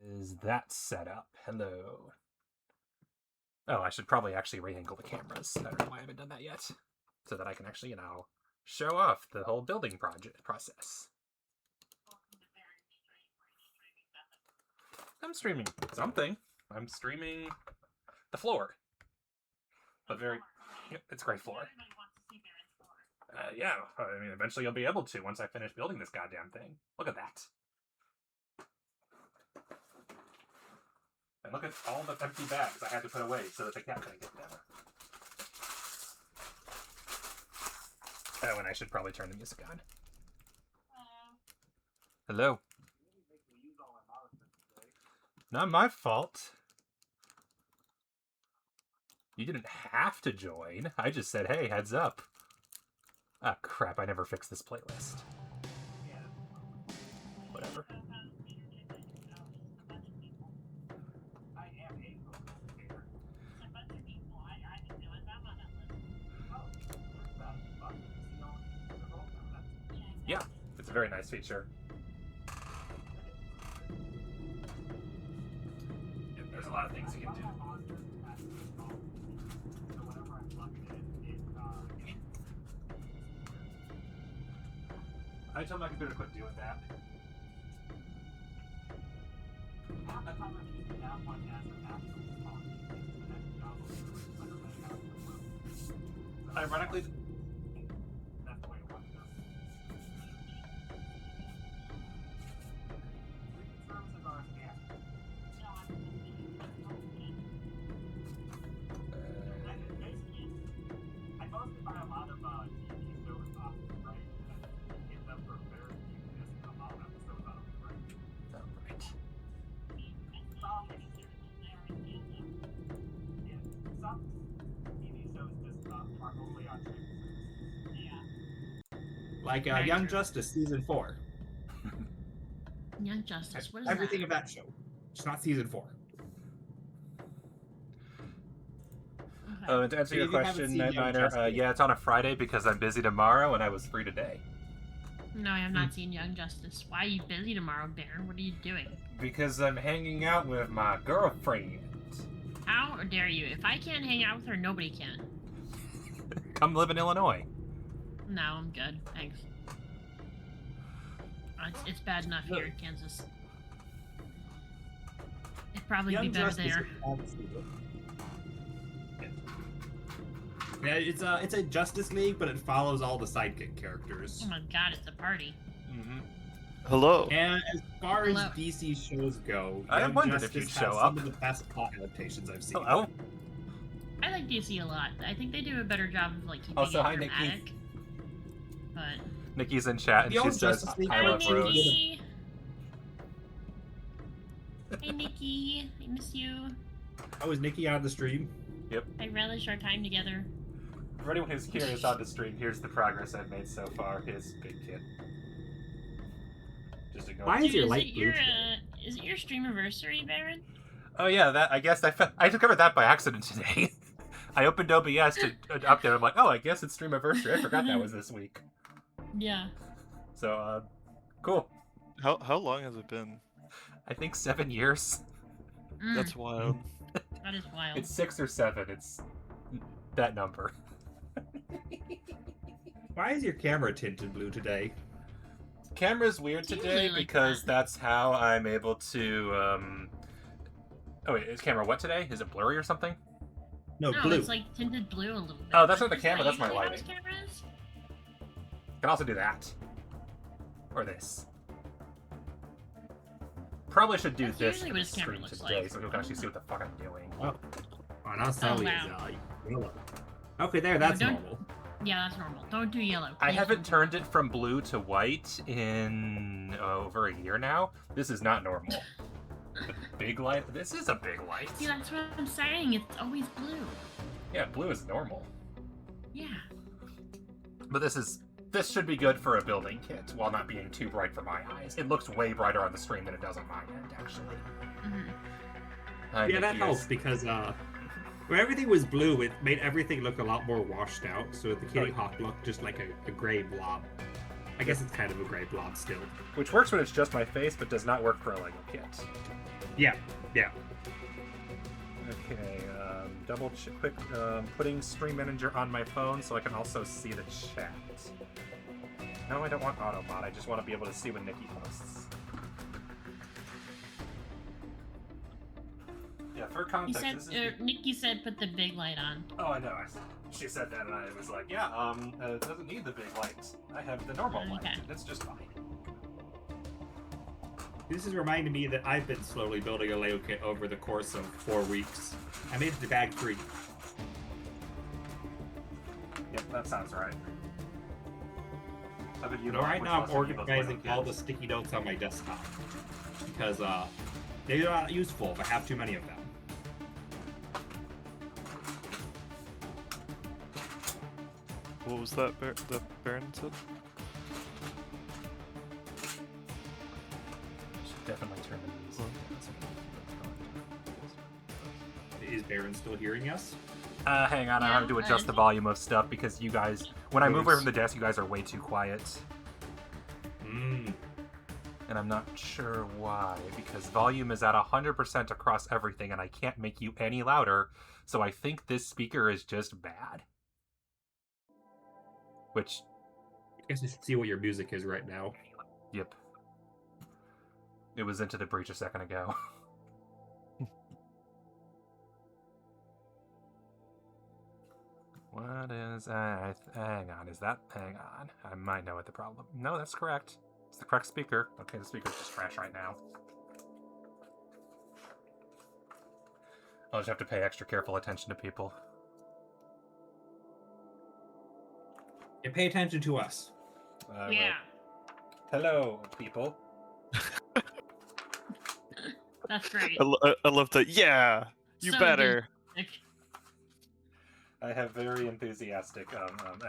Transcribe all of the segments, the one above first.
Is that set up? Hello. Oh, I should probably actually re-angle the cameras. I don't know why I haven't done that yet. So that I can actually, show off the whole building process. I'm streaming something. I'm streaming the floor. But yep, it's a great floor. Yeah, I mean, eventually you'll be able to once I finish building this goddamn thing. Look at that. And look at all the empty bags I had to put away so that the cat couldn't get them. Oh, and I should probably turn the music on. Hello. Not my fault. You didn't have to join. I just said, hey, heads up. Ah, crap, I never fixed this playlist. Whatever. Yeah, it's a very nice feature. Yeah, there's a lot of things you can do. I told my computer to quit doing that. Ironically, that's the way it works. I mostly buy a lot of TV shows off the right and get them for very cheap discs a lot of episodes out of the right. Oh, right. Yeah, some TV shows just are only on streaming. Yeah. Like Young Justice Season 4. Young Justice, what is everything that? of that show. It's not Season 4. Oh, and to answer your question, Night Miner, yeah, it's on a Friday because I'm busy tomorrow and I was free today. No, I have not seen Young Justice. Why are you busy tomorrow, Baron? What are you doing? Because I'm hanging out with my girlfriend. How dare you? If I can't hang out with her, nobody can. Come live in Illinois. No, I'm good. Thanks. It's bad enough here in Kansas. It'd probably be better there. Yeah, it's a Justice League, but it follows all the sidekick characters. Oh my god, it's a party. Mm-hmm. Hello. And as far as DC shows go, I Young wondered Justice if you'd show has up. some of the best plot adaptations I've seen. Hello. I like DC a lot. I think they do a better job of like keeping Also, it hi, dramatic. Nikki. But Nikki's in chat and The she old says, Justice League I hi, love Rose. Nikki. Hey, Nikki. I miss you. Oh, is Nikki on the stream? Yep. I relish our time together. For anyone who's curious on the stream, here's the progress I've made so far. His big kid. Just ignore Why it. is your Dude, light blue today? Is it your stream anniversary, Baron? Oh yeah, that I guess I discovered that by accident today. I opened OBS to update. I'm like, oh, I guess it's stream anniversary. I forgot that was this week. Yeah. So, cool. How long has it been? I think 7 years. That's wild. That is wild. It's 6 or 7. It's that number. Why is your camera tinted blue today? Camera's weird It's usually today like because that. that's how I'm able to. Oh wait, is camera what today? Is it blurry or something? No, No, blue. it's like tinted blue a little bit. Oh, that's not the Is that camera, that's my usually how lighting. this camera is? Can also do that. Or this. Probably should do That's this usually for what the his camera stream looks today like. so people can actually see what the fuck I'm doing. Oh, now Sully wow. is yellow. Okay, there, that's don't- normal. Yeah, that's normal. Don't do yellow. I please. haven't turned it from blue to white in over a year now. This is not normal. The big light? This is a big light. See, that's what I'm saying. It's always blue. Yeah, blue is normal. Yeah. But this should be good for a building kit while not being too bright for my eyes. It looks way brighter on the stream than it does on my end, actually. Mm-hmm. Yeah, that helps because when everything was blue, it made everything look a lot more washed out. So the Kittyhawk looked just like a gray blob. I guess it's kind of a gray blob still. Which works when it's just my face, but does not work for a Lego kit. Yeah. Okay, quick, putting Stream Manager on my phone so I can also see the chat. No, I don't want Autobot, I just want to be able to see when Nikki posts. Yeah, for He context, said, this is... Nikki said put the big light on. Oh, I know, she said that and I was like, yeah, it doesn't need the big light. I have the normal light, that's just fine. This is reminding me that I've been slowly building a Lego kit over the course of 4 weeks. I made it to bag 3. Yep, that sounds right. Right now I'm organizing all the sticky notes on my desktop. Because they're not useful if I have too many of them. What was that the Baron said? Should definitely turn the music. Is Baron still hearing us? Hang on, I have to adjust the volume of stuff because you guys, when I move away from the desk, you guys are way too quiet. And I'm not sure why, because volume is at 100% across everything and I can't make you any louder, so I think this speaker is just bad. Which... I guess I should see what your music is right now. Yep. It was Into the Breach a second ago. What is... hang on, is that... Hang on. I might know what the problem... No, that's correct. It's the correct speaker. Okay, the speaker's just trash right now. I'll just have to pay extra careful attention to people. And pay attention to us. Yeah. Hello, people. That's great. I love that. Yeah, you So better. I have very enthusiastic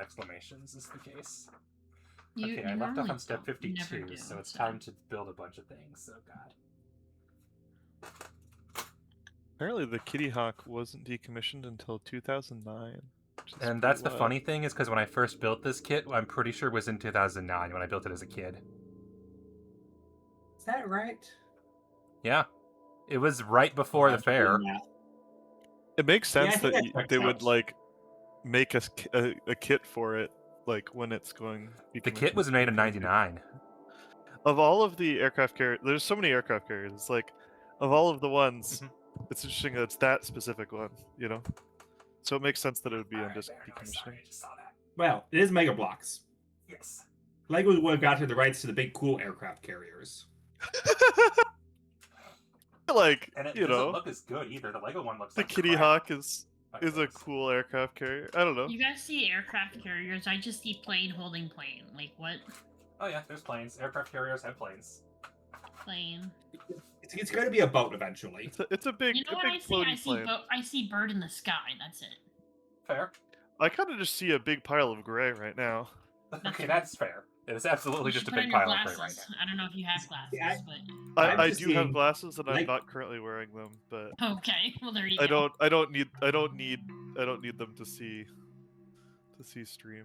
exclamations, is the case. You Okay, I left off normally on step don't. You never 52, do, so it's time to build a bunch of things. Oh god. Apparently, the Kittyhawk wasn't decommissioned until 2009. And that's the funny thing, is because when I first built this kit, I'm pretty sure it was in 2009 when I built it as a kid. Is that right? Yeah. It was right before the fair. It makes sense I think that that checks they would out. like make a kit for it, like when it's going. The kit was made in 99. Of all of the aircraft carriers, there's so many aircraft carriers. It's like, of all of the ones, it's interesting that it's that specific one, you know? So it makes sense that it would be in just decommissioning. I just saw that. Well, it is Mega Bloks. Yes. Lego would have got to the rights to the big cool aircraft carriers. Like, And it you doesn't know, look as good either. The Lego one looks the like Kittyhawk is crap. a cool aircraft carrier. I don't know. You guys see aircraft carriers? I just see plane holding plane. Like what? Oh yeah, there's planes. Aircraft carriers have planes. Plane. It's going to be a boat eventually. It's a big, You know a what big I see? floating plane. I see bird in the sky. That's it. Fair. I kind of just see a big pile of gray right now. Okay, that's fair. It is absolutely You just a should put big on your pile of gray right glasses. now. I don't know if you have glasses, Yeah, but I'm I just do have seeing, glasses, and I'm like- not currently wearing them. But okay. Well, there you I go. don't need them to see stream.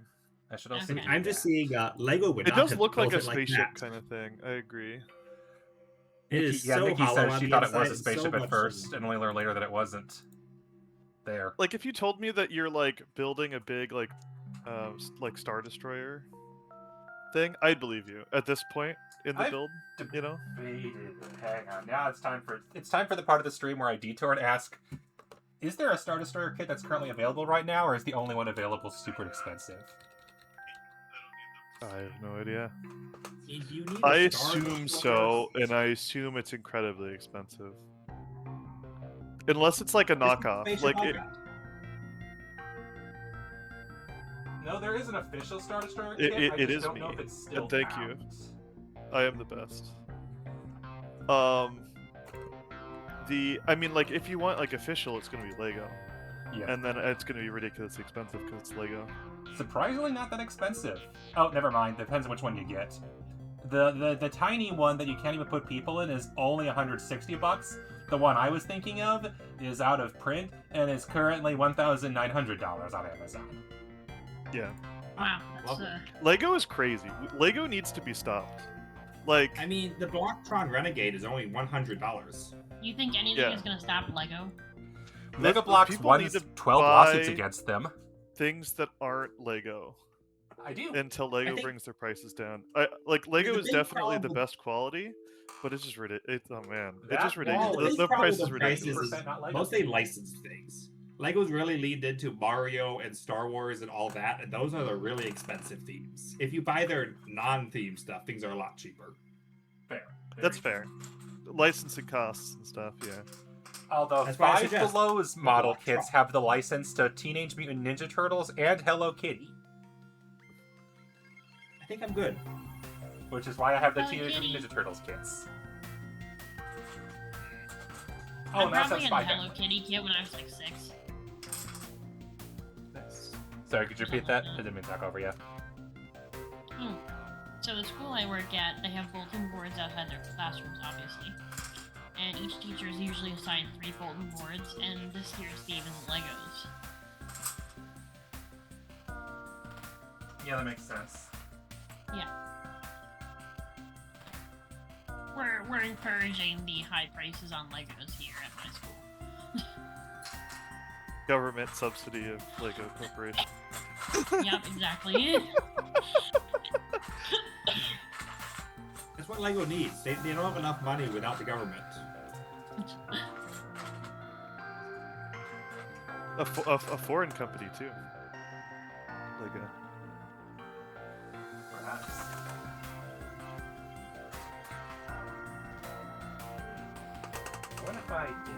I should also. Okay. do I'm just that. seeing Lego would It not does have look like built a it spaceship that. kind of thing. I agree. It is Yeah, so Nikki hollow said on she the thought it was inside a and so spaceship at much first, and only learned later that it wasn't. There. Like if you told me that you're like building a big like Star Destroyer thing, I'd believe you. At this point in the I've build, you know. Debated. Hang on. Now it's time for the part of the stream where I detour and ask, is there a Star Destroyer kit that's currently available right now, or is the only one available super expensive? I have no idea. You need a I Star assume Destroyer. so, and I assume it's incredibly expensive. Unless it's like a knockoff. Spaceship Like it, Hawkeye. No, there is an official Star Destroyer It- kit. it- I it just is don't know me. if it's still And thank you. out. I am the best. I mean, like, if you want, like, official, it's gonna be Lego. Yeah. And then it's gonna be ridiculously expensive because it's Lego. Surprisingly not that expensive. Oh, never mind. Depends on which one you get. The tiny one that you can't even put people in is only $160. The one I was thinking of is out of print and is currently $1,900 on Amazon. Yeah. Wow, that's Lovely. Lego is crazy. Lego needs to be stopped. Like, I mean, the Blocktron Renegade is only $100. You think anything Yeah. is gonna stop Lego? Mega Bloks people won need to 12 buy lawsuits against them. things that aren't Lego I do. until Lego think- brings their prices down. Lego the is big definitely the problem- best quality, but it's just ridiculous. Oh man, That it's just wall ridiculous. is The price is problem with prices ridiculous. is 80% not Lego. mostly licensed things. Lego's really leaned into Mario and Star Wars and all that, and those are the really expensive themes. If you buy their non-theme stuff, things are a lot cheaper. Fair. That's fair. Licensing costs and stuff, yeah. Although That's why I Five suggest Below's model Blocktron. kits have the license to Teenage Mutant Ninja Turtles and Hello Kitty, I think I'm good. which is why I have the Hello Teenage Kitty. Mutant Ninja Turtles kits. I Oh, now probably that's had Spy a Hello Family. Kitty kit when I was like 6. Nice. Sorry, could you repeat that? I didn't mean to talk over you. Hmm. So the school I work at, they have bulletin boards outside their classrooms, obviously. And each teacher is usually assigned 3 bulletin boards, and this year's theme is Legos. Yeah, that makes sense. We're encouraging the high prices on Legos here at my school. Government subsidy of Lego Corporation. Yep, exactly. That's what Lego needs. They don't have enough money without the government. A foreign company too. Lego. Perhaps. What if I did?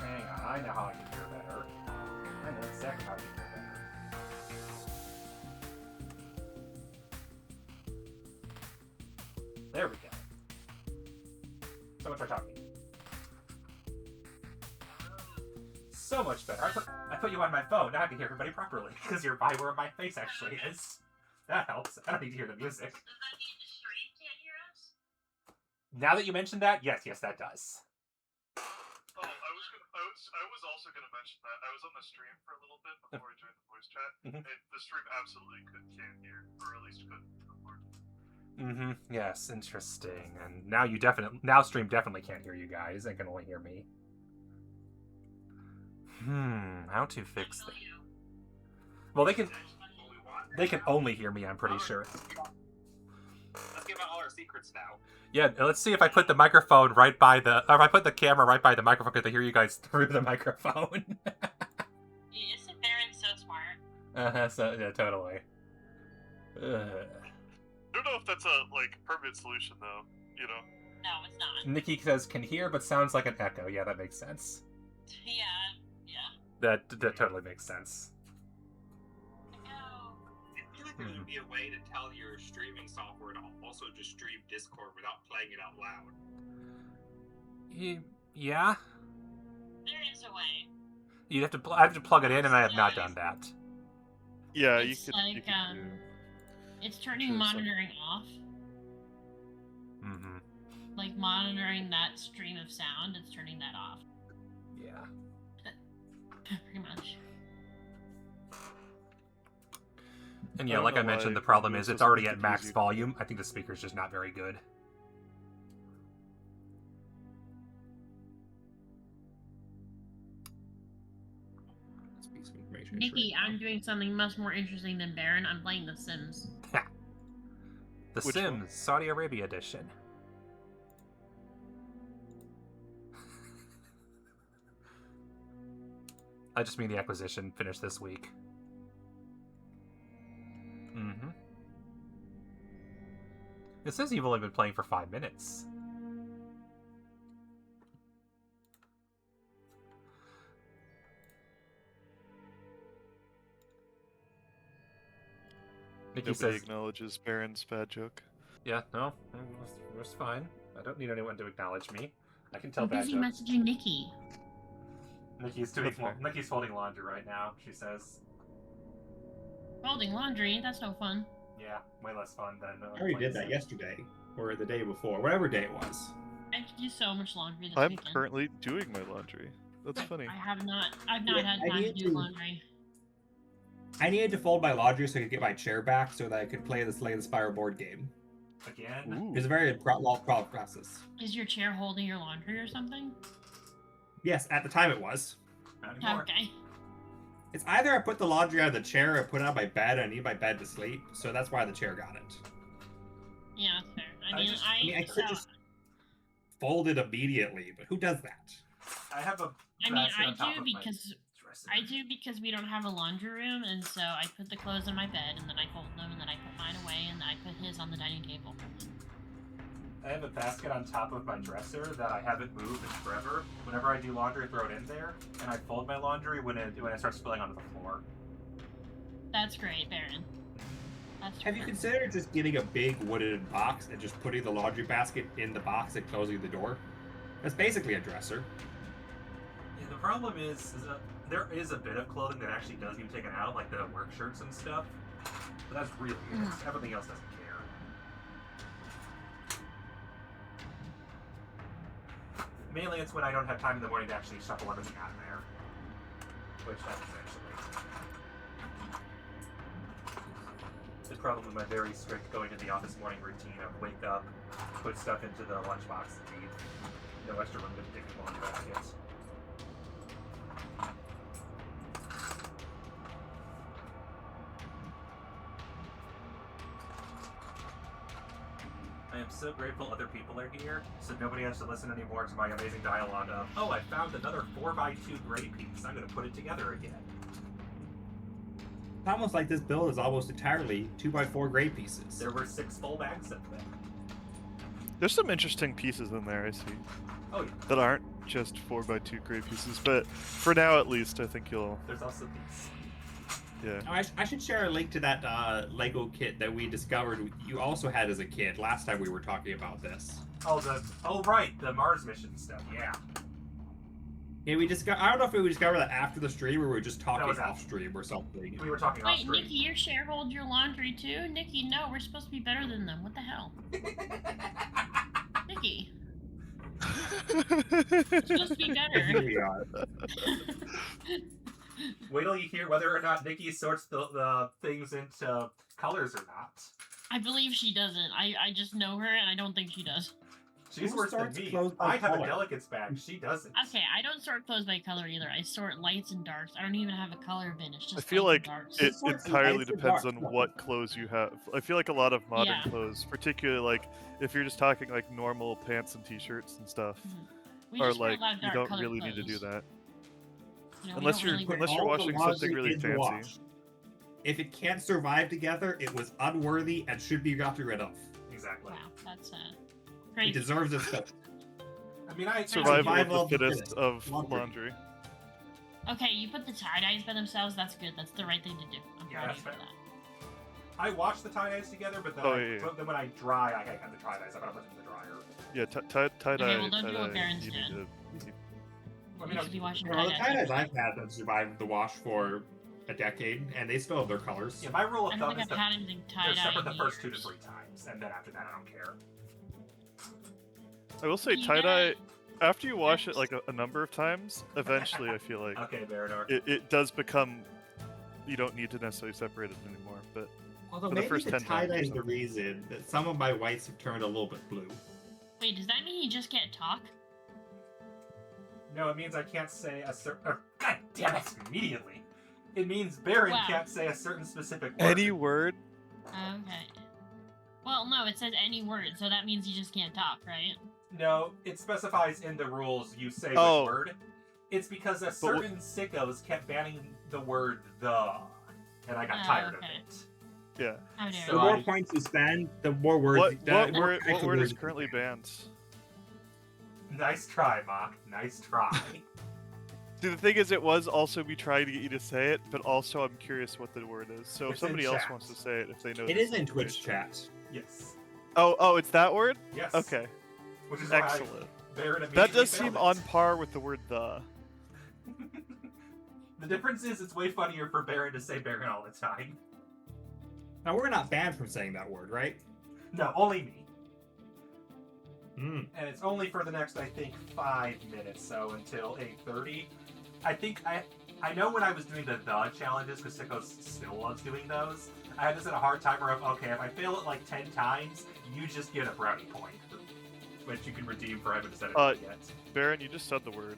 Hang on, I know how I can hear better. I know exactly how I can hear better. There we go. So much for talking. So much better. I put you on my phone. Now I can hear everybody properly because you're by where my face actually is. That helps. I don't need to hear the music. Does that mean the stream can't hear us? Now that you mentioned that, yes, that does. Oh, I was also gonna mention that I was on the stream for a little bit before I joined the voice chat. Mhm. The stream absolutely can't hear, or at least couldn't before. Mm-hmm. Yes, interesting. And now stream definitely can't hear you guys and can only hear me. How to fix that? Well, they can only hear me, I'm pretty sure. Let's give out all our secrets now. Yeah, let's see if I put the microphone right by or if I put the camera right by the microphone, because I hear you guys through the microphone. Isn't Baron so smart? So, yeah, totally. I don't know if that's a permanent solution though. You know. No, it's not. Nikki says, can hear, but sounds like an echo. Yeah, that makes sense. Yeah. That totally makes sense. No. I feel like there would be a way to tell your streaming software to also just stream Discord without playing it out loud. Yeah? There is a way. You'd have to I have to plug it in, and I have not done that. Yeah, It's you like, could do. It's turning Sure, so- monitoring off. Mm-hmm. Like monitoring that stream of sound, it's turning that off. Yeah. Pretty much. And I yeah, don't like I know mentioned, why the problem Windows is it's doesn't already make at it max easy. volume. I think the speaker's just not very good. This piece of information. Nikki, I'm doing something much more interesting than Baron. I'm playing The Sims. The Which Sims one? Saudi Arabia edition. I just mean the acquisition finished this week. Mm-hmm. It says you've only been playing for 5 minutes. Nikki Nobody says, acknowledges Baron's bad joke. "Yeah, no, it was fine. I don't need anyone to acknowledge me. I can tell I'm bad busy jokes." messaging Nikki. Nikki's That's fair. Nikki's folding laundry right now. She says, Folding laundry, that's no fun. "Yeah, way less fun than." I already did that yesterday, or the day before, whatever day it was. I have to do so much laundry this I'm weekend. currently doing my laundry. That's funny. I've not Yeah, had I time to need do to- laundry. I needed to fold my laundry so I could get my chair back so that I could play the Slay the Spire board game. Again? Ooh. It's a very long process. Is your chair holding your laundry or something? Yes, at the time it was. Not anymore. Okay. It's either I put the laundry on the chair or put it on my bed. I need my bed to sleep, so that's why the chair got it. Yeah, that's fair. I I could just fold it immediately, but who does that? I have a. I mean, basket on top I do of my because dresser. we don't have a laundry room, and so I put the clothes on my bed, and then I fold them, and then I put mine away, and then I put his on the dining table. I have a basket on top of my dresser that I haven't moved in forever. Whenever I do laundry, I throw it in there, and I fold my laundry when it starts spilling onto the floor. That's great, Baron. That's Have you fair. considered just getting a big wooden box and just putting the laundry basket in the box and closing the door? That's basically a dresser. Yeah, the problem is there is a bit of clothing that actually does need taken out, like the work shirts and stuff. But that's really it. Everything else doesn't care. Mainly it's when I don't have time in the morning to actually shuffle everything out of there. Which happens eventually. It's probably my very strict going to the office morning routine of wake up, put stuff into the lunchbox and leave. No extra room to take the laundry baskets. I am so grateful other people are here, so nobody has to listen anymore to my amazing dialogue of, oh, I found another 4x2 gray piece. I'm going to put it together again. It's almost like this build is almost entirely 2x4 gray pieces. There were 6 full bags of them. There's some interesting pieces in there, I see, Oh, yeah. that aren't just 4x2 gray pieces. But for now, at least, I think you'll. There's also these. Yeah. Oh, I should share a link to that Lego kit that we discovered you also had as a kid last time we were talking about this. Oh, right, the Mars mission stuff, yeah. Yeah, I don't know if we discovered that after the stream or we were just talking was off after. stream or something. We were talking off Wait, stream. Nikki, your share holds your laundry too? Nikki, no, we're supposed to be better than them. What the hell? Nikki, we're supposed to be Here better. we are. Wait till you hear whether or not Nikki sorts the things into colors or not. I believe she doesn't. I just know her, and I don't think she does. She's Who worse than sorts me. clothes by I have a color? delicates bag. She doesn't. Okay, I don't sort clothes by color either. I sort lights and darks. I don't even have a color bin. It's just I feel lights like and darks. it sorts of entirely lights and depends darks, on no. what clothes you have. I feel like a lot of modern Yeah. clothes, particularly like if you're just talking like normal pants and t-shirts and stuff, We are just wear a like lot of you dark don't colored really need to do clothes. that. You know, we Unless don't you're- really wear- unless you're All the washing laundry something really in the fancy. wash. If it can't survive together, it was unworthy and should be gotten rid of. Exactly. Wow, that's It crazy. deserves its fate. I mean, I Survival Survival of of the the fittest fittest. of Laundry. laundry. Okay, you put the tie-dyes by themselves. That's good. That's the right thing to do. I'm Yeah, proud of that's you for fair. that. I wash the tie-dyes together, but then, Oh, yeah. then when I dry, I have the tie-dyes. I gotta put them in the dryer. Yeah, tie-dye. well, don't do what Baron's you did. need to. I You mean, should be washing Well, the tie-dyes. tie-dyes I've had have survived the wash for a decade, and they still have their colors. yeah, my rule I of don't thumb think is I've that had anything they're tie-dye separate the in first 2 to years. 3 times, and then after that, I don't care. I will say You tie-dye. gotta- After you wash it like a number of times, eventually I feel like Okay, Barador. it does become. You don't need to necessarily separate it anymore, but Although for the maybe first the 10 times or tie-dye is the something. reason that some of my whites have turned a little bit blue. Wait, does that mean you just can't talk? No, it means I can't say a certain. God damn it! Immediately. It means Baron Wow. can't say a certain specific word. any word. Okay. Well, no, it says any word, so that means you just can't talk, right? No, it specifies in the rules you say Oh. which word. It's because a certain sickos kept banning the word the, and I got Oh, tired okay. of it. Yeah. How dare So The you. more I- points you spend, the more words. What the more word? What actual word words is you currently can banned? Nice try, Mock. Nice try. See, the thing is, it was also me trying to get you to say it, but also I'm curious what the word is. So if It's in somebody else chat. wants to say it, if they know. It the is in Twitch situation. chat. Yes. Oh, it's that word. Yes. Okay, Which is why excellent. Baron That immediately does seem failed on it. par with the word the. The difference is it's way funnier for Baron to say Baron all the time. Now we're not banned from saying that word, right? No, only me. Hmm. And it's only for the next, I think, 5 minutes, so until 8:30. I think I know when I was doing the challenges, because Sicko still loves doing those, I had this at a hard timer of, okay, if I fail it like 10 times, you just get a brownie point, which you can redeem for having said it yet. Baron, you just said the word.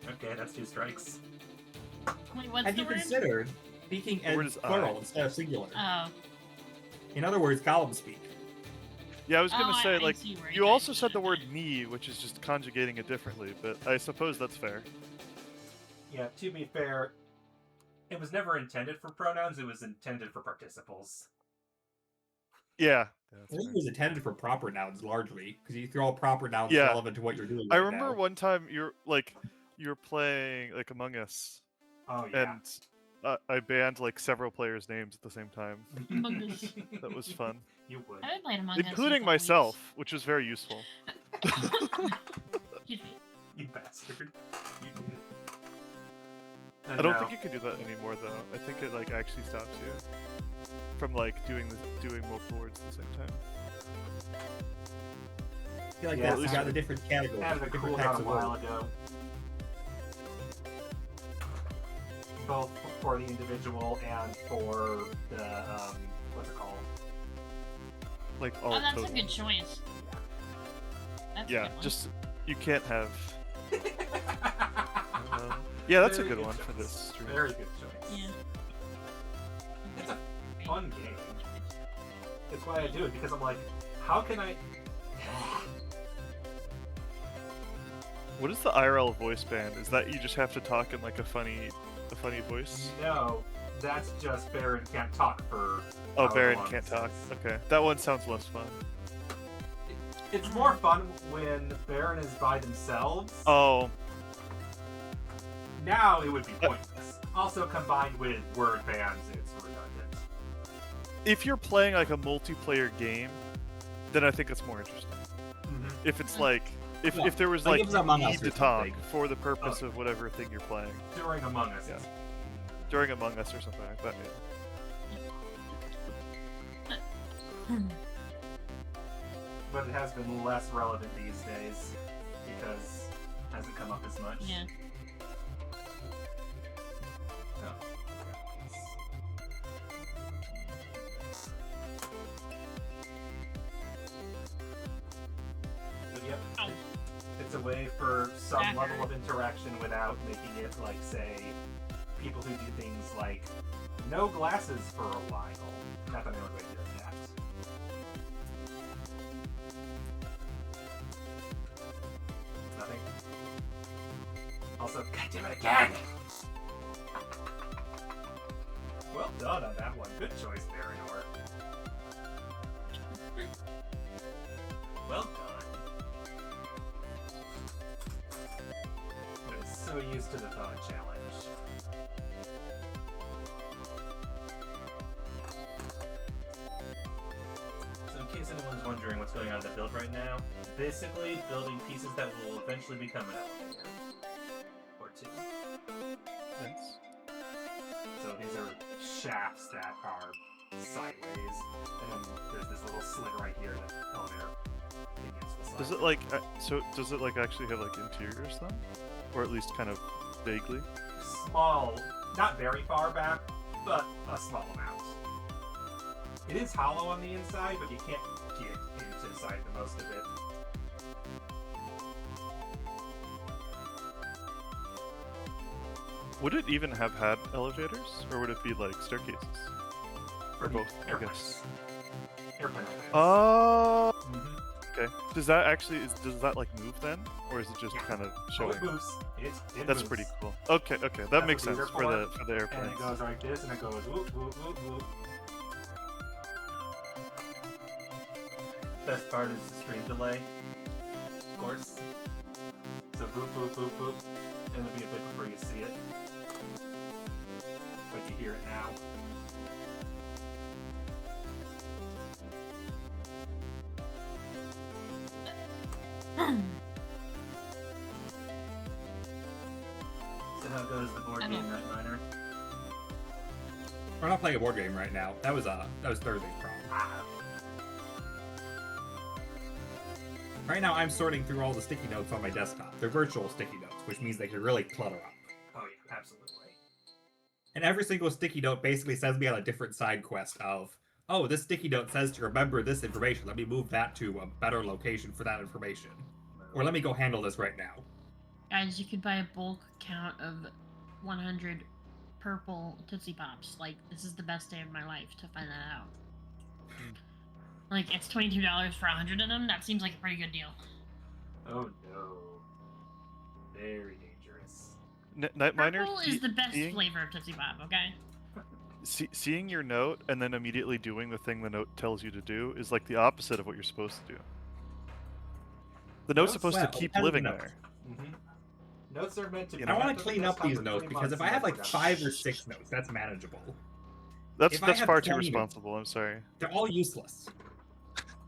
Okay, that's 2 strikes. Wait, what's Have the you word? considered speaking The word as is plural I. instead of singular? Oh. In other words, column speak. Yeah, I was gonna say, I like, see where you guys also said said the word that. "me," which is just conjugating it differently, but I suppose that's fair. Yeah, to be fair, it was never intended for pronouns, it was intended for participles. Yeah. I think it was intended for proper nouns largely, because you throw proper nouns Yeah. relevant to what you're doing. I right remember now. one time you're playing like Among Us, Oh, yeah. and I banned like several players' names at the same time. Among Us. That was fun, You would. I haven't played Among Us in a including couple myself, which was very useful. weeks. Excuse me. You bastard. You did. I don't think you can do that anymore, though. I think it like actually stops you from like doing multiple words at the same time. I feel like Yeah, that's got a different category, Added a different cooldown types a of while words. ago. Both for the individual and for the, what's it called? Like all Oh, that's total. a good choice. That's a Yeah, good one. just you can't have. Yeah, that's a Very good one choice. for this stream. Very good choice. Yeah. It's a fun game. It's why I do it, because I'm like, how can I... What is the IRL voice band? Is that you just have to talk in like a funny voice? No, that's just Baron can't talk for... Oh, however Baron long can't it talk. says. Okay, that one sounds less fun. It's more fun when Baron is by themselves. Oh, Now it would be pointless. Also combined with word bans, it's redundant. if you're playing like a multiplayer game, then I think it's more interesting. If it's like Yeah, if there was like like if it's you Among Us need or to talk something. for the purpose Oh. of whatever thing you're playing During Among Us. Yeah. during Among Us or something like that. Yeah. But it has been less relevant these days because it hasn't come up as much. Yeah. Oh. But yep, Oh. it's a way for some That level hurt. of interaction without making it like, say, people who do things like no glasses for a while. Not that anyone would do that. Nothing. Also, God damn it again! Well done on that one. Good choice, Baronor. Well done. I'm so used to the thought challenge. So in case anyone's wondering what's going on in the build right now, basically building pieces that will eventually become an elevator. Or 2. Nice. So these are shafts that are sideways, and then there's this little slit right here that elevator begins to slide. Does it like does it like actually have like interiors then, or at least kind of vaguely? Small, not very far back, but a small amount. It is hollow on the inside, but you can't get into inside the most of it. Would it even have had elevators, or would it be like staircases? For Or the both, I airplanes. guess. Airplane elevators. Oh, Mhm. okay. Does that actually does that like move then, or is it just Yeah. kind of Oh, showing? it moves. It That's moves. pretty cool. Okay, that That's makes what these sense are for for. the And airplanes. it goes like this, and it goes whoop, whoop, whoop, whoop. Best part is the stream delay, of course. So boop, boop, boop, boop, and it'll be a bit before you see it. But you hear it now. So how goes the board game, Night Miner? We're not playing a board game right now. That was Thursday's problem. Ah, Right now, I'm sorting through all the sticky notes on my desktop. They're virtual sticky notes, which means they can really clutter up. And every single sticky note basically sends me on a different side quest of, oh, this sticky note says to remember this information. Let me move that to a better location for that information. Or let me go handle this right now. Guys, you could buy a bulk count of 100 purple Tootsie Pops. Like, this is the best day of my life to find that out. Like, it's $22 for 100 of them. That seems like a pretty good deal. Oh no. Very dangerous. Night Miner, Purple is the best seeing, flavor of Tootsie Pop, okay? seeing your note and then immediately doing the thing the note tells you to do is like the opposite of what you're supposed to do. The note's supposed to Well, keep depends on living the note. there. Notes are meant to be. I want kept to in the clean up desktop these for notes 3 because months if I and have then like we're 5 done. or 6 notes, that's manageable. That's If I that's have far too 20 notes- responsible. I'm sorry. They're all useless.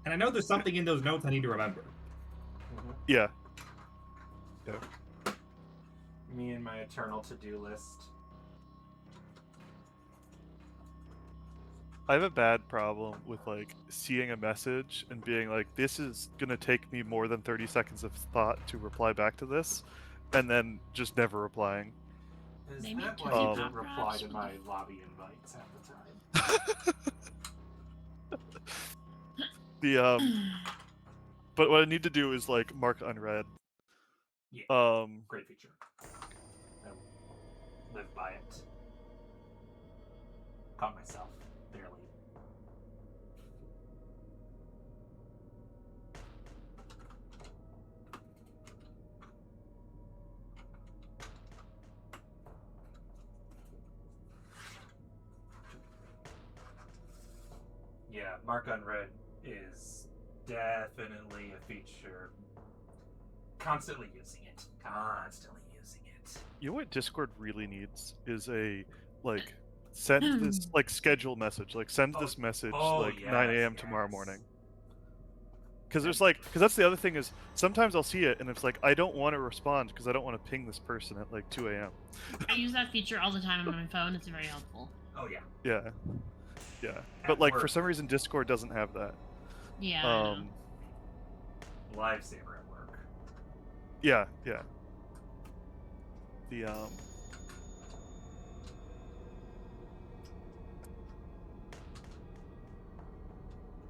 And I know there's something in those notes I need to remember. Yeah. Me and my eternal to-do list. I have a bad problem with like seeing a message and being like, this is gonna take me more than 30 seconds of thought to reply back to this, and then just never replying. Is Maybe that Tootsie why you Pop don't reply Drops to with my the- lobby invites half the time? But what I need to do is like mark unread. Yeah. Great feature. I live by it. Caught myself, barely. Yeah, mark unread is definitely a feature. Constantly using it. Constantly using it. You know what Discord really needs is a like send this like schedule message, like send this message like 9 a.m. tomorrow morning. Because there's like, because that's the other thing is sometimes I'll see it and it's like I don't want to respond because I don't want to ping this person at like 2 a.m. I use that feature all the time on my phone. It's very helpful. Oh yeah. Yeah. At But like work. for some reason Discord doesn't have that. Yeah, I know. Lifesaver at work. Yeah. The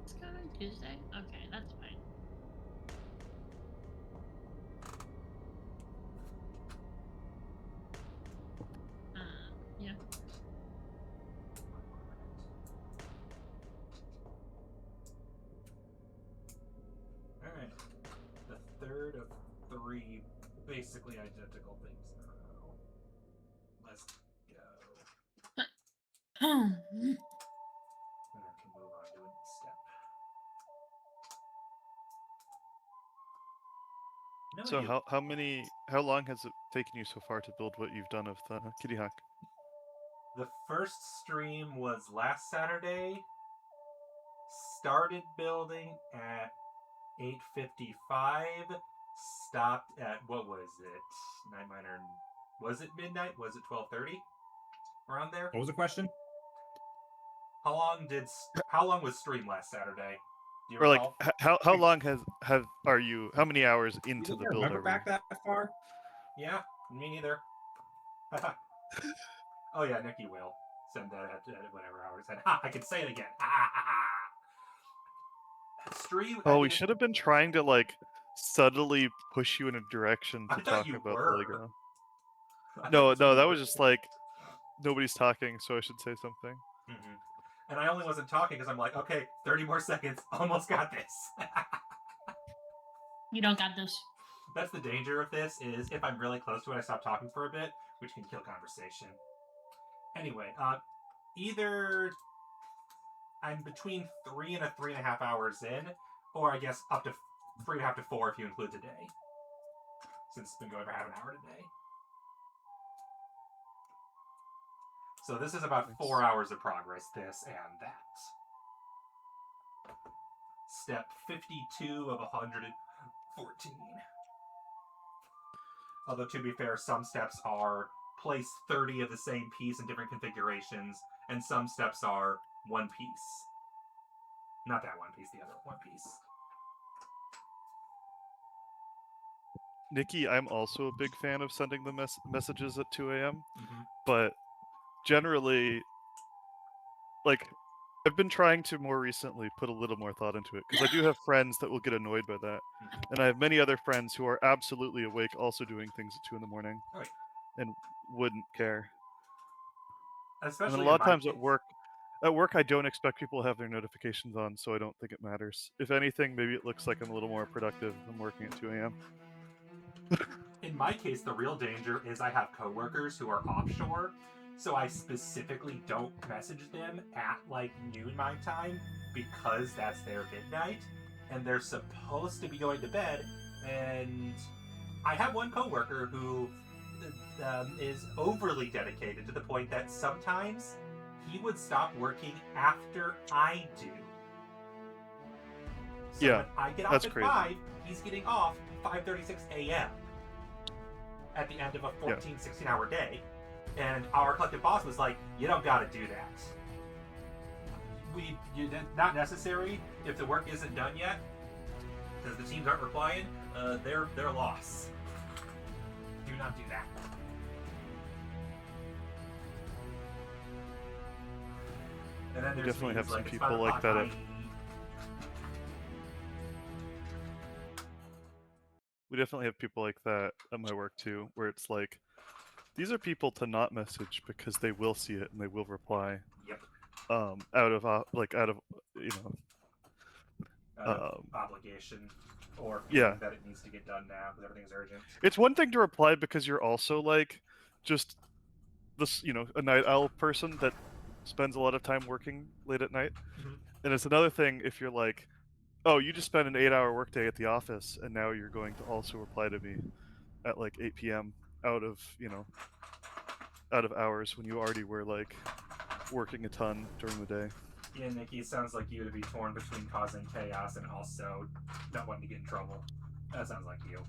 It's coming Tuesday? Okay, that's fine. Yeah. Alright. The third of 3 basically identical things in a row. Let's go. And then can move on to a next step. No so idea. how long has it taken you so far to build what you've done of the Kittyhawk? The first stream was last Saturday. Started building at 8:55. Stopped at, what was it? Night Miner. Was it midnight? Was it 12:30? Around there? What was the question? How long was stream last Saturday? Do you Or like recall? how long are you how many hours You into didn't the build remember are we? back that far? Yeah, me neither. Oh yeah, Nikki will send that at whatever hours. And I can say it again. Stream. Oh, we should have been trying to like subtly push you in a direction I to thought talk you about were. Lego. I No, thought you that were. was just like nobody's talking, so I should say something. Mm-hmm. And I only wasn't talking because I'm like, okay, 30 more seconds, almost got this. You don't got this. That's the danger of this, is if I'm really close to it, I stop talking for a bit, which can kill conversation. Anyway, either I'm between 3 and 3.5 hours in, or I guess up to 3.5 to 4 if you include today. Since it's been going for half an hour today. So this is about 4 hours of progress, this and that. Step 52 of 114. Although, to be fair, some steps are place 30 of the same piece in different configurations, and some steps are one piece. Not that one piece, the other one piece. Nikki, I'm also a big fan of sending the messages at 2 a.m. Mm-hmm. But generally, like, I've been trying to more recently put a little more thought into it, because I do have friends that will get annoyed by that. And I have many other friends who are absolutely awake also doing things at 2 in the morning. Right. And wouldn't care. Especially And then a in lot of my times case. at work I don't expect people to have their notifications on, so I don't think it matters. If anything, maybe it looks like I'm a little more productive if I'm working at 2 a.m. In my case, the real danger is I have coworkers who are offshore, so I specifically don't message them at like noon my time because that's their midnight, and they're supposed to be going to bed. And I have one coworker who is overly dedicated to the point that sometimes he would stop working after I do. So Yeah, when I get off that's at crazy. 5, he's getting off 5:36 a.m. at the end of a 14, 16-hour day. And our collective boss was like, you don't gotta do that. Not necessary. If the work isn't done yet, because the teams aren't replying, they're lost. Do not do that. And then We there's definitely me have who's some like, people it's 5 like that o'clock, We definitely have people like that at my work too, where it's like, these are people to not message because they will see it and they will reply. Yep. Out of you know. Obligation, or Yeah. that it needs to get done now because everything's urgent. It's one thing to reply because you're also like, just this, a night owl person that spends a lot of time working late at night. Mhm. And it's another thing if you're like, oh, you just spent an 8-hour workday at the office, and now you're going to also reply to me at like 8 p.m. out of hours when you already were like working a ton during the day. Yeah, Nikki, it sounds like you would be torn between causing chaos and also not wanting to get in trouble. That sounds like you.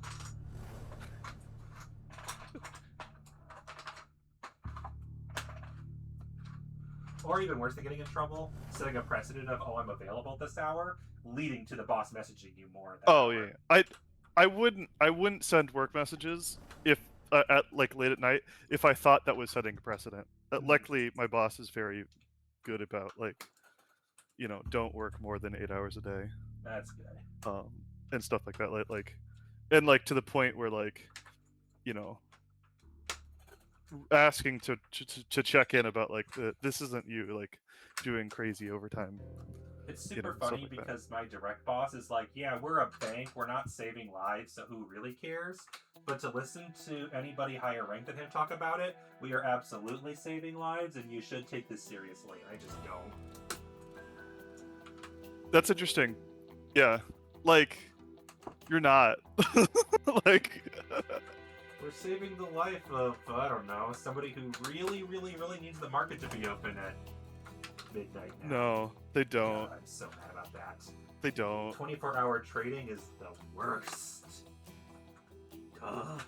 Or even worse than getting in trouble, setting a precedent of, oh, I'm available this hour, leading to the boss messaging you more. At that Oh hour. yeah, I wouldn't send work messages if at like late at night if I thought that was setting a precedent. Luckily, my boss is very good about like, don't work more than 8 hours a day. That's good. And stuff like that. And like to the point where like, asking to check in about like this isn't you like doing crazy overtime. It's super stuff funny like that. because my direct boss is like, yeah, we're a bank, we're not saving lives, so who really cares? But to listen to anybody higher ranked than him talk about it, we are absolutely saving lives, and you should take this seriously. I just don't. That's interesting. Yeah, like you're not like. We're saving the life of, I don't know, somebody who really, really, really needs the market to be open at midnight now. No, they don't. God, I'm so mad about that. They don't. 24-hour trading is the worst. Ugh.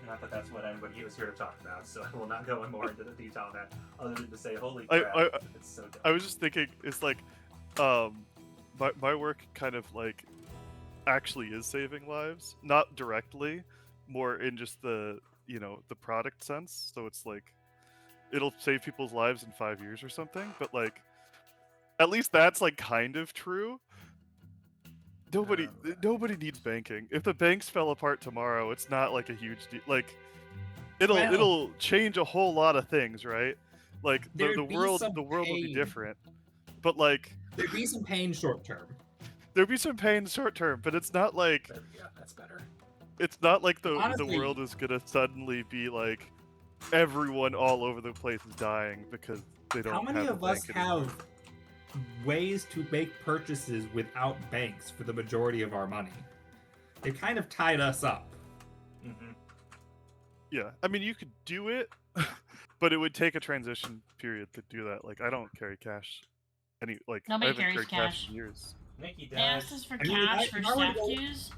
Not that that's what anybody was here to talk about, so I will not go in more into the detail of that, other than to say, holy crap, it's so dumb. I was just thinking, it's like, my work kind of like actually is saving lives, not directly, more in just the the product sense. So it's like it'll save people's lives in 5 years or something, but like at least that's like kind of true. Nobody needs banking. If the banks fell apart tomorrow, it's not like a huge deal. Like it'll change a whole lot of things, right? Like the world will be different. But like there'd be some pain short term. There'd be some pain short term, but it's not like that's better. It's not like Honestly, the world is gonna suddenly be like everyone all over the place is dying because they don't. How many have of us have ways to make purchases without banks for the majority of our money? They've kind of tied us up. Mm-hmm. Yeah, I mean you could do it, but it would take a transition period to do that. Like I don't carry cash. Nobody I haven't carries carried cash in years. Nikki They asked us for I mean, cash if for I were to staff go- dues,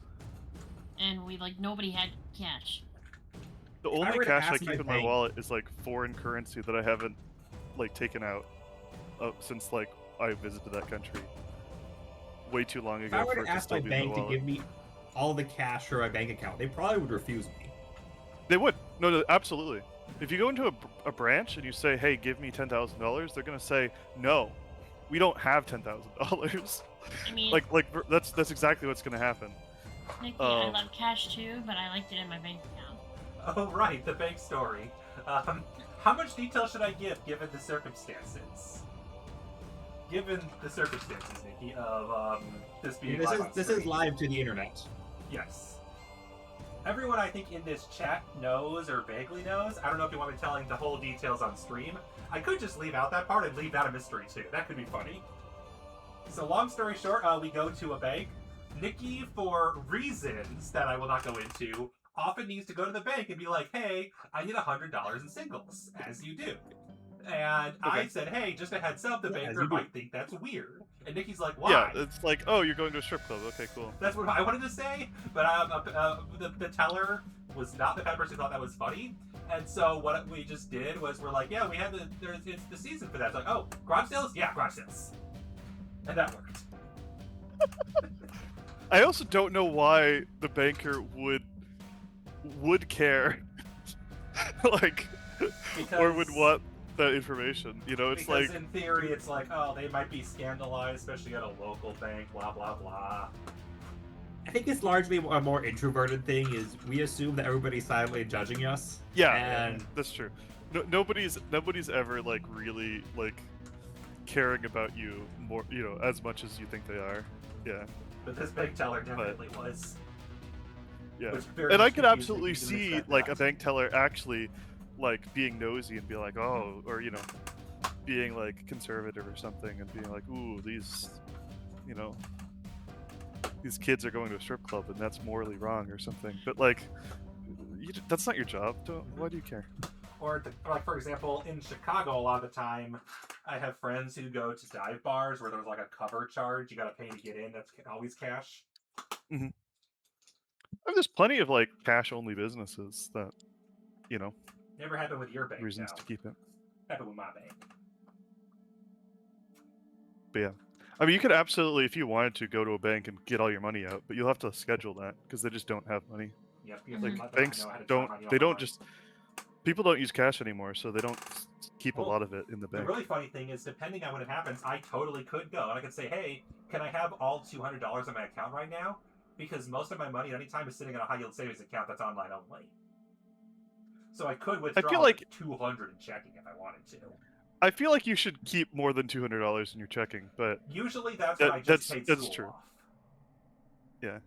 and nobody had cash. The I only were to cash I ask my keep in my bank- wallet is like foreign currency that I haven't like taken out since like I visited that country way too long If ago I were for it to to ask still my be in my bank to wallet. give me all the cash from my bank account, they probably would refuse me. They would. No, absolutely. If you go into a branch and you say, "Hey, give me $10,000," they're gonna say, "No, we don't have $10,000." I mean, like that's exactly what's gonna happen. Nikki, I love cash too, but I liked it in my bank account. Oh, right, the bank story. How much detail should I give, given the circumstances? Given the circumstances, Nikki, of this being live on This is stream. live to the internet. Yes. Everyone, I think, in this chat knows or vaguely knows. I don't know if you want me telling the whole details on stream. I could just leave out that part and leave that a mystery, too. That could be funny. So, long story short, we go to a bank. Nikki, for reasons that I will not go into, often needs to go to the bank and be like, "Hey, I need $100 in singles," as you do. And I said, "Hey, just a heads up, the banker might think that's weird." And Nikki's like, "Why?" Yeah, it's like, "Oh, you're going to a strip club. Okay, cool." That's what I wanted to say, but the teller was not the kind of person who thought that was funny. And so what we just did was we're like, "Yeah, we have it's the season for that." It's like, "Oh, garage sales? Yeah, garage sales." And that worked. I also don't know why the banker would care, like, or would want that information. You know, it's because like, in theory, it's like, oh, they might be scandalized, especially at a local bank. Blah blah blah. I think it's largely a more introverted thing. Is we assume that everybody's silently judging us. yeah, and that's true. No, nobody's ever like really like caring about you more, you know, as much as you think they are. Yeah. But this bank teller definitely was. Yeah. Was very And I could confusing. absolutely You didn't see expect like that. a bank teller actually like being nosy and be like, "Oh," or you know, being like conservative or something and being like, "Ooh, these, you know, these kids are going to a strip club and that's morally wrong or something." But like, that's not your job. Why do you care? Or, like, for example, in Chicago, a lot of the time, I have friends who go to dive bars where there's, like, a cover charge. You gotta pay to get in. That's always cash. I mean, there's plenty of, like, cash-only businesses that, you know, Never happened with your bank, reasons no. to keep it. Happened with my bank. But yeah. I mean, you could absolutely, if you wanted to, go to a bank and get all your money out, but you'll have to schedule that because they just don't have money. Yep, you have to Mhm. let them Banks know ahead of don't, time how you they want don't money. just, people don't use cash anymore, so they don't keep a Well, lot of it in the The bank. really funny thing is, depending on when it happens, I totally could go. And I could say, "Hey, can I have all $200 in my account right now?" Because most of my money at any time is sitting in a high-yield savings account that's online only. So I could withdraw like- 200 in checking if I wanted to. I feel like you should keep more than $200 in your checking, but Usually that's when I just paid that's school true. off. Yeah.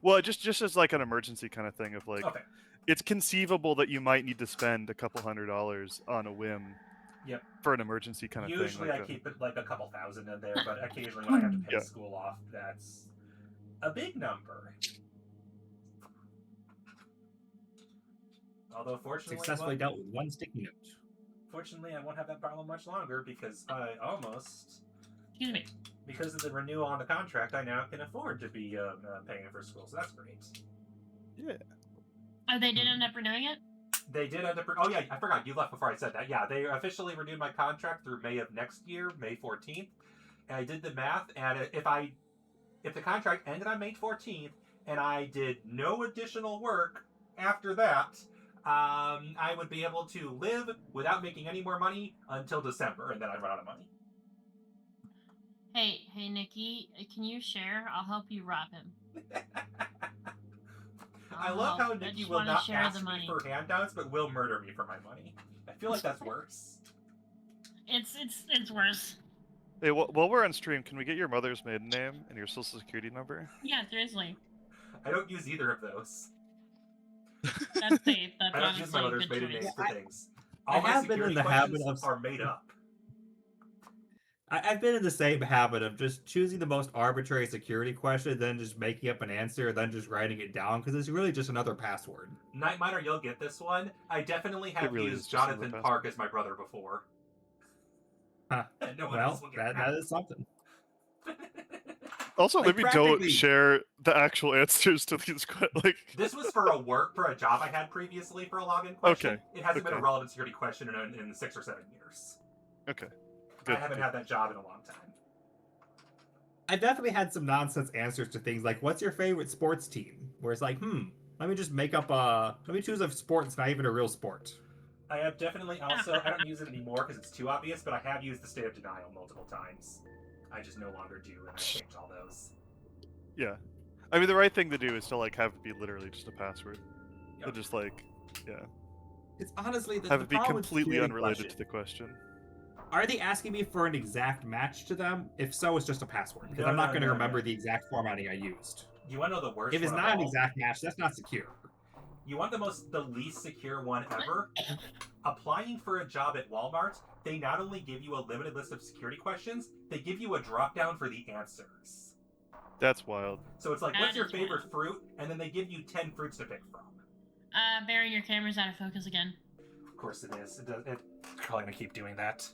Well, just as like an emergency kind of thing of like, Okay. it's conceivable that you might need to spend a couple $100 on a whim. Yep. For an emergency kind of thing. Usually like I keep it like a couple thousand in there, but occasionally when I have to pay Yeah. school off, that's a big number. Although fortunately, Successfully dealt with one sticky note. fortunately, I won't have that problem much longer because I almost, Excuse me. because of the renewal on the contract, I now can afford to be paying for school. So that's great. Yeah. Oh, they did end up renewing it? They did end up. Oh yeah, I forgot. You left before I said that. Yeah, they officially renewed my contract through May of next year, May 14th. And I did the math, and if the contract ended on May 14th, and I did no additional work after that, I would be able to live without making any more money until December, and then I'd run out of money. Hey, Nikki, can you share? I'll help you rob him. I love how I Nikki just will wanna not share ask the me money. for handouts, but will murder me for my money. I feel like that's worse. It's worse. Hey, while we're on stream, can we get your mother's maiden name and your social security number? Yeah, seriously. I don't use either of those. That's safe. That's I don't use honestly my a mother's good maiden choice. names for things. I All my have been in security the habit questions of- are made up. I've been in the same habit of just choosing the most arbitrary security question, then just making up an answer, then just writing it down because it's really just another password. Night Miner, you'll get this one. I definitely have really is used just another Jonathan password. Park as my brother before. Huh. And no one Well, else will get that is something. Also, Like, maybe don't practically- share the actual answers to these like. This was for a job I had previously for a login question. Okay, It hasn't been a okay. relevant security question in 6 or 7 years. Okay. I haven't had that job in a long time. I've definitely had some nonsense answers to things like, "What's your favorite sports team?" Where it's like, let me just make up let me choose a sport that's not even a real sport. I have definitely also, I don't use it anymore because it's too obvious, but I have used the state of denial multiple times. I just no longer do, and I changed all those. Yeah. I mean, the right thing to do is to, like, have it be literally just a password. Yep. To just, like, yeah. It's honestly Have the it be problem with completely security unrelated question. to the question. Are they asking me for an exact match to them? If so, it's just a password, because No, I'm not no, going to no, remember no. the exact formatting I used. You want to know the worst If it's one of not an all? exact match, that's not secure. You want the least secure one ever? Applying for a job at Walmart, they not only give you a limited list of security questions, they give you a drop down for the answers. That's wild. So it's like, That what's your is favorite wild. fruit? And then they give you 10 fruits to pick from. Barry, your camera's out of focus again. Of course it is. It's probably going to keep doing that.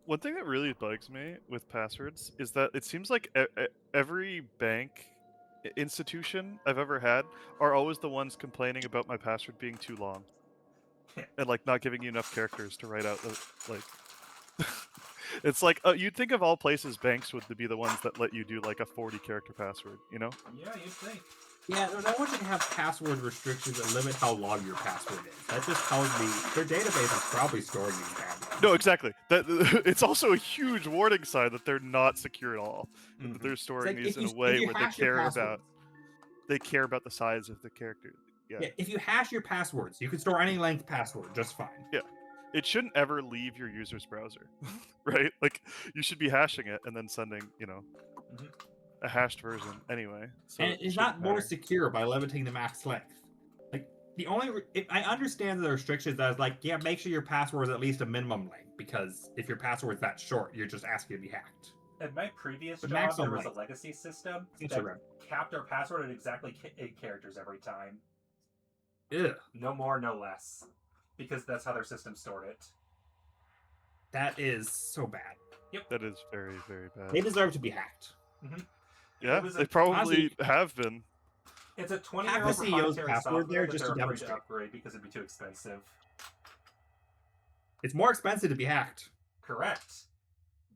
One thing that really bugs me with passwords is that it seems like every bank institution I've ever had are always the ones complaining about my password being too long. And, like, not giving you enough characters to write out the, like... It's like, you'd think of all places banks would be the ones that let you do, like, a 40-character password, you know? Yeah, you'd think. Yeah, no one should have password restrictions that limit how long your password is. That just tells me their database is probably storing these bad ones. No, exactly. That it's also a huge warning sign that they're not secure at all. Mm-hmm. That they're storing like these in a way where they care about the size of the character. Yeah, if you hash your passwords, you can store any length password just fine. Yeah. It shouldn't ever leave your user's browser, right? Like, you should be hashing it and then sending, a hashed version anyway. So and it's not more secure by limiting the max length. Like, I understand the restrictions that is like, yeah, make sure your password is at least a minimum length, because if your password's that short, you're just asking to be hacked. At my previous But job, there maximum was a length. legacy system Instagram. that capped our password at exactly 8 characters every time. Ugh. No more, no less. Because that's how their system stored it. That is so bad. Yep. That is very, very bad. They deserve to be hacked. Mm-hmm. Yeah, they probably have been. It's a 20-year-old Have the CEO's proprietary password there software just that to they're afraid to demonstrate. upgrade because it'd be too expensive. It's more expensive to be hacked. Correct.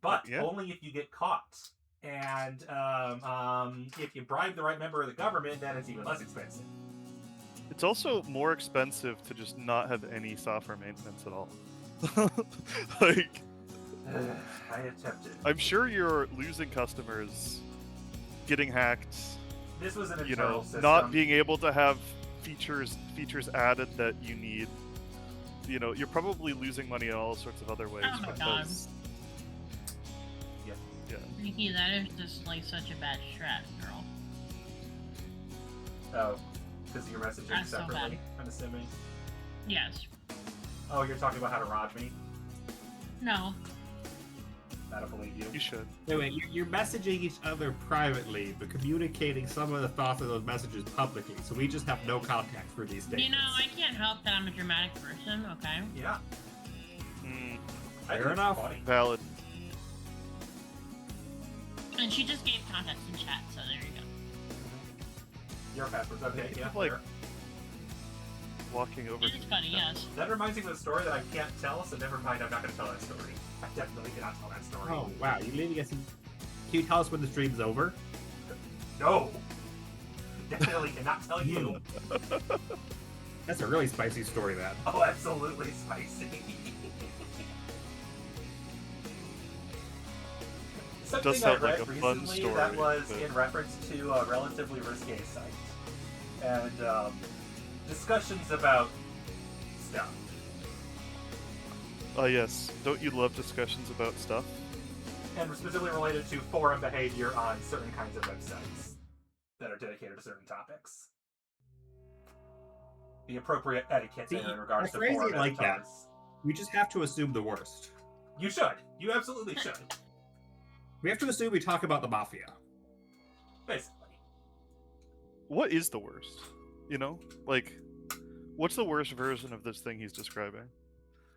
But Yeah. only if you get caught. And if you bribe the right member of the government, then it's even less expensive. It's also more expensive to just not have any software maintenance at all. Like, I attempted. I'm sure you're losing customers, getting hacked, This was an internal system. not being able to have features added that you need. You're probably losing money in all sorts of other ways. Oh my god. Yeah. Nikki, that is just like such a bad strat, girl. Oh, because you're messaging That's so separately, bad. I'm assuming. Yes. Oh, you're talking about how to rod me? No. I don't believe you. You should. Wait, you're messaging each other privately, but communicating some of the thoughts of those messages publicly, so we just have no context for these things. You know, I can't help that I'm a dramatic person, okay? Yeah. I Fair think it's enough. funny. Valid. And she just gave context in chat, so there you go. Your password's okay, yeah. Like- fair. Walking over. It's funny, yes. That reminds me of a story that I can't tell, so never mind, I'm not going to tell that story. I definitely cannot tell that story. Oh, wow, you're leaving us in... Can you tell us when the stream's over? No! Definitely cannot tell you. That's a really spicy story, that. Oh, absolutely spicy. Something Does I sound like read a fun recently that story, was but- in reference to a relatively risque site. And, discussions about stuff. Oh yes. Don't you love discussions about stuff? And specifically related to forum behavior on certain kinds of websites that are dedicated to certain topics. The appropriate etiquette See, in regards to I phrase forum it like that. avatars. We just have to assume the worst. You should. You absolutely should. We have to assume we talk about the Mafia. Basically. What is the worst? Like, what's the worst version of this thing he's describing?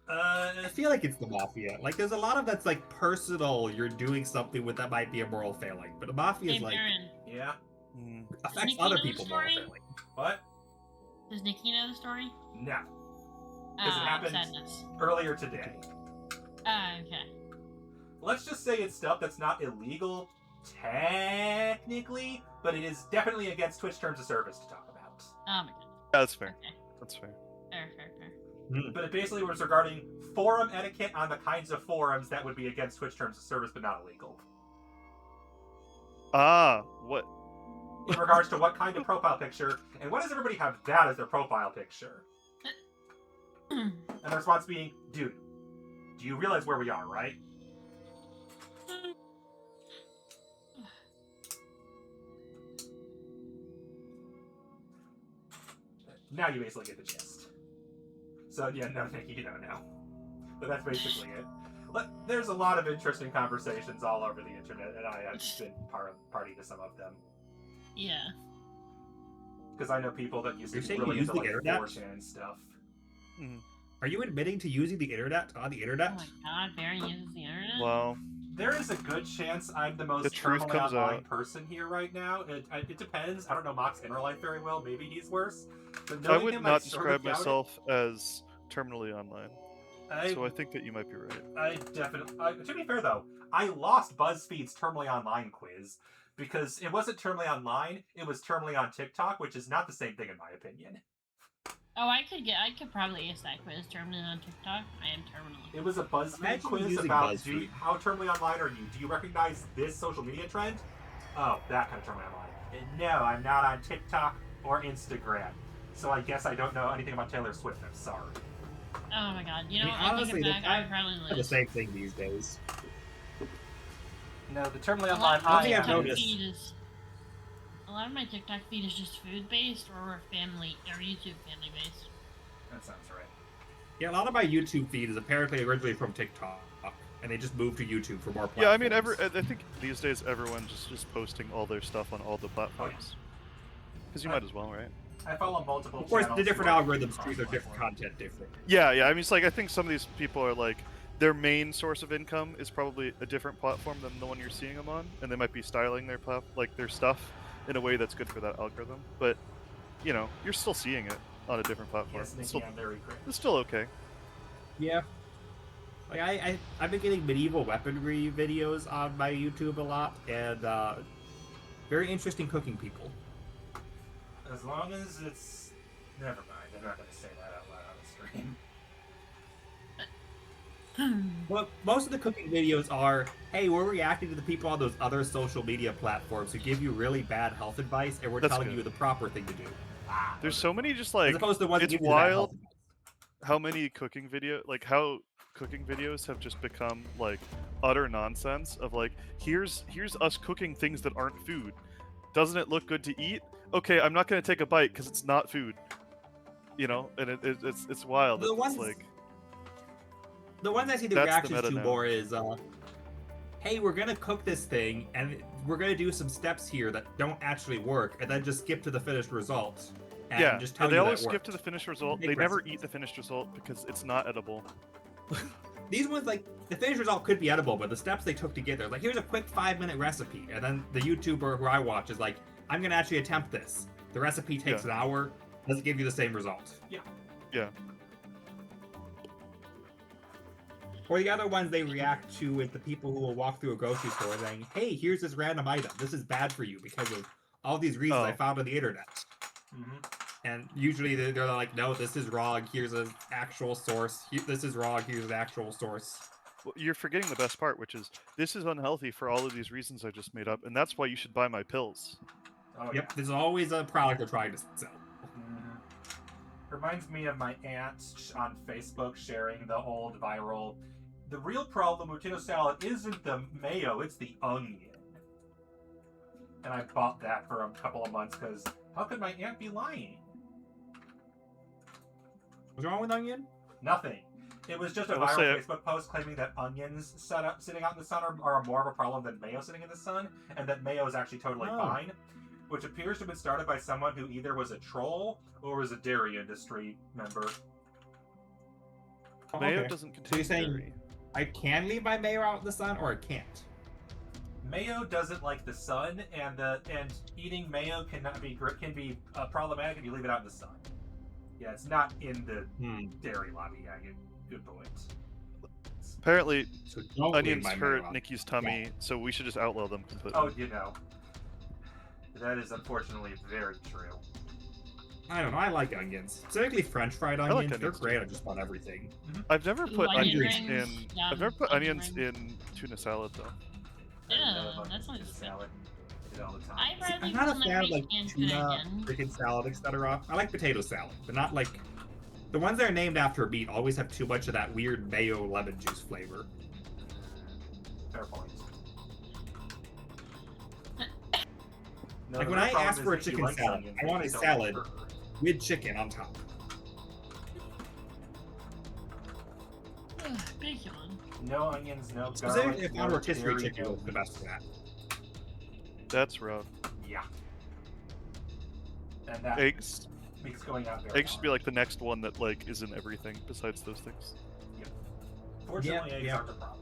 I feel like it's the Mafia. Like, there's a lot of that's, like, personal, you're doing something with that might be a moral failing. But the Mafia Hey, is, like, Baron, Yeah. affects Nikki other know the people's moral story? failing. What? does Nikki know the story? No. Because it happened Sadness. earlier today. Okay. Let's just say it's stuff that's not illegal technically, but it is definitely against Twitch terms of service to talk about. Oh my god. Yeah, that's fair. Okay. That's fair. Fair, fair, fair. But it basically was regarding forum etiquette on the kinds of forums that would be against Twitch terms of service but not illegal. Ah, what? In regards to what kind of profile picture, and why does everybody have that as their profile picture? And the response being, dude, do you realize where we are, right? Now you basically get the gist. So yeah, no, Nikki, you don't know. But that's basically it. There's a lot of interesting conversations all over the internet, and I have been party to some of them. Yeah. Because I know people that used to You're be saying really you use into the like internet? 4chan stuff. Mm. Are you admitting to using the internet on the internet? Oh my god, Barry uses the internet? Well, There is a good chance I'm the most The truth terminally comes online out. person here right now. It depends. I don't know Mock's inner life very well. Maybe he's worse. But I knowing would him, not sort of describe doubt it. myself as terminally online. I So I think that you might be right. I definitely. To be fair, though, I lost BuzzFeed's Terminally Online quiz because it wasn't Terminally Online; it was Terminally on TikTok, which is not the same thing in my opinion. Oh, I could probably ace that quiz terminally on TikTok. I am terminally. It was a BuzzFeed Imagine quiz using about BuzzFeed. how terminally online are you? Do you recognize this social media trend? Oh, that kind of terminally online. And no, I'm not on TikTok or Instagram, so I guess I don't know anything about Taylor Swift. I'm sorry. Oh my god, you I know, mean, I honestly, think it back, I I- would probably The lose. same thing these days. No, the terminally A lot online of my I I think I've am. TikTok noticed. feed is a lot of my TikTok feed is just food based or family or YouTube family based. That sounds right. Yeah, a lot of my YouTube feed is apparently originally from TikTok, and they just moved to YouTube for more platforms. Yeah, I mean, I think these days everyone's just posting all their stuff on all the platforms. Because you might as well, right? I follow multiple. Of course, the channels different who are algorithms treat their cross-platform. different content different. Yeah, yeah. I mean, it's like I think some of these people are like their main source of income is probably a different platform than the one you're seeing them on, and they might be styling their their stuff in a way that's good for that algorithm. But you know, you're still seeing it on a different platform. Yes, It's Nikki, still, I'm very cringe. it's still okay. Yeah. Like I've been getting medieval weaponry videos on my YouTube a lot, and very interesting cooking people. As long as it's. Never mind. I'm not going to say that out loud on the stream. Well, most of the cooking videos are, hey, we're reacting to the people on those other social media platforms who give you really bad health advice, and we're That's telling good. you the proper thing to do. There's so many just As like opposed to the ones that it's give you the bad health wild advice. how many how cooking videos have just become like utter nonsense of like here's us cooking things that aren't food. Doesn't it look good to eat? Okay, I'm not going to take a bite because it's not food. You know, and it's wild. The It's ones- like The ones I see the That's the reactions meta to now. more is, hey, we're gonna cook this thing, and we're gonna do some steps here that don't actually work, and then just skip to the finished result. And yeah, just tell and they you always that skip worked. to the finished result. Big They never recipes. eat the finished result because it's not edible. These ones, like, the finished result could be edible, but the steps they took to get there, like, here's a quick 5-minute recipe, and then the YouTuber who I watch is like, I'm gonna actually attempt this. The recipe takes an hour, doesn't give you the same result. Yeah. Or the other ones they react to is the people who will walk through a grocery store saying, hey, here's this random item. This is bad for you because of all these reasons I Oh. found on the internet. Mm-hmm. And usually they're like, no, this is wrong. Here's an actual source. This is wrong. Here's an actual source. Well, you're forgetting the best part, which is this is unhealthy for all of these reasons I just made up, and that's why you should buy my pills. Oh, Yep, there's always a product they're trying to sell. Mhm. Reminds me of my aunt on Facebook sharing the old viral. The real problem with potato salad isn't the mayo, it's the onion. And I bought that for a couple of months because how could my aunt be lying? What's wrong with onion? Nothing. It was just a I will viral say- Facebook post claiming that onions sitting out in the sun are more of a problem than mayo sitting in the sun, and that mayo is actually totally Oh. fine, which appears to have been started by someone who either was a troll or was a dairy industry member. Oh, Mayo okay. doesn't So contain you're saying dairy. I can leave my mayo out in the sun, or I can't? Mayo doesn't like the sun, and eating mayo can be problematic if you leave it out in the sun. Yeah, it's not in the dairy lobby. Yeah, good point. Apparently, So don't onions leave my hurt mail out. Nikki's tummy, so we should just outlaw them completely. Oh, you know. That is unfortunately very true. I don't know. I like onions, specifically French fried like onions. They're onions, great too. on just about everything. I've never Ooh, put onion onions rings. in. Yum, I've never put onion onions rings. in tuna salad though. Yeah, that sounds good. salad. Do it all the time. I'd See, rather I'm not a than fan of like canned tuna, again. freaking salad, etc. I like potato salad, but not like the ones that are named after meat always have too much of that weird mayo lemon juice flavor. Fair point. No, Like the when real I problem ask is for a if you chicken like salad, onions, I you want a don't salad like burger. with chicken on top. Big yawn. No onions, no Specifically, garlic, if no I rotisserie dairy, chicken no was the best for that. That's rough. Yeah. And that Eggs. makes going out very Eggs should be like the next one that like is in everything besides those things. Fortunately, Yeah, eggs yeah. aren't a problem.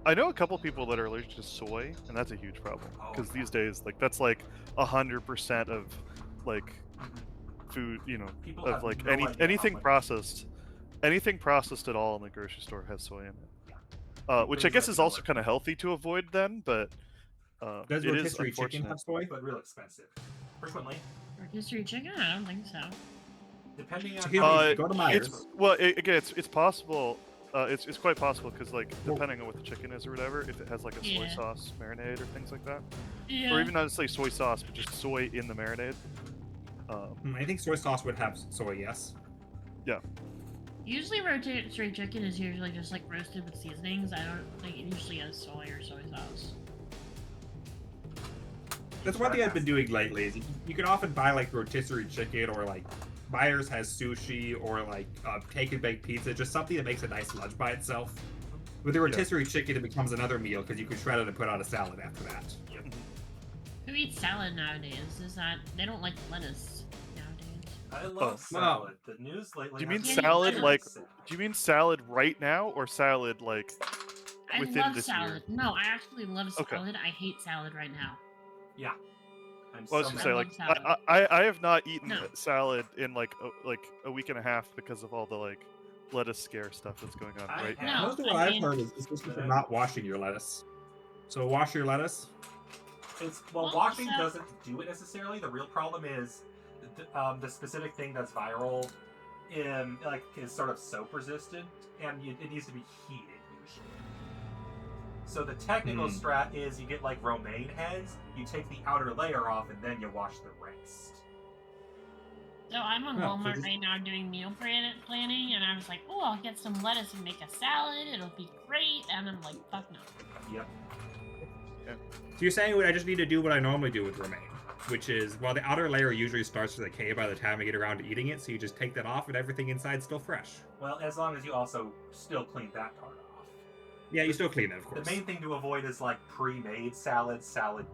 I know a couple people that are allergic to soy, and that's a huge problem Oh, because yeah. these days, like that's like 100% of like food, you know, People of have like no idea how anything much- processed at all in the grocery store has soy in it. Which I Things guess like is also millet. kind of healthy to avoid then, but Does it is rotisserie chicken unfortunate. have soy? But real expensive. Frequently, Rotisserie chicken? I don't think so. depending on Excuse how me, you go to cook Myers. it. Well, again, it's possible. It's quite possible because like depending on what the chicken is or whatever, if it has like a soy Yeah. sauce marinade or things like that, Yeah. or even not necessarily soy sauce, but just soy in the marinade. I think soy sauce would have soy, yes. Usually rotisserie chicken is usually just like roasted with seasonings. I don't think it usually has soy or soy sauce. That's one thing I've been doing lately. Is you can often buy like rotisserie chicken or like Myers has sushi or like take and bake pizza, just something that makes a nice lunch by itself. With the rotisserie chicken, it becomes another meal because you can shred it and put on a salad after that. Who eats salad nowadays? Is that they don't like lettuce nowadays? I love salad. The news lately. Do you mean has Yeah, salad you like? salad. Do you mean salad right now or salad like? I Within love this salad. year. No, I actually love Okay. salad. I hate salad right now. Yeah. I'm Well, I was so gonna mad. say I like love salad. I have not eaten No. salad in like a week and a half because of all the like lettuce scare stuff that's going on I right have- now. No, Most of what I I've mean- heard is especially for not washing your lettuce. So wash your lettuce. Well, Well, washing so- doesn't do it necessarily. The real problem is the specific thing that's viral, is sort of soap resistant, and it needs to be heated usually. So the technical strat is you get like romaine heads, you take the outer layer off, and then you wash the rest. So I'm on Oh, so Walmart just- right now doing meal planning, and I was like, oh, I'll get some lettuce and make a salad. It'll be great. And I'm like, fuck no. Yep. So you're saying I just need to do what I normally do with romaine, which is, while the outer layer usually starts to decay by the time I get around to eating it, so you just take that off and everything inside's still fresh. Well, as long as you also still clean that part off. Yeah, you still clean it, of course. The main thing to avoid is like pre-made salad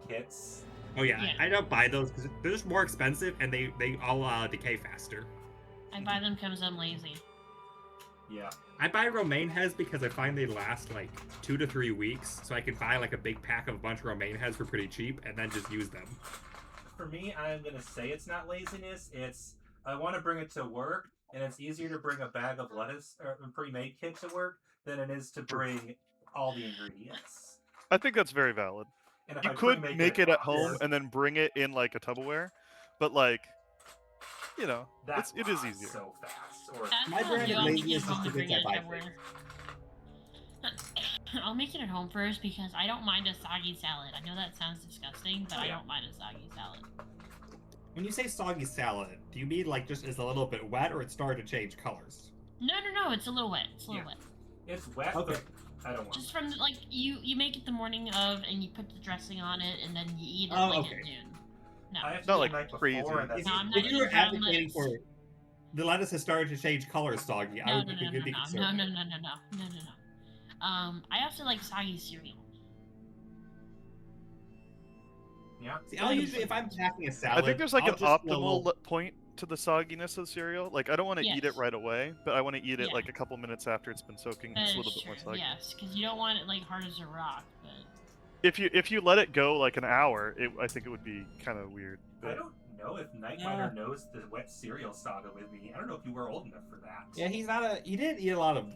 kits. Oh yeah, Yeah. I don't buy those because they're just more expensive and they all decay faster. I buy them because I'm lazy. Yeah. I buy romaine heads because I find they last like 2 to 3 weeks, so I can buy like a big pack of a bunch of romaine heads for pretty cheap and then just use them. For me, I'm gonna say it's not laziness. It's I want to bring it to work, and it's easier to bring a bag of lettuce or a pre-made kit to work than it is to bring all the ingredients. I think that's very valid. And if You I could pre-make make it at yeah, home and then bring it in like a Tupperware, but like, you know, that it is lasts easier. so fast. Or That's My what brand I'll do. of I'll make lazy it is at just home the and bring bits it I in buy Tupperware. I'll make it at home first because I don't mind a soggy salad. I know that sounds disgusting, but Oh, I yeah. don't mind a soggy salad. When you say soggy salad, do you mean like just is a little bit wet or it started to change colors? No, it's a little wet. It's a little Yeah. wet. it's wet, Okay. but I don't want Just it. from like you make it the morning of and you put the dressing on it and then you eat it Oh, like okay. at noon. No. I have to Not do like the night crazy. before, and that's No, I'm If not you were eating brown advocating lettuce. for the lettuce has started to change colors soggy, I No, would no, be no, good to no. I also like soggy cereal. yeah. See, I'll usually, if I'm packing a salad, I think there's like I'll an just put a optimal little- point to the sogginess of cereal. Like I don't want to eat it Yes. right away, but I want to eat it Yeah. like a couple minutes after it's been soaking. That It's a is little bit more true, soggy. yes, because you don't want it like hard as a rock. But If you let it go like an hour, I think it would be kind of weird. I but- don't know if Nightminer knows the wet cereal saga with me. I don't know if you were old enough for that. Yeah, he didn't eat a lot of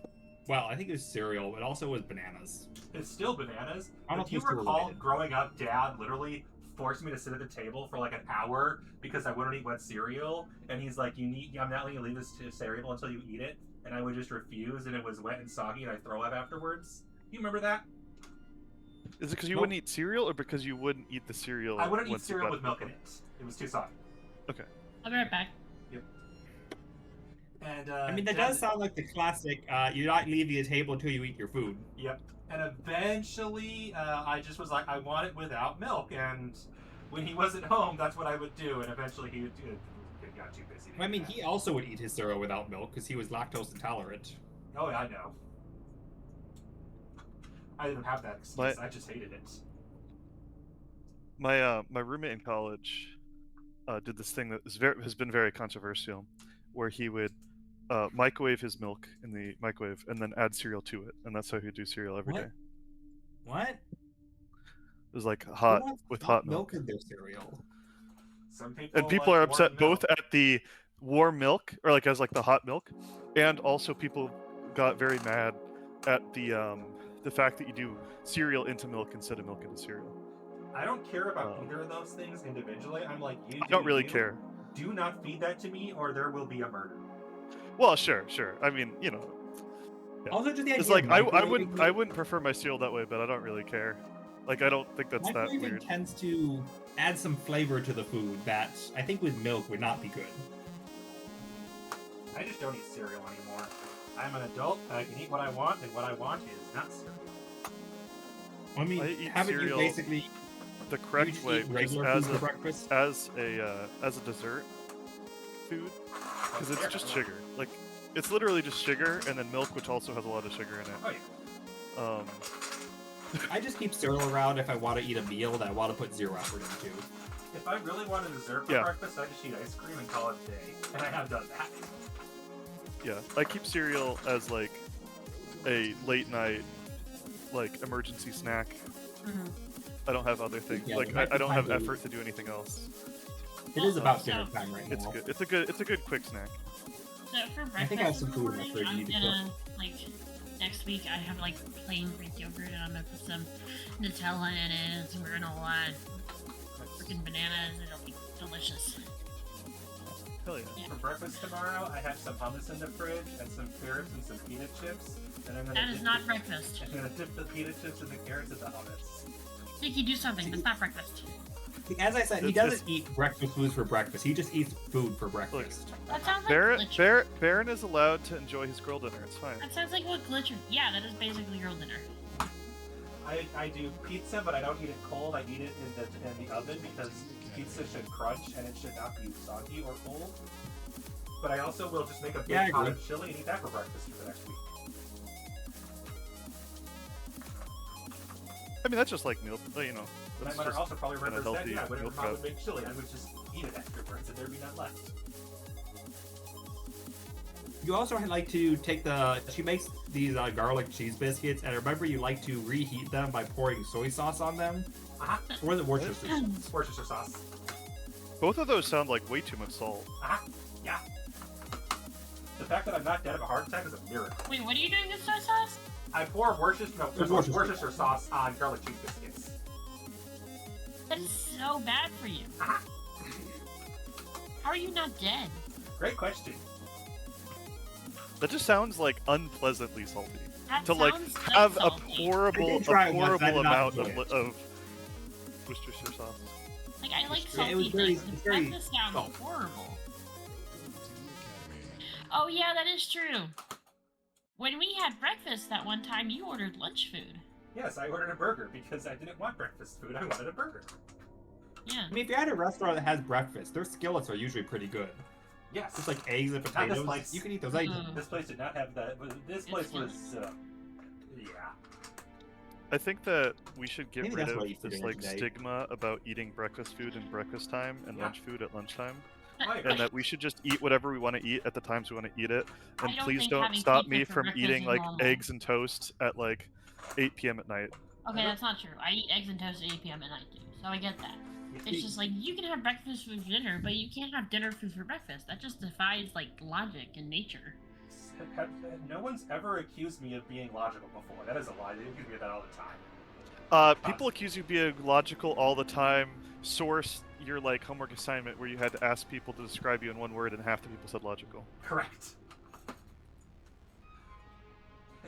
Well, I think it was cereal, but also was bananas. It's still bananas. I don't know But do you if it's still recall related. growing up, Dad literally forced me to sit at the table for like an hour because I wouldn't eat wet cereal, and he's like, I'm not letting you leave this cereal until you eat it," and I would just refuse, and it was wet and soggy, and I throw up afterwards. You remember that? Is it because you Nope. wouldn't eat cereal, or because you wouldn't eat the cereal? I wouldn't eat once you cereal got with milk in it. It was too soggy. Okay. I'll be right back. And I mean, that Dad- does sound like the classic, you not leave the table until you eat your food. Yep. And eventually, I just was like, I want it without milk. And when he wasn't home, that's what I would do. And eventually, he got too busy. to I do mean, that. he also would eat his cereal without milk because he was lactose intolerant. Oh, yeah, I know. I didn't have that excuse. I just hated it. My roommate in college did this thing that has been very controversial, where he would microwave his milk in the microwave and then add cereal to it, and that's how he'd do cereal every day. What? It was like Who hot wants with hot milk. in their cereal. Some people And people like are upset warm milk. both at the warm milk, or like as like the hot milk, and also people got very mad at the fact that you do cereal into milk instead of milk into cereal. I don't care about either of those things individually. I'm like, you I don't really you. care. Do not feed that to me, or there will be a murder. Well, sure. I mean, you know, yeah. Also, just the idea It's like of I microwaving wouldn't prefer my cereal that way, but I don't really care. Like I don't think that's that microwaving weird. tends to add some flavor to the food that I think with milk would not be good. I just don't eat cereal anymore. I'm an adult. I can eat what I want, and what I want is not cereal. I mean, I eat haven't you cereal basically The correct just way, eat which is regular food for breakfast? as a dessert food, because it's just sugar. Like it's literally just sugar and then milk, which also has a lot of sugar in it. Oh yeah. I just keep cereal around if I want to eat a meal that I want to put zero effort into. If I really want a dessert for Yeah. breakfast, I just eat ice cream and call it a day. And I have done that. Yeah, I keep cereal as like a late night like emergency snack. Mhm. I don't have other things. Yeah, like the I don't have nighttime effort to do anything else. It is about So- dinner time right It's now. good. It's a good quick snack. So for breakfast, I think I have some in the food in my morning, fridge you I'm need to gonna like next week I have like plain Greek yogurt and I'm gonna put some Nutella in it, some granola, and freaking bananas. It'll be delicious. Hell yeah. Yeah. For breakfast tomorrow, I have some hummus in the fridge and some carrots and some peanut chips. And I'm gonna That is not breakfast. I'm gonna dip the peanut chips and the carrots in the hummus. Nicky, do something. That's not breakfast. As I said, he It's doesn't eat breakfast foods for breakfast. He just eats food for breakfast. That sounds like Baron, glitch. Baron is allowed to enjoy his girl dinner. It's fine. That sounds like what glitch. Yeah, that is basically girl dinner. I do pizza, but I don't eat it cold. I eat it in the oven because pizza should crunch and it should not be soggy or cold. But I also will just make a big Yeah, I pot agree. of chili and eat that for breakfast for the next week. I mean, that's just like meal. You know, My that's mother just also probably kinda remembers that. healthy Yeah, whenever meal mom would prep. make chili, I would just eat it afterwards and there'd be none left. You also like to take she makes these garlic cheese biscuits, and I remember you like to reheat them by pouring soy sauce on them. Uh-huh. Or the Worcestershire sauce. Worcestershire sauce. Both of those sound like way too much salt. Uh-huh. Yeah. The fact that I'm not dead of a heart attack is a miracle. Wait, what are you doing with soy sauce? I pour There's Worcestershire sauce on garlic cheese biscuits. That is so bad for you. Uh-huh. How are you not dead? Great question. That just sounds like unpleasantly salty. That To like sounds so have a salty. horrible, I did try it once, I did not amount enjoy it. of Worcestershire sauce. Like I like Yeah, salty it was very- things. it's The very breakfast sounds salt. horrible. Oh yeah, that is true. When we had breakfast that one time, you ordered lunch food. Yes, I ordered a burger because I didn't want breakfast food. I wanted a burger. Yeah. I mean, if you're at a restaurant that has breakfast, their skillets are usually pretty good. Yes. Just like eggs and Not this potatoes. place. You can eat those eggs. This place did not have that. This place was, yeah. I think that we should get Maybe rid that's of what I eat for this dinner like today. stigma about eating breakfast food in breakfast time and Yeah. lunch food at lunchtime, I and that we should just eat whatever we want to eat at the times we want to eat it. I And don't please think don't having stop pizza me for from breakfast eating is like normal. eggs and toast at like 8 p.m. at night. Okay, that's not true. I eat eggs and toast at 8 p.m. at night too, so I get that. It's just like you can have breakfast food for dinner, but you can't have dinner food for breakfast. That just defies like logic and nature. no one's ever accused me of being logical before. That is a lie. They accuse me of that all the time. People accuse you of being logical all the time. Source your like homework assignment where you had to ask people to describe you in one word, and half the people said logical. Correct.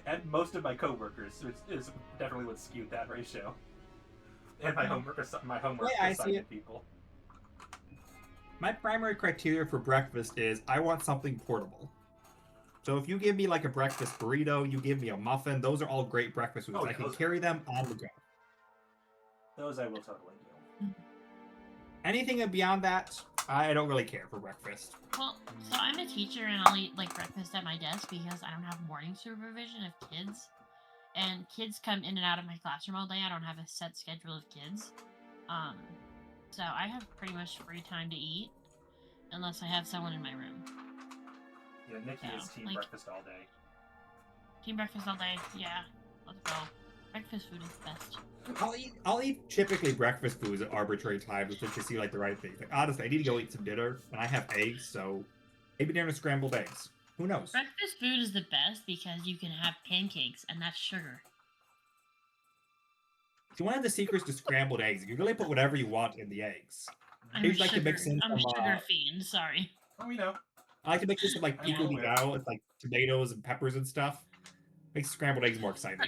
And most of my coworkers is definitely what skewed that ratio. And my homework assignment people. My primary criteria for breakfast is I want something portable. So if you give me like a breakfast burrito, you give me a muffin, those are all great breakfast foods. Oh, I yeah, can carry them on the go. Those I will totally do. Anything beyond that, I don't really care for breakfast. Well, so I'm a teacher and I'll eat like breakfast at my desk because I don't have morning supervision of kids. And kids come in and out of my classroom all day. I don't have a set schedule of kids. So I have pretty much free time to eat unless I have someone in my room. Yeah, Nikki is team breakfast all day. Team breakfast all day, yeah. Let's go. Breakfast food is the best. I'll eat typically breakfast foods at arbitrary times just to see like the right thing. Like honestly, I need to go eat some dinner, and I have eggs, so maybe dinner scrambled eggs. Who knows? Breakfast food is the best because you can have pancakes, and that's sugar. So one of the secrets to scrambled eggs, you really put whatever you want in the eggs. I'm I a usually like to mix in I'm a some, sugar fiend, sorry. Oh, we know. I like to mix in some like pico de Yeah. gallo with like tomatoes and peppers and stuff. Makes scrambled eggs more exciting.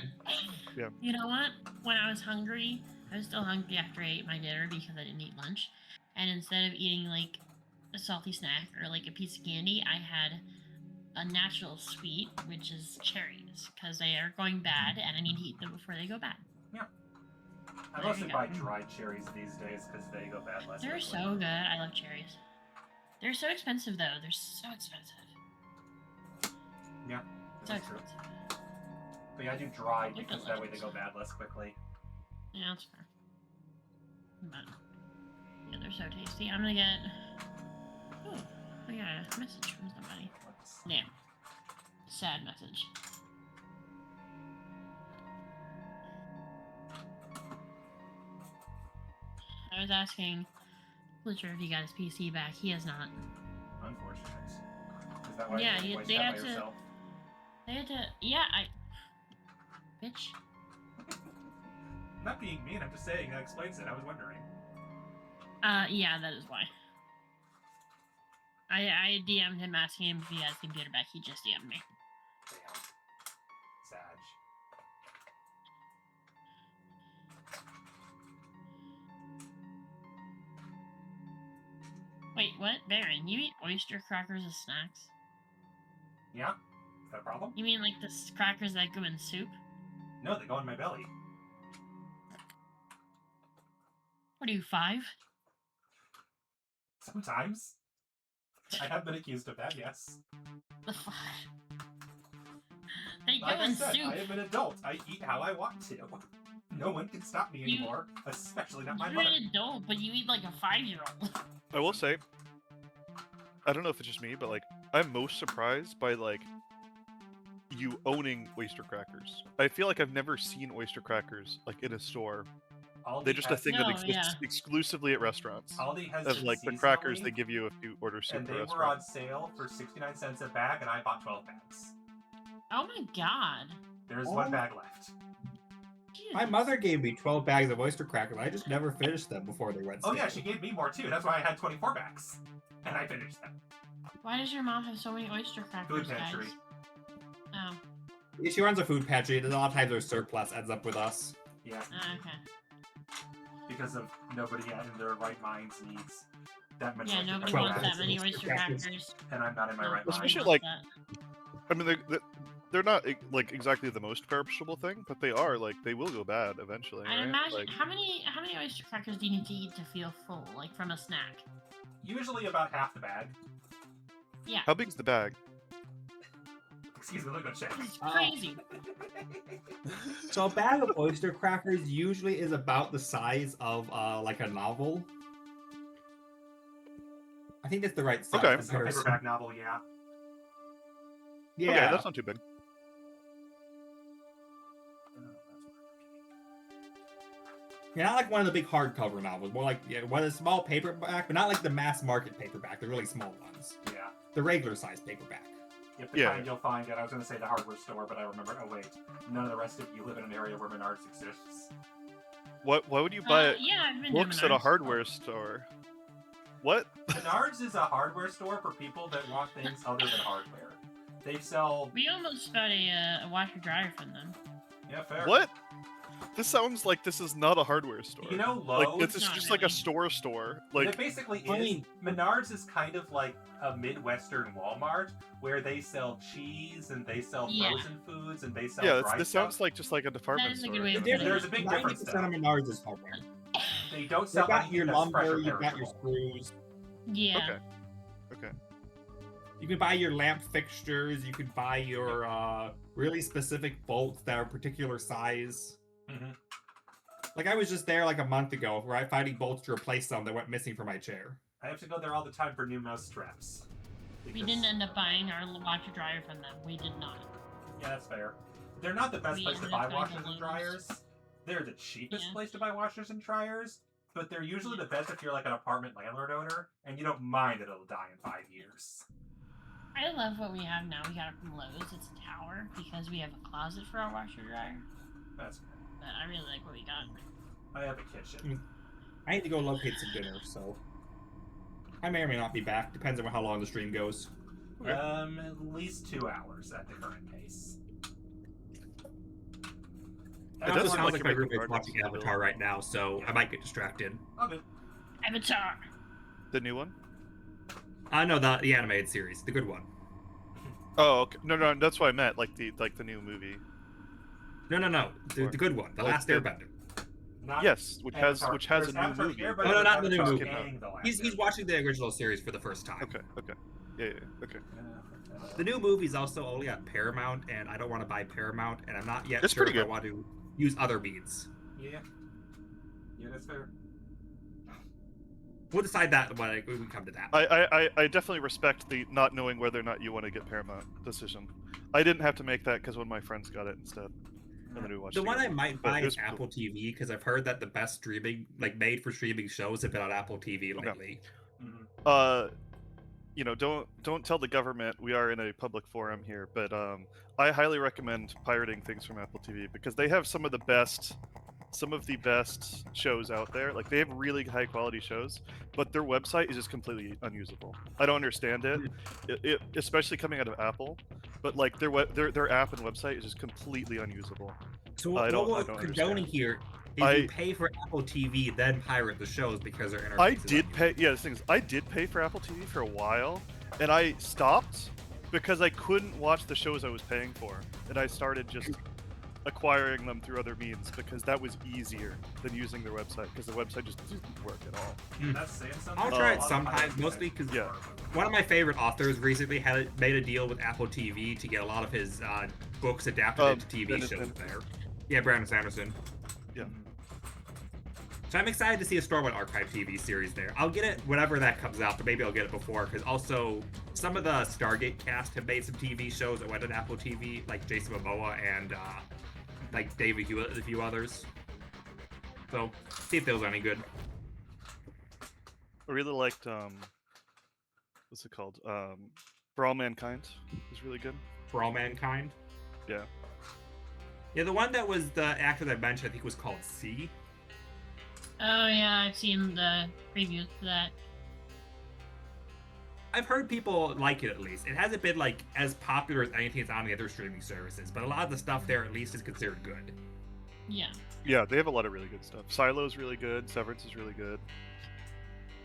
Yeah. You know what? When I was hungry, I was still hungry after I ate my dinner because I didn't eat lunch. And instead of eating like a salty snack or like a piece of candy, I had a natural sweet, which is cherries, because they are going bad and I need to eat them before they go bad. Yeah. I There mostly you go. buy dried cherries these days because they go bad less They're quickly. so good. I love cherries. They're so expensive though. They're so expensive. Yeah, So that's true. expensive. But yeah, I do dried They're because that way they delicious. go bad less quickly. Yeah, that's fair. But yeah, they're so tasty. I'm gonna get. Oh, I got a message from somebody. Yeah. Sad message. I was asking Fletcher if he got his PC back. He has not. Unfortunate. Is that why Yeah, you voiced they that had by to- yourself? They had to. Yeah, Bitch. Not being mean, I'm just saying that explains it. I was wondering. Yeah, that is why. I DM'd him asking him if he has computer back. He just DM'd me. Damn. Sag. Wait, what? Baron, you eat oyster crackers as snacks? Yeah? Is that a problem? You mean like the crackers that go in soup? No, they go in my belly. What are you, 5? Sometimes. I have been accused of that, yes. The fuck? They go Like I in said, soup. I am an adult. I eat how I want to. No one can stop me You- anymore, especially not my You're mother. an adult, but you eat like a 5-year-old. I will say, I don't know if it's just me, but like I'm most surprised by like you owning oyster crackers. I feel like I've never seen oyster crackers like in a store. Aldi They're just a has- thing that No, exists yeah. exclusively at restaurants. Aldi has Of them like the crackers seasonally, they give you if you order soup and at they a were on restaurant. sale for 69 cents a bag, and I bought 12 bags. Oh my god. There's Oh. one bag left. My Jesus. mother gave me 12 bags of oyster crackers. I just never finished them before they went Oh stale. yeah, she gave me more too. That's why I had 24 bags. And I finished them. Why does your mom have so many oyster crackers, Food pantry. guys? Oh, She runs a food pantry, and a lot of times their surplus ends up with us. Yeah, okay. because of nobody in their right minds needs that much. Yeah, oyster nobody cracker wants bags, that many oyster oyster crackers. crackers. And I'm not in my No, right nobody Especially, mind. wants like- I mean, they're not like exactly the most perishable thing, but they are like they will go bad eventually. I right? imagine Like, how many oyster crackers do you need to eat to feel full, like from a snack? Usually about half the bag. Yeah, how big's the bag? Excuse me, let me go check. it's crazy. So a bag of oyster crackers usually is about the size of like a novel. I think that's the right size Okay. This is a comparison. paperback novel, yeah. Yeah, Okay, that's not too big. yeah, not like one of the big hardcover novels. More like one of the small paperback, but not like the mass market paperback. The really small ones. Yeah. The regular size paperback. If the Yeah. kind you'll find at, I was going to say the hardware store, but I remember, oh wait, none of the rest of you live in an area where Menards exists. Why would you buy Yeah, I've been books to at a Menards. hardware store? What? Menards is a hardware store for people that want things other than hardware. They sell... We almost got a washer dryer from them. Yeah, fair. What? This sounds like this is not a hardware store. You know like Lowe's? it's Not just like a really. store. It Like basically I is. mean- Menards is kind of like a Midwestern Walmart where they sell cheese and they sell Yeah. frozen foods and they sell yeah, dry this stuff. sounds like just like a department is a store. good way of The putting There's a big difference 90% of Menards is hardware. They don't You've sell got anything your that's fresh or lumber, you've got your perishable. screws. Yeah. Okay. You can buy your lamp fixtures. You can buy your really specific bolts that are a particular size. Mhm. Like I was just there like a month ago, where I'm finding bolts to replace some that went missing from my chair. I have to go there all the time for new mouse straps. We because- didn't end up buying our washer dryer from them. We did not. Yeah, that's fair. They're not the best We place to ended buy up buying washers the and Lowe's. dryers. They're the cheapest Yeah. place to buy washers and dryers, but they're usually the best if you're like an apartment landlord owner and you don't mind that it'll die in 5 years. I love what we have now. We got it from Lowe's. It's a tower because we have a closet for our washer dryer. That's good. But I really like what we got. I have a kitchen. I need to go locate some dinner, so I may or may not be back. Depends on how long the stream goes. Okay. At least 2 hours at the current pace. It does also sound sounds like like you're my making roommate's progress watching in the Avatar build. right now, so I might get distracted. Okay. Avatar. The new one? No, the animated series, the good one. Oh, okay. No, that's what I meant. Like the new movie. No, the good one, the Like Last the- Airbender. Not Yes, which has Avatar. a There's new Avatar movie. Airbender, No, not the new Avatar movie. Aang, the Last He's Airbender. watching the original series for the first time. Okay. Yeah. Okay. The new movie's also only on Paramount, and I don't want to buy Paramount, and I'm not yet It's sure pretty if I good. want to use other means. Yeah. Yeah, that's fair. We'll decide that when we come to that. I definitely respect the not knowing whether or not you want to get Paramount decision. I didn't have to make that because one of my friends got it instead. And then we watched The one I together. might But buy it is was cool. Apple TV because I've heard that the best streaming, like made for streaming shows, have been on Apple TV lately. Mhm. Don't tell the government we are in a public forum here, but I highly recommend pirating things from Apple TV because they have some of the best shows out there. Like they have really high quality shows, but their website is just completely unusable. I don't understand it, especially coming out of Apple. But like their app and website is just completely unusable. So I what don't we're understand. condoning here is you pay for Apple TV, then pirate the shows because their interface I is did unusable. pay. Yeah, the thing is, I did pay for Apple TV for a while, and I stopped because I couldn't watch the shows I was paying for, and I started just acquiring them through other means because that was easier than using their website because the website just didn't work at all. That's saying something. I'll try A it lot of sometimes, pirates mostly say- 'cause- Yeah. One of my favorite authors recently made a deal with Apple TV to get a lot of his books adapted into TV Brandon shows Sanderson. there. Yeah, Brandon Sanderson. Yeah. So I'm excited to see a Stormwind Archive TV series there. I'll get it whenever that comes out, but maybe I'll get it before, because also some of the Stargate cast have made some TV shows that went on Apple TV, like Jason Momoa and like David Hewitt and a few others. So, see if those are any good. I really liked what's it called? For All Mankind was really good. For All Mankind. Yeah. Yeah, the one that was the actor that I mentioned, I think was called C. Oh yeah, I've seen the previews for that. I've heard people like it at least. It hasn't been like as popular as anything that's on the other streaming services, but a lot of the stuff there at least is considered good. Yeah. Yeah, they have a lot of really good stuff. Silo's really good. Severance is really good.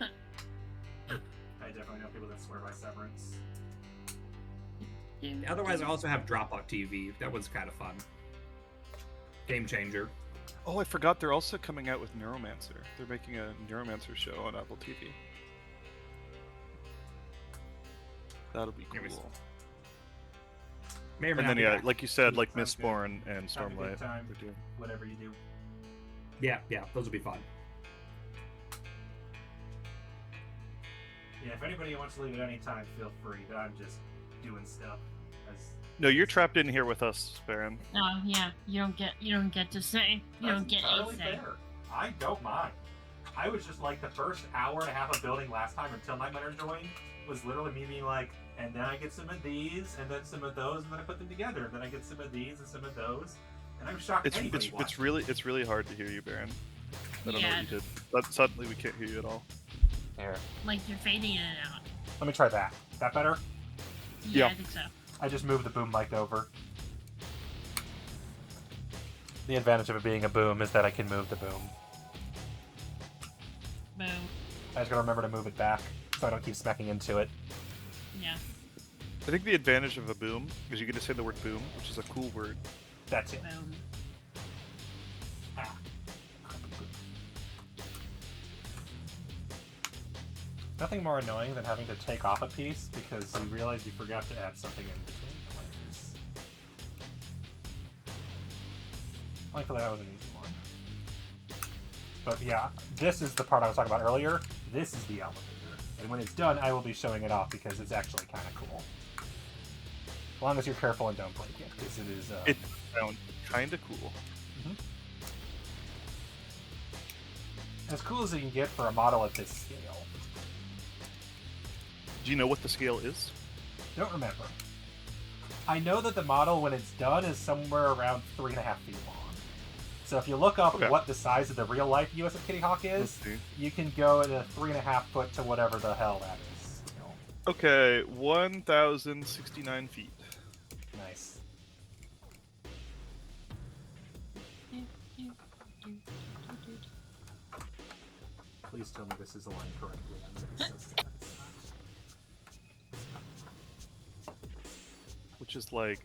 I definitely know people that swear by Severance. Otherwise, I also have Dropout TV. That was kind of fun. Game changer. Oh, I forgot they're also coming out with Neuromancer. They're making a Neuromancer show on Apple TV. That'll be Here we cool. May or may And not then be yeah, back. like you said, like Sounds good. Mistborn and Have a good Stormlight. time. they're doing- Whatever you do. Yeah, those will be fun. Yeah, if anybody wants to leave at any time, feel free. I'm just doing stuff. No, you're trapped in here with us, Baron. Oh yeah, you don't get to say. You don't get a entirely say. fair. I don't mind. I was just like the first hour and a half of building last time until Night Runner joined was literally me being like, and then I get some of these, and then some of those, and then I put them together, and then I get some of these and some of those, and I'm shocked anybody watched. It's really hard to hear you, Baron. I don't know Yeah. what you did. But suddenly we can't hear you at all. There. Like you're fading in and out. Let me try that. That better? Yeah, Yeah. I think so. I just moved the boom mic over. The advantage of it being a boom is that I can move the boom. Boom. I just gotta remember to move it back so I don't keep smacking into it. Yeah. I think the advantage of a boom is you get to say the word boom, which is a cool word. That's it. Boom. Ah. Nothing more annoying than having to take off a piece because you realize you forgot to add something in between the layers. Thankfully, that was an easy one. But yeah, this is the part I was talking about earlier. This is the elevator. And when it's done, I will be showing it off because it's actually kind of cool. As long as you're careful and don't break it, because it is... It sounds kind of cool. As cool as you can get for a model at this scale. Do you know what the scale is? Don't remember. I know that the model, when it's done, is somewhere around 3.5 feet long. So if you look up Okay. what the size of the real-life US of Kittyhawk Let's is, see. you can go at a 3.5 foot to whatever the hell that is. You know. Okay, 1,069 feet. Nice. Please tell me this is aligned correctly. I'm gonna be so sad it's not. Which is like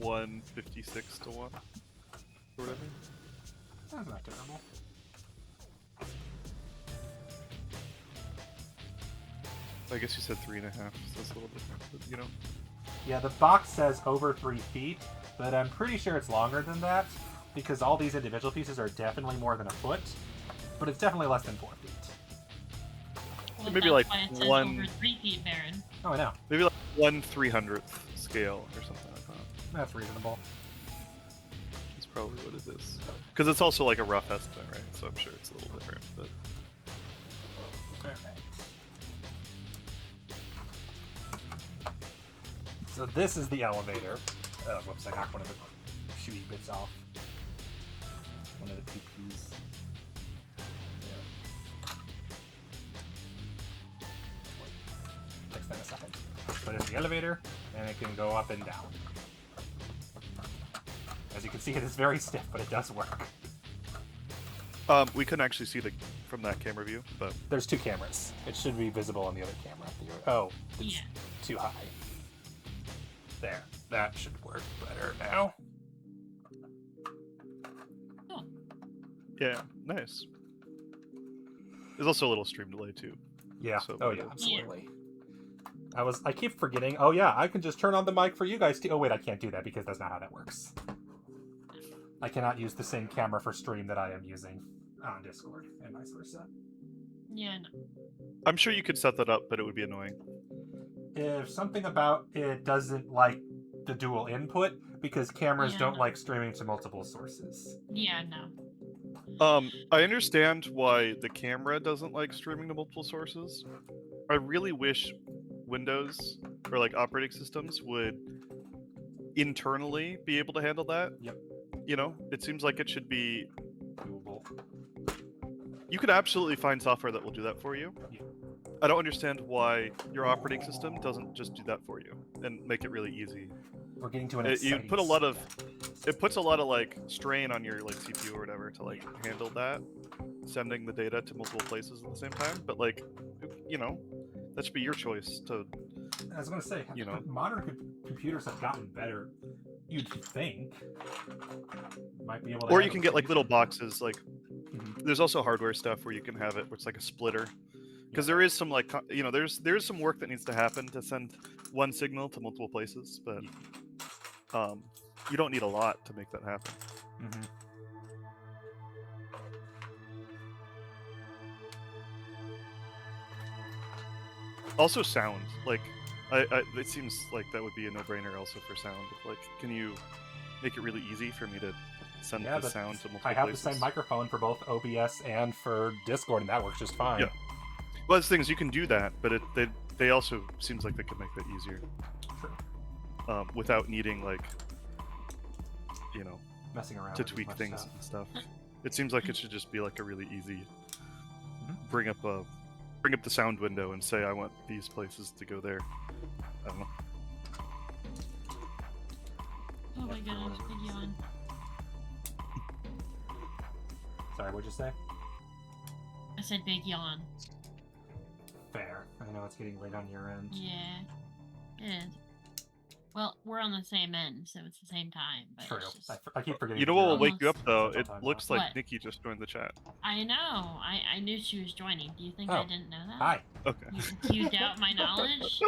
156 to 1 or whatever. That's not terrible. I guess you said 3.5, so that's a little different, but you know. Yeah, the box says over 3 feet, but I'm pretty sure it's longer than that because all these individual pieces are definitely more than a foot, but it's definitely less than 4 feet. Well, Maybe that's like why it says one- over 3 feet, Baron. Oh, I know. Maybe like 1/300th scale or something like that. That's reasonable. That's probably what it is. Because it's also like a rough estimate, right? So I'm sure it's a little different, but... Alright. So this is the elevator. Oh, whoops, I knocked one of the shooty bits off. One of the PPs. Takes that a second. But it's the elevator, and it can go up and down. As you can see, it is very stiff, but it does work. We couldn't actually see from that camera view, but... There's 2 cameras. It should be visible on the other camera. Oh, it's Yeah. too high. There. That should work better now. Yeah, nice. There's also a little stream delay, too. Yeah. So Oh, we're yeah, good. absolutely. I keep forgetting. Oh, yeah, I can just turn on the mic for you guys, too. Oh, wait, I can't do that because that's not how that works. I cannot use the same camera for stream that I am using on Discord, and vice versa. Yeah, no. I'm sure you could set that up, but it would be annoying. If something about it doesn't like the dual input, because cameras Yeah. don't like streaming to multiple sources. Yeah, no. I understand why the camera doesn't like streaming to multiple sources. I really wish Windows or like operating systems would internally be able to handle that. Yep. You know, it seems like it should be. Doable. You could absolutely find software that will do that for you. Yeah. I don't understand why your operating system doesn't just do that for you and make it really easy. We're getting to an You exciting put a lot of it puts a lot of like strain on your like CPU or whatever to like handle that, sending the data to multiple places at the same time. But like, you know, that should be your choice to. I was going to say, you know. modern computers have gotten better. You'd think might be able to. Or you handle can get like these. little boxes. Like, Mhm. there's also hardware stuff where you can have it, where it's like a splitter. Because there is some like you know, there's some work that needs to happen to send one signal to multiple places, but you don't need a lot to make that happen. Mhm. Also, sound. Like, it seems like that would be a no-brainer also for sound. Like, can you make it really easy for me to send Yeah, the but sound to multiple I have places? the same microphone for both OBS and for Discord, and that works just fine. Yeah. Well, the thing is, you can do that, but they also seems like they could make that easier. True. Without needing like, you know, Messing around to with as tweak much things stuff. and stuff. It seems like it should just be like a really easy Mhm. bring up the sound window and say I want these places to go there. I don't know. Oh my goodness, big yawn. Sorry, what'd you say? I said big yawn. Fair. I know it's getting late on your end. Yeah, it is. Well, we're on the same end, so it's the same time. But True. it's just... I keep forgetting. You know that what you're will wake you up Almost. though? Central It Time looks now. like What? Nikki just joined the chat. I know. I knew she was joining. Do you think Oh. I didn't know that? Hi. Okay. You doubt my knowledge?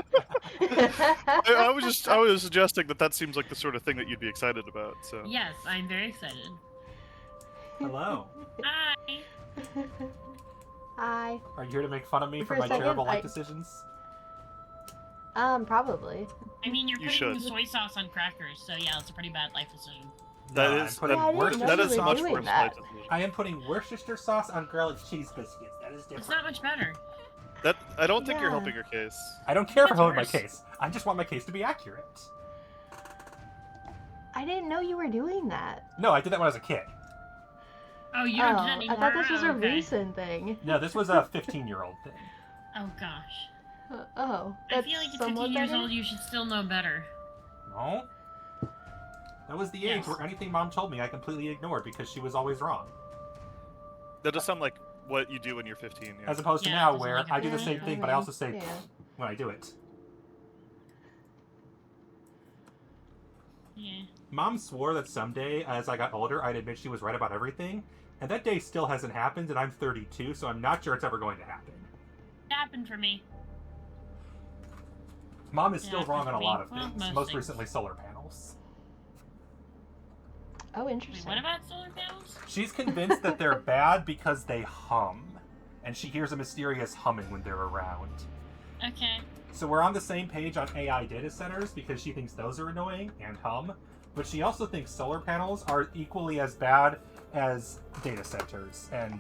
I was suggesting that seems like the sort of thing that you'd be excited about. So Yes, I'm very excited. Hello. Hi. Hi. Are you here to make fun of me for For a my second, terrible life I- decisions? Probably. I mean, you're You putting should. soy sauce on crackers, so yeah, it's a pretty bad life decision. That No, is- I'm putting Yeah, I didn't Worcestershire know that you is a were much doing worse that. life decision. I am putting Worcestershire sauce on garlic cheese biscuits. That is It's different. not much better. That I don't think you're Yeah. helping your case. I don't care for That's helping my worse. case. I just want my case to be accurate. I didn't know you were doing that. No, I did that when I was a kid. Oh, you don't do that I anymore? thought this was a Okay. recent thing. No, this was a 15-year-old thing. Oh gosh. Oh, I that's feel like at somewhat 15 years better? old, you should still know better. No? That was the age Yes. where anything mom told me I completely ignored because she was always wrong. That does sound like what you do when you're 15. Yeah. As opposed to Yeah, now it doesn't where make a I do the difference. same thing, but I also say Yeah. when I do it. Yeah. Mom swore that someday, as I got older, I'd admit she was right about everything, and that day still hasn't happened, and I'm 32, so I'm not sure it's ever going to happen. It happened for me. Mom is Yeah, still wrong on a for lot me. of Well, things, most most things. recently solar panels. Oh, Wait, interesting. what about solar panels? She's convinced that they're bad because they hum, and she hears a mysterious humming when they're around. Okay. So we're on the same page on AI data centers because she thinks those are annoying and hum, but she also thinks solar panels are equally as bad as data centers. And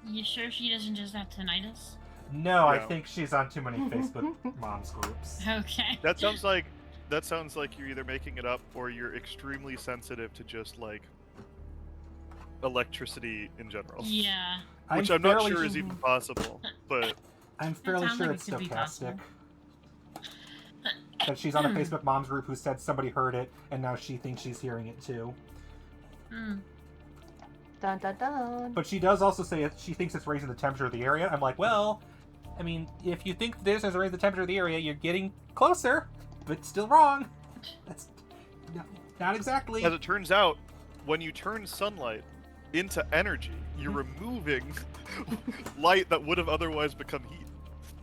You sure she doesn't just have tinnitus? no, I Yeah. think she's on too many Facebook moms groups. Okay. That sounds like you're either making it up or you're extremely sensitive to just like electricity in general. Yeah. Which I'm not fairly- sure is even possible, but I'm fairly sounds sure like it's it could be stochastic. possible. That she's on a Facebook moms group who said somebody heard it, and now she thinks she's hearing it too. Hmm. Dun dun dun. But she does also say she thinks it's raising the temperature of the area. I'm like, well, I mean, if you think this is raising the temperature of the area, you're getting closer, but still wrong. That's not exactly. as it turns out, when you turn sunlight into energy, you're Mm-hmm. removing light that would have otherwise become heat.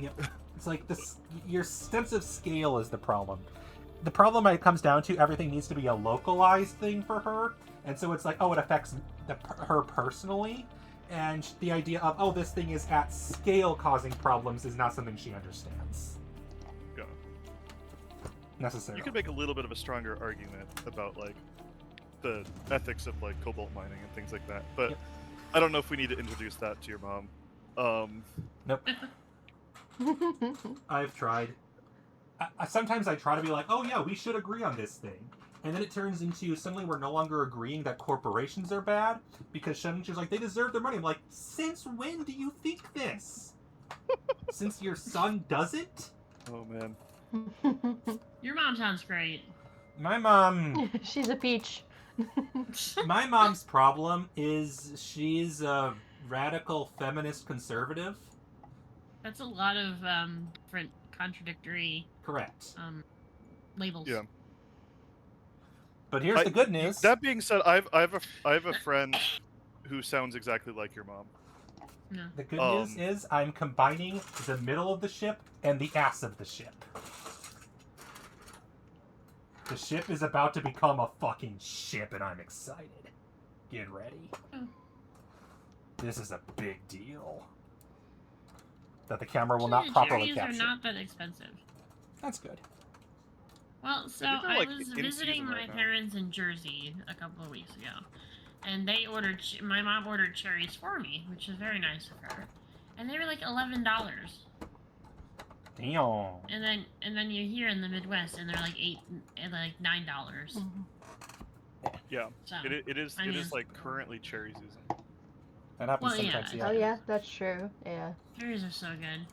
Yep. It's like this. Your sense of scale is the problem. The problem it comes down to everything needs to be a localized thing for her, and so it's like, oh, it affects her personally, and the idea of this thing is at scale causing problems is not something she understands Yeah. necessarily. You could make a little bit of a stronger argument about like the ethics of like cobalt mining and things like that, but Yep. I don't know if we need to introduce that to your mom. Nope. I've tried. Sometimes I try to be like, oh yeah, we should agree on this thing. And then it turns into suddenly we're no longer agreeing that corporations are bad because she's like, they deserve their money. I'm like, since when do you think this? Since your son doesn't? Oh man. Your mom sounds great. My mom, She's a peach. my mom's problem is she's a radical feminist conservative. That's a lot of different contradictory Correct. labels. Yeah. But here's the good news. That being said, I have a friend who sounds exactly like your mom. No. The good news is I'm combining the middle of the ship and the ass of the ship. The ship is about to become a fucking ship, and I'm excited. Get ready. Oh. This is a big deal. That the camera will Actually, not properly cherries capture. are not that expensive. That's good. Well, so think they're, I like, was in visiting season my right now. parents in Jersey a couple of weeks ago, and they ordered. My mom ordered cherries for me, which is very nice of her, and they were like $11. Damn. And then you're here in the Midwest, and they're like $9. Yeah, So it is I it mean- is like currently cherry season. That happens Well, yeah. sometimes. Oh yeah, that's true. Yeah. cherries are so good.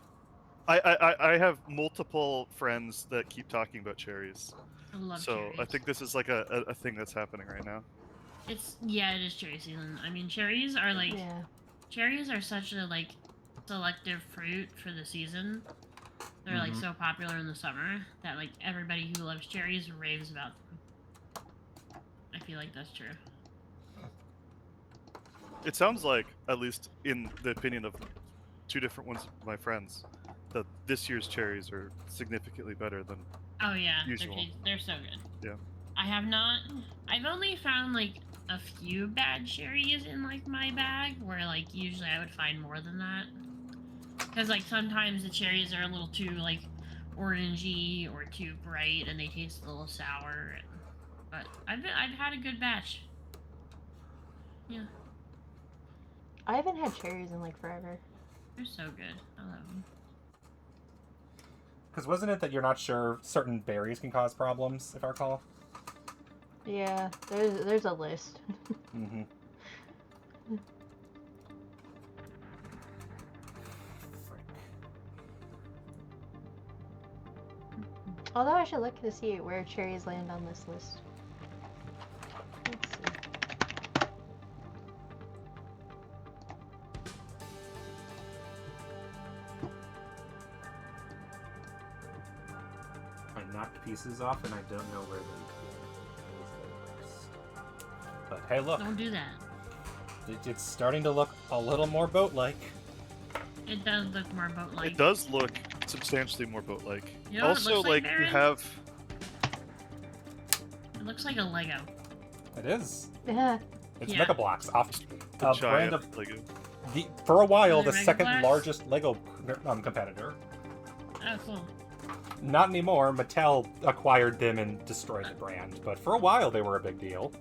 I have multiple friends that keep talking about cherries. I love So cherries. I think this is like a thing that's happening right now. It is cherry season. I mean, cherries are like Yeah. cherries are such a like selective fruit for the season. They're like Mhm. so popular in the summer that like everybody who loves cherries raves about them. I feel like that's true. It sounds like, at least in the opinion of two different ones of my friends, that this year's cherries are significantly better than. Oh yeah, Usual. they're so good. Yeah. I've only found like a few bad cherries in like my bag, where like usually I would find more than that. Because like sometimes the cherries are a little too like orangey or too bright, and they taste a little sour. But I've had a good batch. Yeah, I haven't had cherries in like forever. they're so good. I love them. Because wasn't it that you're not sure certain berries can cause problems, if I recall? Yeah, there's a list. Mm-hmm. Although I should look to see where cherries land on this list. Let's see. I knocked pieces off, and I don't know where they But hey, look, Don't do that. it's starting to look a little more boat-like. It does look more boat-like. It does look substantially more boat-like. You know what it Also, looks like, you Baron? have. It looks like a Lego. It is. Yeah. It's Yeah. Mega Blocks off The a giant brand of Lego. for a while Are they the Mega second Blocks? largest Lego competitor. Oh, cool. Not anymore. Mattel acquired them and destroyed the brand, but for a while they were a big deal.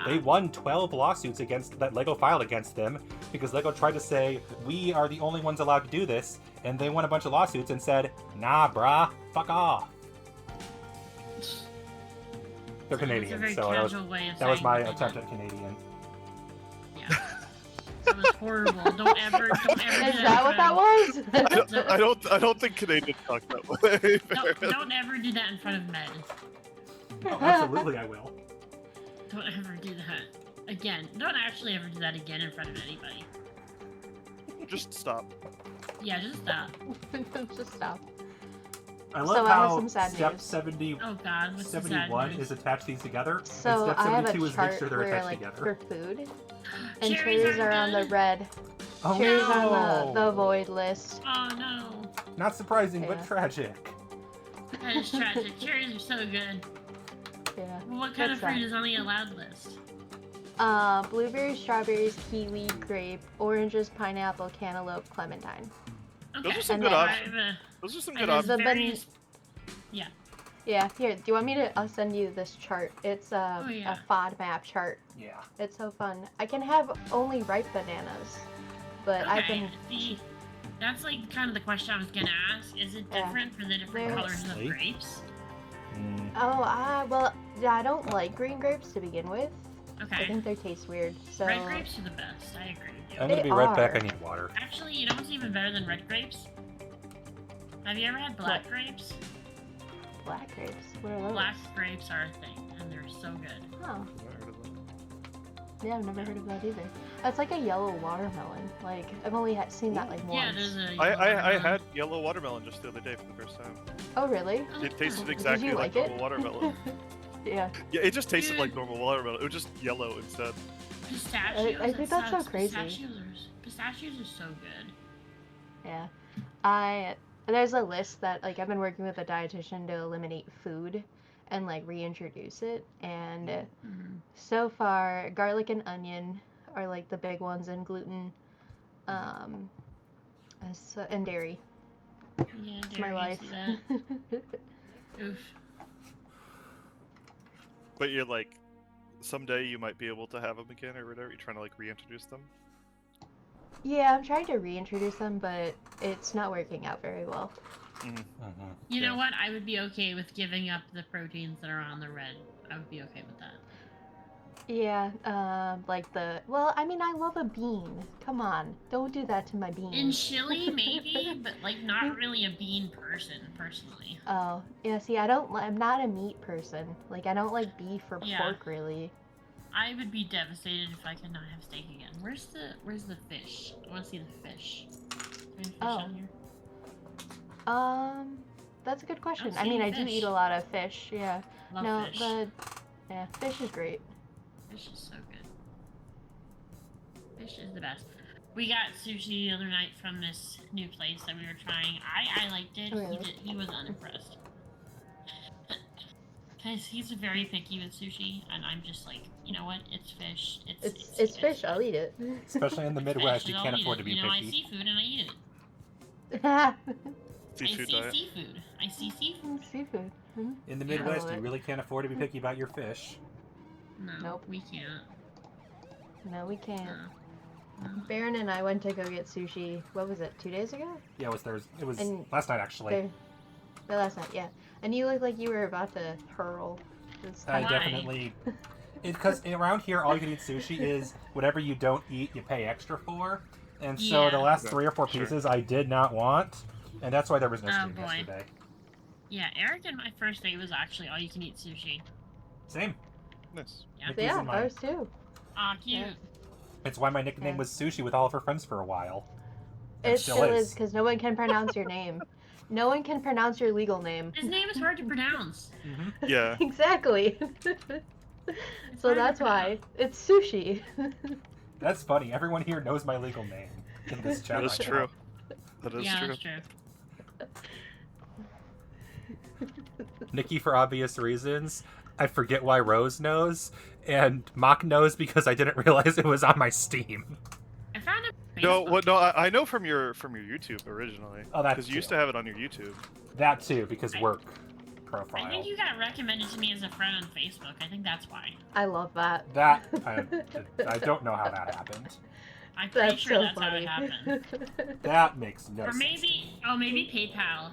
They won 12 lawsuits that Lego filed against them because Lego tried to say, we are the only ones allowed to do this, and they won a bunch of lawsuits and said, nah, brah, fuck off. They're That's a Canadian, very so casual way of that was saying my what they attempt did. at Canadian. Yeah. That was horrible. Don't ever do Is that that what that was? I don't think Canadians talk that way. Don't ever do that in front of men. Oh, absolutely I will. Don't ever do that. Again, don't actually ever do that again in front of anybody. Just stop. Yeah, just stop. Just stop. I So love I have how some sad step news. 70, Oh god, what's the sad 71 news? is attach these together, So and step I have 72 a is make chart sure they're where attached like together. for food, and Cherries cherries are on the good. red. Oh Cherries no! on the void list. Oh no. Not surprising, Yeah. but tragic. That is tragic. Cherries are so good. Yeah. Well, what kind of That's fruit sad. is on the allowed list? Blueberries, strawberries, kiwi, grape, oranges, pineapple, cantaloupe, clementine. Okay. Those are some And good then- options. Those are some good I have The options. ban- various... Yeah, here, do you want me to, I'll send you this chart. It's Oh, yeah. a FOD chart. Yeah. It's so fun. I can have only ripe bananas, but I Okay, can, see, that's like kind of the question I was gonna ask. Is it Yeah. different for the different They're- colors of Honestly. grapes? Mm. well, yeah, I don't like green grapes to begin with. I Okay. think they taste weird, so. Red grapes are the best. I agree with you. I'm gonna They be right back. are. I need water. Actually, you know what's even better than red grapes? Have you ever had black What? grapes? Black grapes? What are those? Black grapes are a thing, and they're so good. Oh, yeah, I've never heard of that either. That's like a yellow watermelon. Like, I've only seen that like Yeah, once. there's a. I watermelon. had yellow watermelon just the other day for the first time. Oh, really? Oh, It tasted cool. Did exactly you like like it? normal watermelon. Yeah. Yeah, it just tasted Dude. like normal watermelon. It was just yellow instead. Pistachios. I think that's so sucks. crazy. Pistachios are so good. Yeah. There's a list that, like, I've been working with a dietitian to eliminate food and, like, reintroduce it. And Mm. so far, garlic and onion are, like, the big ones, and gluten, and dairy. Yeah, It's my dairy, I life. see that. Oof. But you're like, someday you might be able to have them again or whatever. You're trying to like reintroduce them. Yeah, I'm trying to reintroduce them, but it's not working out very well. You know what? I would be okay with giving up the proteins that are on the red. I would be okay with that. Yeah, like well, I mean, I love a bean. Come on, don't do that to my beans. In chili, maybe, but like not really a bean person, personally. Oh, yeah. See, I'm not a meat person. Like, I don't like beef or pork really. I would be devastated if I could not have steak again. Where's the fish? I want to see the fish. Is there any fish on here? That's a good question. Oh, I mean, I fish. do eat a lot of fish. Yeah. Love fish. Yeah, fish is great. Fish is so good. Fish is the best. We got sushi the other night from this new place that we were trying. I liked it. Oh, really? He was unimpressed. Because he's very picky with sushi, and I'm just like, you know what? It's fish. It's fish. I'll eat it. Especially in the Midwest, you can't afford to be picky. I see food and I eat it. Seafood diet. Seafood. I see seafood. Seafood. In the Midwest, you really can't afford to be picky about your fish. No, Nope. we can't. No, we can't. No. Baron and I went to go get sushi. What was it? 2 days ago? Yeah, it was And last night actually. Last night, yeah. And you looked like you were about to hurl. I definitely. Because around here, all you can eat sushi is whatever you don't eat, you pay extra for. And so the last 3 or 4 pieces I did not want, and that's why there was no stream yesterday. Yeah, Eric and my first date was actually all you can eat sushi. Same. Nice. Yeah, ours too. Aw, cute. Yeah. It's why my nickname was Sushi with all of her friends for a while. It still is, because no one can pronounce your name. No one can pronounce your legal name. His name is hard to pronounce. Yeah. Exactly. So that's why it's sushi. That's funny. Everyone here knows my legal name in this chat. That is right true. now. That is Yeah, true. that's true. Nikki, for obvious reasons, I forget why Rose knows, and Mock knows because I didn't realize it was on my Steam. I found it. No, I know from your YouTube originally. Oh, that's because you used to have it on your YouTube. That too, because work profile. I think you got recommended to me as a friend on Facebook. I think that's why. I love that. That I don't know how that happened. I'm pretty That's sure so that's funny. how it happened. That makes no Or sense. maybe PayPal.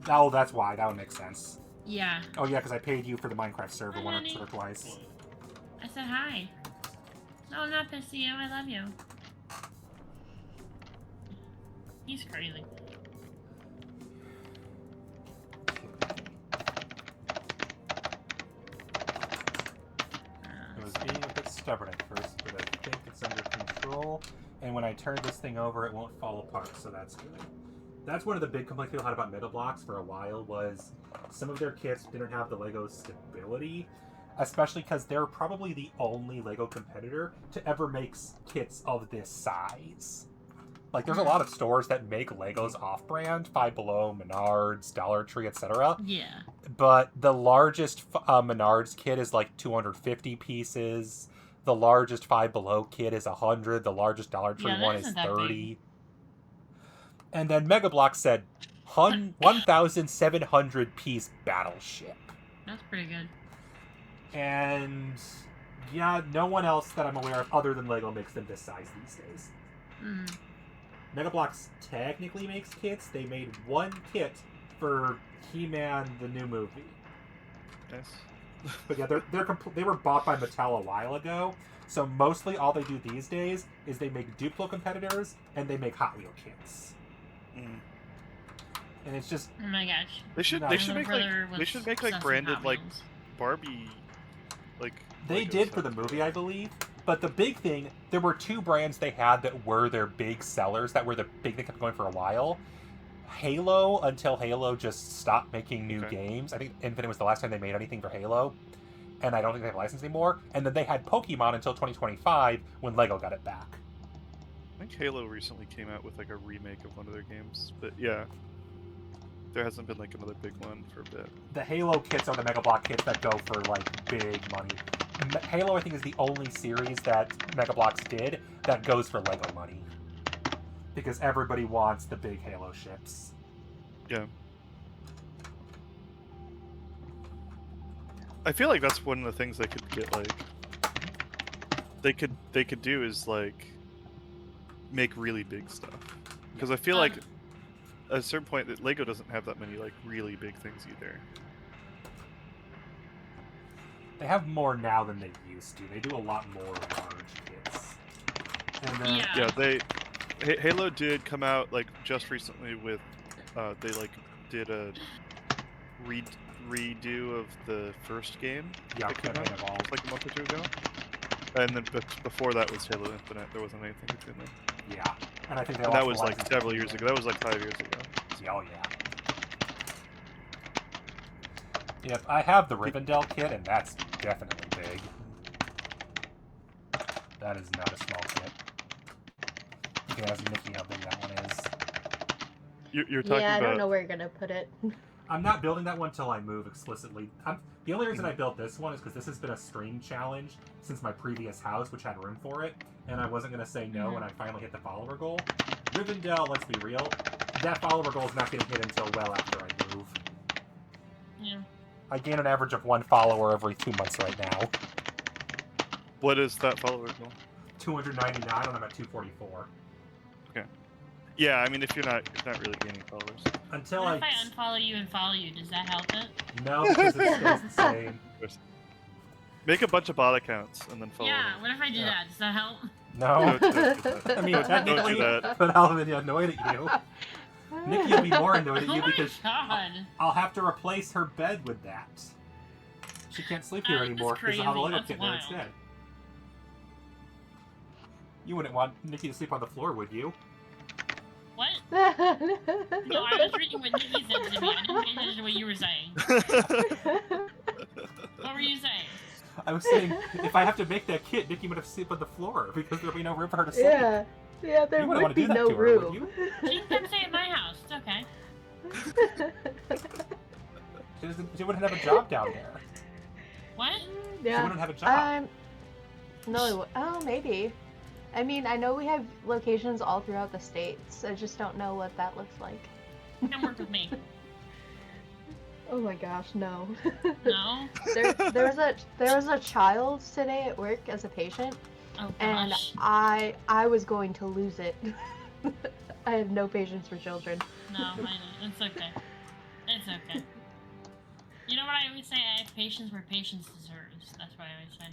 Oh, that's why. That would make sense. Yeah. Oh yeah, because I paid you for the Minecraft server Hi, once honey. or twice. I said hi. No, I'm not pissed at you. I love you. He's crazy. It was being a bit stubborn at first, but I think it's under control. And when I turn this thing over, it won't fall apart, so that's good. That's one of the big complaints people had about Meta Blocks for a while, was some of their kits didn't have the Lego stability, especially because they're probably the only Lego competitor to ever make kits of this size. Like, there's a lot of stores that make Legos off-brand, Five Below, Menards, Dollar Tree, etc. Yeah. But the largest Menards kit is like 250 pieces. The largest Five Below kit is 100. The largest Dollar Tree one is 30. And then Mega Bloks said 1,700 piece battleship. That's pretty good. And yeah, no one else that I'm aware of other than Lego makes them this size these days. Mm. Mega Bloks technically makes kits. They made one kit for He-Man, the new movie. Nice. But yeah, they were bought by Mattel a while ago. So mostly all they do these days is they make Duplo competitors and they make Hot Wheel kits. Mm. And it's just Oh my gosh. They should No. they should make like branded like Barbie like they Legos did for the sets. movie, I believe. But the big thing, there were 2 brands they had that were their big sellers, that were the big thing kept going for a while. Halo, until Halo just stopped making new games. I think Infinite was the last time they made anything for Halo. And I don't think they have a license anymore. And then they had Pokemon until 2025 when Lego got it back. I think Halo recently came out with like a remake of one of their games, but yeah, there hasn't been like another big one for a bit. The Halo kits are the Mega Block kits that go for like big money. Halo, I think, is the only series that Mega Bloks did that goes for Lego money, because everybody wants the big Halo ships. Yeah. I feel like that's one of the things they could get like they could do is like make really big stuff. Because I feel like at a certain point that Lego doesn't have that many like really big things either. They have more now than they used to. They do a lot more large kits. And Yeah. Halo did come out like just recently with they like did a redo of the first game. Yeah, that came Campaign out, Evolved. like a month or two ago. And then before that was Halo Infinite. There wasn't anything between them. Yeah, and I think that was like several years ago. That was like 5 years ago. Oh yeah. Yep, I have the Rivendell kit, and that's definitely big. That is not a small kit. You can ask Nikki how big that one is. You're talking about... I don't know where you're gonna put it. I'm not building that one until I move explicitly. The only reason I built this one is because this has been a stream challenge since my previous house, which had room for it, and I wasn't going to say no when I finally hit the follower goal. Rivendell, let's be real, that follower goal is not going to hit until well after I move. Yeah. I gain an average of 1 follower every 2 months right now. What is that follower goal? 299, and I'm at 244. Okay. Yeah, I mean, if you're not really gaining followers. Until What if I unfollow you and follow you? Does that help it? No, because it stays the same. Make a bunch of bot accounts and then follow Yeah, them. what if I do that? Does that help? No. Don't do that. I mean, Don't technically, do that. but I'll be annoyed at you. Nikki will be more annoyed at you Oh my because God. I'll have to replace her bed with that. She can't sleep here That's anymore because I'll have a Lego crazy. kit there That's instead. You wouldn't want Nikki to sleep on the floor, would you? What? No, I was reading what Nikki said to me. I didn't pay attention to what you were saying. What were you saying? I was saying, if I have to make that kit, Nikki would have to sleep on the floor because there'd be no room for her to sleep. Yeah, there You wouldn't would wanna do be that no to her, would room. you? She can come stay at my house. It's okay. She wouldn't have a job down there. What? She Yeah. wouldn't have a job. No. Oh, maybe. I mean, I know we have locations all throughout the states. I just don't know what that looks like. Come work with me. Oh my gosh, no. No? there was a child today at work as a patient, Oh and gosh. I was going to lose it. I have no patience for children. No, I know. It's okay. It's okay. You know what I always say? I have patience where patience deserves. That's what I always say.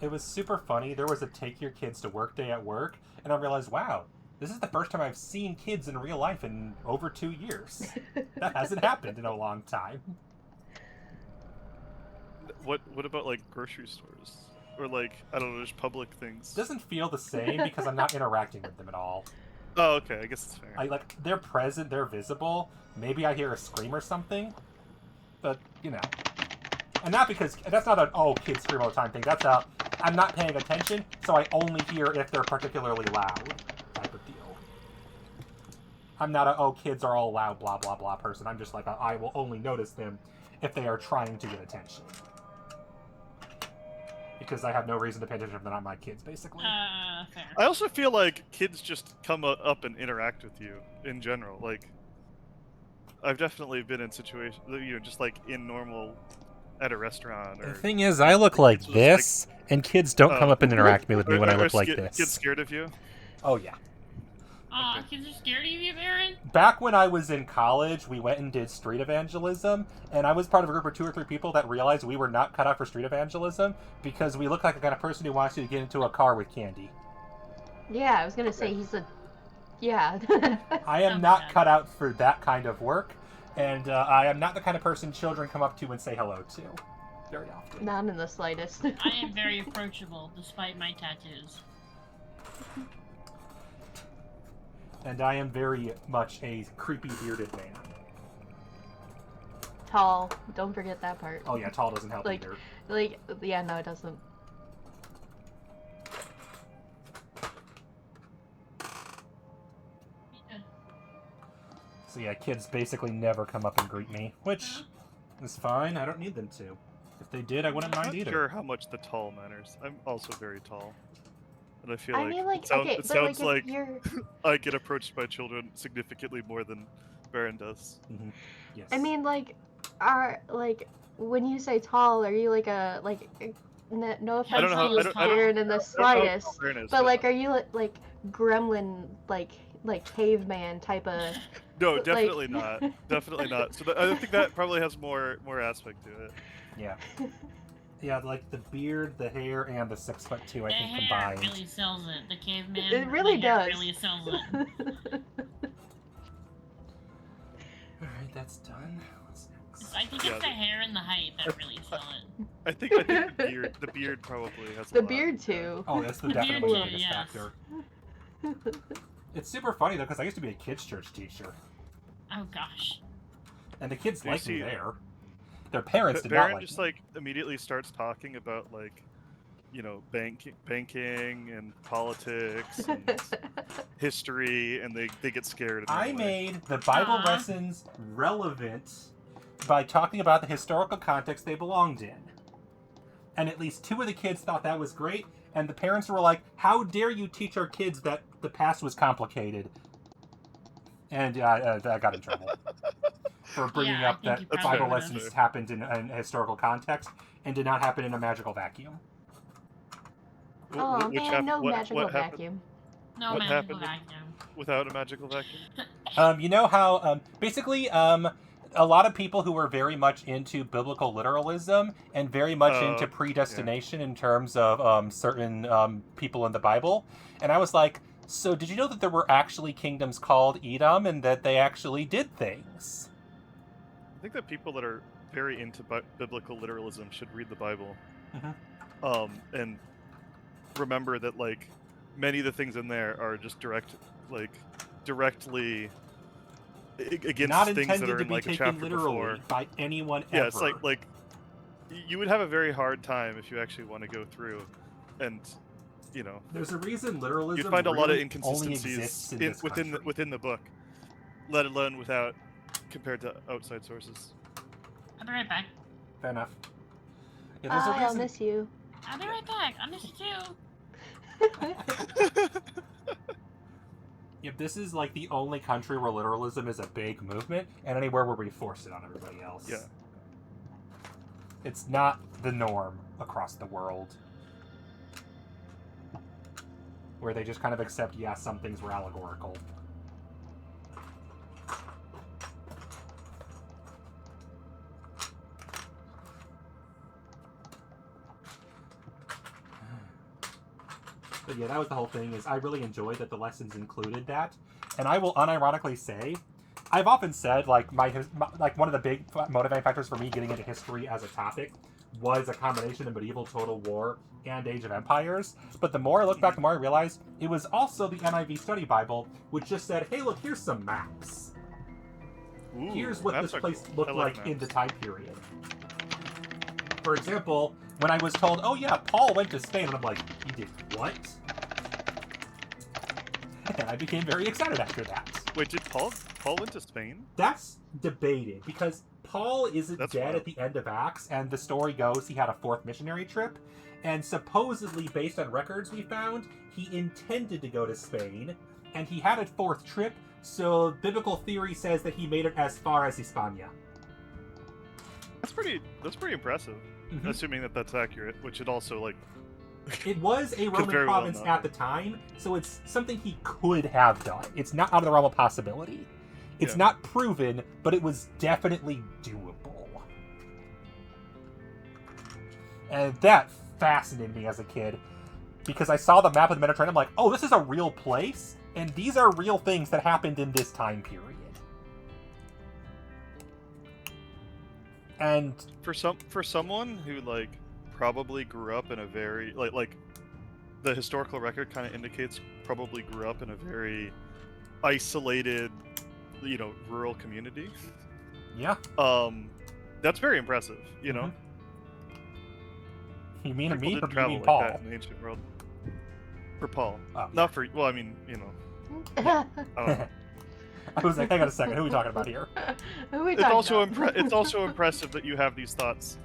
It was super funny. There was a take your kids to work day at work, and I realized, wow, this is the first time I've seen kids in real life in over 2 years. That hasn't happened in a long time. What about like grocery stores? Or like, I don't know, just public things? It doesn't feel the same because I'm not interacting with them at all. Oh, okay, I guess it's fair. They're present, they're visible. Maybe I hear a scream or something, but you know. And not because that's not an kids scream all the time thing. That's I'm not paying attention, so I only hear if they're particularly loud type of deal. I'm not kids are all loud, blah blah blah person. I'm just like I will only notice them if they are trying to get attention. Because I have no reason to pay attention if they're not my kids, basically. Fair. I also feel like kids just come up and interact with you in general. Like, I've definitely been in situations, just like in normal, at a restaurant. Or, The thing is, I look like this, and kids don't come up and interact with me when I look like this. Kids scared of you? Oh, yeah. Aw, kids are scared of you, Baron? Back when I was in college, we went and did street evangelism, and I was part of a group of 2 or 3 people that realized we were not cut out for street evangelism because we look like the kind of person who wants you to get into a car with candy. Yeah, I was gonna say he's a. Yeah. I am not cut out for that kind of work, and I am not the kind of person children come up to and say hello to very often. Not in the slightest. I am very approachable, despite my tattoos. And I am very much a creepy bearded man. Tall. Don't forget that part. Oh yeah, tall doesn't help either. Yeah, no, it doesn't. So yeah, kids basically never come up and greet me, which is fine. I don't need them to. If they did, I wouldn't mind I'm not either. sure how much the tall matters. I'm also very tall. And I feel it sounds like you're... I get approached by children significantly more than Baron does. Mm-hmm. Yes. I mean, when you say tall, are you no I don't offense know to you, how- I don't- Kieran, in the slightest. Fairness, But like, are you like gremlin, like caveman type of? No, like- definitely not. Definitely not. So I think that probably has more aspect to it. Yeah. Yeah, like the beard, the hair, and the 6'2", I The think hair combined. really sells it. The caveman. It really the hair does. Really sells it. Alright, that's done. What's next? I think Yeah, it's the hair and the height that really sell it. I think the beard probably has The a lot. beard too. Oh, that's the The beard definitely the too, biggest yes. factor. It's super funny though, because I used to be a kids' church teacher, Oh gosh. and the kids You liked me see- there. Their parents did not Baron like just me. like immediately starts talking about like, you know, banking and politics and history, and they get scared. and I run away. made the Bible Aw. lessons relevant by talking about the historical context they belonged in. And at least 2 of the kids thought that was great, and the parents were like, how dare you teach our kids that the past was complicated? And I got in trouble for bringing Yeah, I up think that you That's probably Bible would've. lessons happened in a historical context and did not happen in a magical vacuum. Oh Which man, hap- no what- magical what happened vacuum. No What magical happened with- vacuum. without a magical vacuum? You know how, basically, a lot of people who were very much into biblical literalism and very much into predestination in terms of certain people in the Bible. And I was like, so did you know that there were actually kingdoms called Edom and that they actually did things? I think that people that are very into biblical literalism should read the Bible, Mhm. And remember that like many of the things in there are just directly against Not things intended that are to in be like a taken chapter literally before. by anyone Yeah, ever. it's like you would have a very hard time if you actually want to go through, and you know There's a reason literalism you'd find a lot of really only inconsistencies exists in this country. within the book, let alone without compared to outside sources. I'll be right back. Fair enough. Yeah, there's a I'll reason. miss you. I'll be right back. I miss you too. If this is like the only country where literalism is a big movement, and anywhere where we force it on everybody else. Yeah. It's not the norm across the world. Where they just kind of accept, yeah, some things were allegorical. But yeah, that was the whole thing, is I really enjoyed that the lessons included that. And I will unironically say, I've often said, like, my one of the big motivating factors for me getting into history as a topic was a combination of medieval Total War and Age of Empires. But the more I look back, the more I realize it was also the NIV Study Bible, which just said, hey, look, here's some maps. Ooh, Here's what maps this are place cool. I looked like in the maps. time period. For example, when I was told, oh yeah, Paul went to Spain, and I'm like, he did what? And I became very excited after that. Wait, did Paul went to Spain? That's debated, because Paul isn't That's dead wild. at the end of Acts, and the story goes he had a 4th missionary trip, and supposedly, based on records we found, he intended to go to Spain, and he had a 4th trip, so biblical theory says that he made it as far as Hispania. That's pretty impressive. Mhm. Assuming that that's accurate, which it also like It was a Roman very well province not. at the time, so it's something he could have done. It's not out of the realm of possibility. It's Yeah. not proven, but it was definitely doable. And that fascinated me as a kid, because I saw the map of the Mediterranean, I'm like, oh, this is a real place, and these are real things that happened in this time period. And for someone who like probably grew up in a very like the historical record kind of indicates probably grew up in a very isolated, you know, rural community. yeah, That's very impressive, you know. you mean People me, did or do you travel mean like Paul? that in the ancient world. For Paul, Oh, not for well, I mean, you know, I don't know. I was like, hang on a second, who are we talking about here? Who are we It's talking also about? it's also impressive that you have these thoughts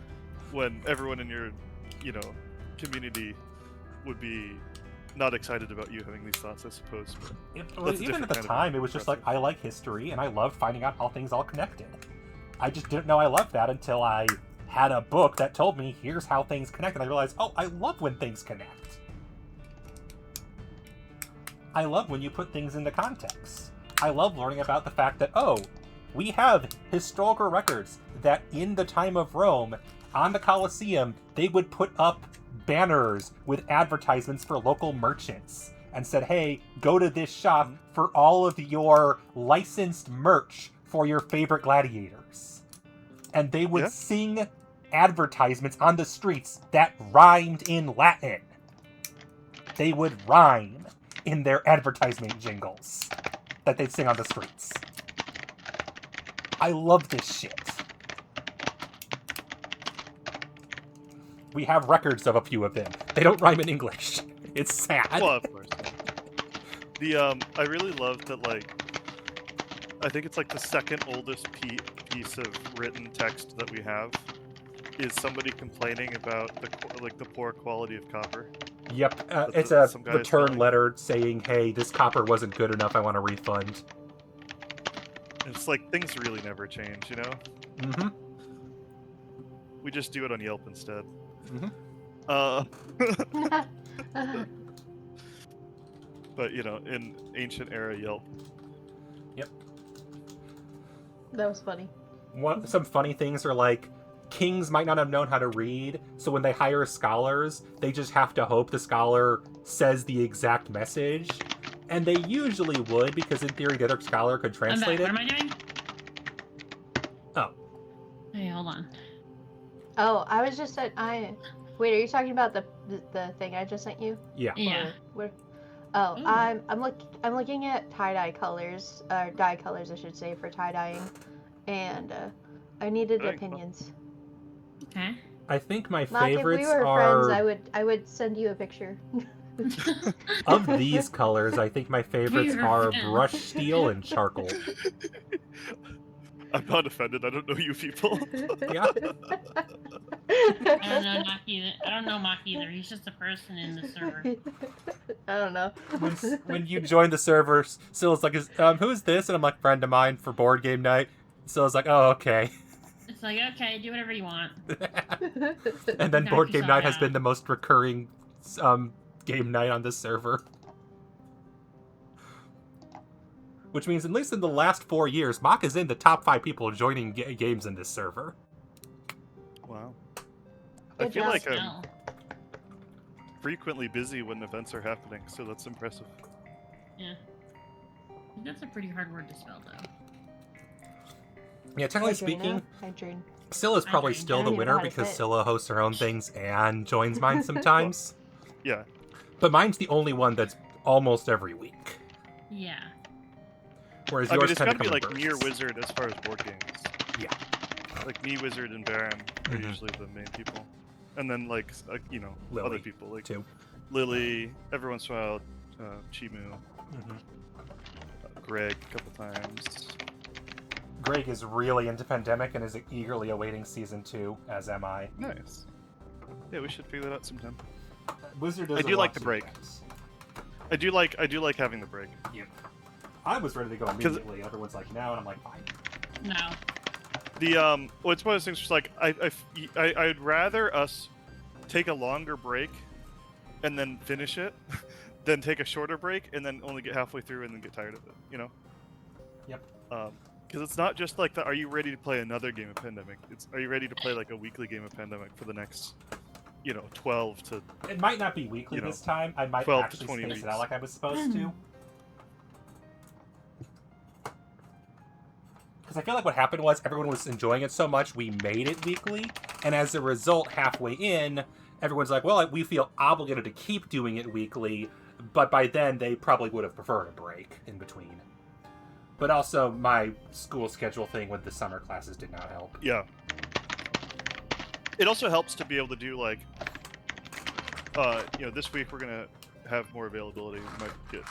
when everyone in your, you know, community would be not excited about you having these thoughts, I suppose. But Well, That's a even at different the kind of time, it was just like, I like history, and I loved finding out how things all connected. I just didn't know I loved that until I had a book that told me here's how things connect, and I realized, oh, I love when things connect. I love when you put things into context. I love learning about the fact that, oh, we have historical records that in the time of Rome, on the Colosseum, they would put up banners with advertisements for local merchants and said, hey, go to this shop for all of your licensed merch for your favorite gladiators. And they would sing advertisements on the streets that rhymed in Latin. They would rhyme in their advertisement jingles that they'd sing on the streets. I love this shit. We have records of a few of them. They don't rhyme in English. It's sad. Well, of course. I really love that, like, I think it's like the second oldest piece of written text that we have is somebody complaining about the poor quality of copper. Yep, it's a return letter saying, hey, this copper wasn't good enough, I want a refund. It's like, things really never change, you know? Mm-hmm. We just do it on Yelp instead. Mm-hmm. But, you know, in ancient era Yelp. Yep. That was funny. Some funny things are like, kings might not have known how to read, so when they hire scholars, they just have to hope the scholar says the exact message. And they usually would, because in theory the other scholar could translate it. What am I doing? Oh. Hey, hold on. Oh, I was just at Wait, are you talking about the thing I just sent you? Yeah. Yeah. Where? Oh, Ooh. I'm looking at tie-dye colors, or dye colors, I should say, for tie-dyeing, and I needed Very opinions. Okay. I think my Mark, favorites if we were are... friends, I would send you a picture. Of these colors, I think my favorites are brush steel and charcoal. I'm not offended. I don't know you people. Yeah. I don't know Mach either. I don't know Mach either. He's just a person in the server. I don't know. When you join the server, Sylla's like, who is this? And I'm like, friend of mine for board game night. Sylla's like, oh, okay. It's like, okay, do whatever you want. And then Knock board game yourself night has out. been the most recurring game night on this server. Which means, at least in the last 4 years, Mach is in the top 5 people joining games in this server. Wow. I Good feel job. like I'm No. frequently busy when events are happening, so that's impressive. Yeah. That's a pretty hard word to spell, though. Yeah, technically speaking, Hydrin. Scylla's probably Hydrin. still I the don't even know winner how to because say it. Scylla hosts her own things and joins mine sometimes. Yeah. But mine's the only one that's almost every week. Yeah. Whereas I mean, yours it's tend gotta to be come like in Near bursts. Wizard as far as board games. Yeah. Like Me, Wizard, and Baron are Mhm. usually the main people. And then, like, you know, Lily, other people. Like too. Lily, every once in a while, Chimu, Mhm. Greg a couple times. Greg is really into Pandemic and is eagerly awaiting Season 2, as am I. Nice. Yeah, we should figure that out sometime. Wizard I doesn't do like want the to break. yet. I do like having the break. I was ready to go immediately. Everyone's like, no, and I'm like, fine. No. The well, it's one of those things. Just like I'd rather us take a longer break and then finish it, than take a shorter break and then only get halfway through and then get tired of it. You know. Yep. Because it's not just like the, are you ready to play another game of Pandemic? It's, are you ready to play like a weekly game of Pandemic for the next, 12 to... It might not be weekly this time. I might 12 to actually 20 space weeks. it out like I was supposed to. Because I feel like what happened was everyone was enjoying it so much, we made it weekly. And as a result, halfway in, everyone's like, well, we feel obligated to keep doing it weekly. But by then, they probably would have preferred a break in between. But also, my school schedule thing with the summer classes did not help. Yeah. It also helps to be able to do like, this week we're gonna have more availability. We might get,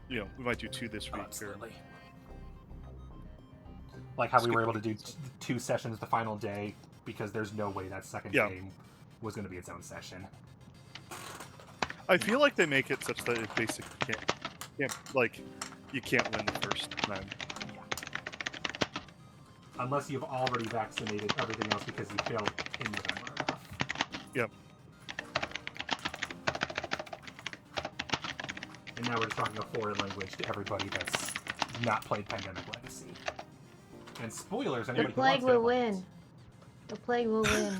we might do 2 this week. Absolutely. Like how we were able to do 2 sessions the final day because there's no way that second game was going to be its own session. I feel like they make it such that it basically you can't win the first time. Unless you've already vaccinated everything else because you failed in November enough. Yep. And now we're talking a foreign language to everybody that's not played Pandemic Legacy. And spoilers, The anybody who plague wants to will win. The plague will win.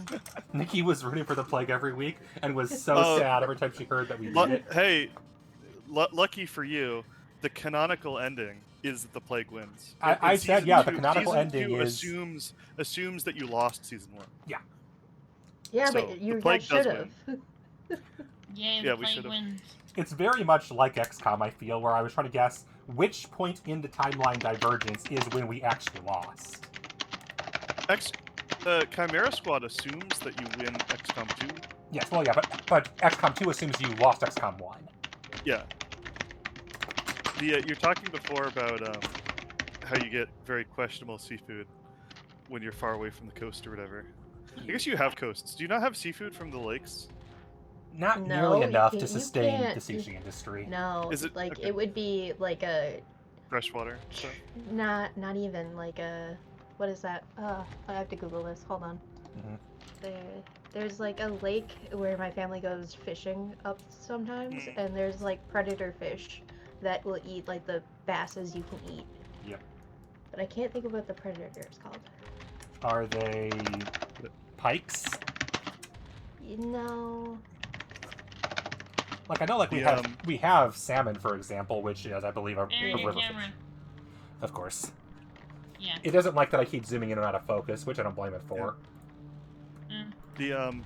Nikki was rooting for the plague every week and was so sad every time she heard that we beat it. Hey, lucky for you, the canonical ending is that the plague wins. I said, yeah, the canonical season ending two is... assumes that you lost season 1. Yeah. Yeah, So, but you the plague guys does should have. Yay, Yeah, the we plague should've. wins. It's very much like XCOM, I feel, where I was trying to guess which point in the timeline divergence is when we actually lost. Chimera Squad assumes that you win XCOM 2. Yes, well, yeah, but XCOM 2 assumes you lost XCOM 1. Yeah. You're talking before about how you get very questionable seafood when you're far away from the coast or whatever. I guess you have coasts. Do you not have seafood from the lakes? Not No, nearly you enough can't- to you sustain can't- the sushi industry. No, Is it- like okay. it would be like a Freshwater stuff? not even like a what is that? I have to Google this. Hold on. Mhm. There's like a lake where my family goes fishing up sometimes, Mm. and there's like predator fish that will eat like the basses you can eat. Yep. But I can't think of what the predator is called. Are they pikes? No. Like, I know, like, we have salmon, for example, which is, I believe, a Aaron, your river fish. camera. Of course. Yeah. It doesn't like that I keep zooming in and out of focus, which I don't blame it for. Mm.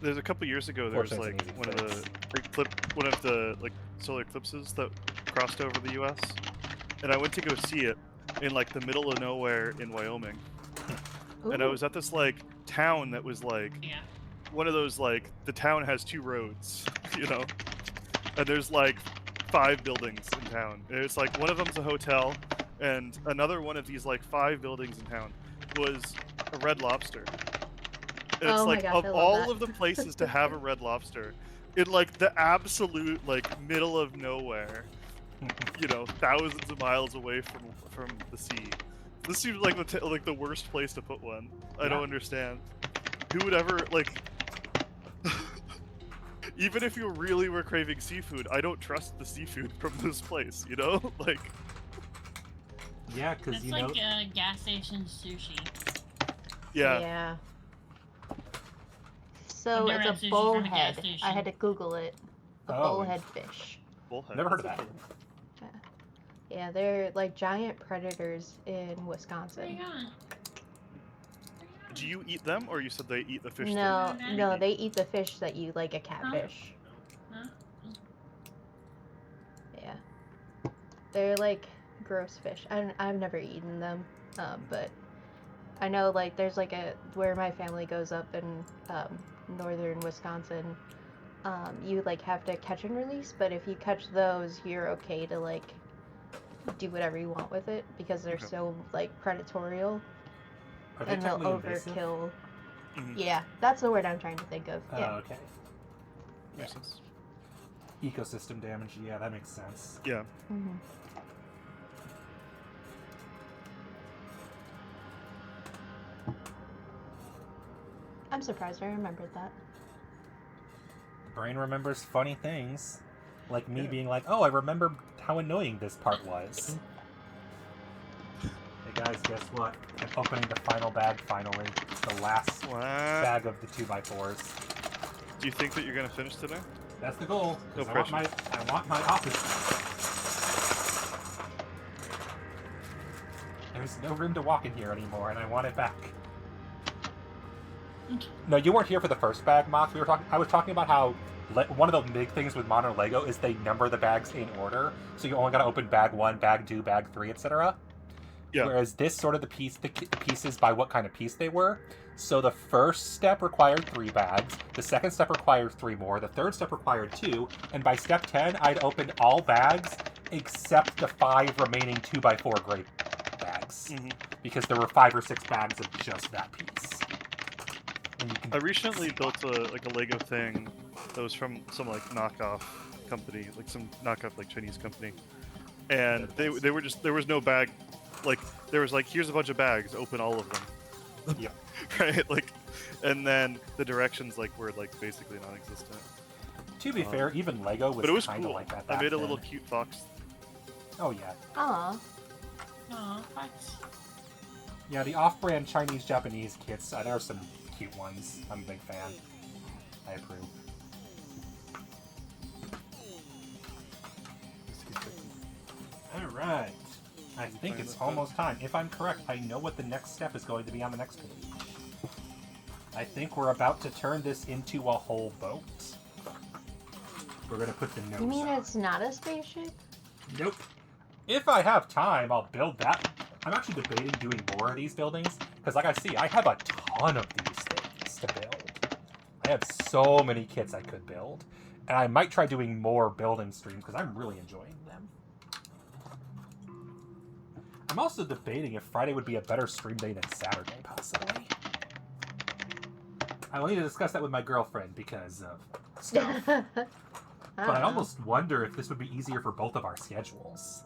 There's a couple years ago there was Fortunately, like it's an easy one of the like solar eclipses that crossed over the U.S. and I went to go see it in like the middle of nowhere in Wyoming, and I Ooh. was at this like town that was like Yeah. one of those like the town has 2 roads, you know, and there's like 5 buildings in town. And it's like one of them's a hotel, and another one of these like 5 buildings in town was a Red Lobster. And it's Oh my like gosh, of I love all that. of the places to have a Red Lobster, in like the absolute like middle of nowhere, you know, thousands of miles away from the sea. This seems like the worst place to put one. I don't understand. Who would ever like? Even if you really were craving seafood, I don't trust the seafood from this place. You know, like. Yeah, because, It's you like know... gas station sushi. Yeah. Yeah. So I've never had it's sushi a from a gas bullhead. station. I had to Google it. A Oh. bullhead fish. Bullhead. Never heard of that. Yeah, they're like giant predators in Where you Wisconsin. going? Do you eat them, or you said they eat the fish? No, that you no, eat? they eat the fish that you like a catfish. Huh? Yeah. They're like gross fish. I've never eaten them, but I know like there's like where my family goes up in northern Wisconsin. You like have to catch and release, but if you catch those, you're okay to like do whatever you want with it because they're Okay. so like predatorial Are they and they'll technically invasive? overkill. Mhm. Yeah, that's the word I'm trying to think of. Oh, Yeah. okay. Makes sense. Ecosystem damage, yeah, that makes sense. Yeah. hmm I'm surprised I remembered that. The brain remembers funny things. Like me Yeah. being like, oh, I remember how annoying this part was. Hey guys, guess what? I'm opening the final bag finally. It's the last What? bag of the 2x4s. Do you think that you're gonna finish today? That's the goal. No 'Cause I want my office. There's no room to walk in here anymore, and I want it back. No, you weren't here for the first bag, Mox. I was talking about how one of the big things with modern Lego is they number the bags in order, so you only gotta open bag 1, bag 2, bag 3, etc. Yeah. Whereas this sort of the pieces by what kind of piece they were. So the first step required 3 bags, the second step required 3 more, the third step required 2, and by step 10, I'd opened all bags except the 5 remaining 2x4 gray bags, Mhm. because there were 5 or 6 bags of just that piece. And you can I recently built a Lego thing that was from some like knockoff company, like some knockoff like Chinese company, and they were just there was no bag like there was like, here's a bunch of bags, open all of them. Yep. Right, like, and then the directions like were like basically non-existent. To be fair, even Lego was, But it was kind of cool. like that. I back made a then. little cute fox. Oh yeah. Aw. Aw, fox. Yeah, the off-brand Chinese-Japanese kits, there are some cute ones. I'm a big fan. I approve. Alright. I think it's almost time. If I'm correct, I know what the next step is going to be on the next page. I think we're about to turn this into a whole boat. We're going to put the nose You mean on. it's not a spaceship? Nope. If I have time, I'll build that. I'm actually debating doing more of these buildings, because like I have a ton of these things to build. I have so many kits I could build. And I might try doing more building streams, because I'm really enjoying them. I'm also debating if Friday would be a better stream day than Saturday, possibly. I will need to discuss that with my girlfriend, because of stuff. But I almost wonder if this would be easier for both of our schedules.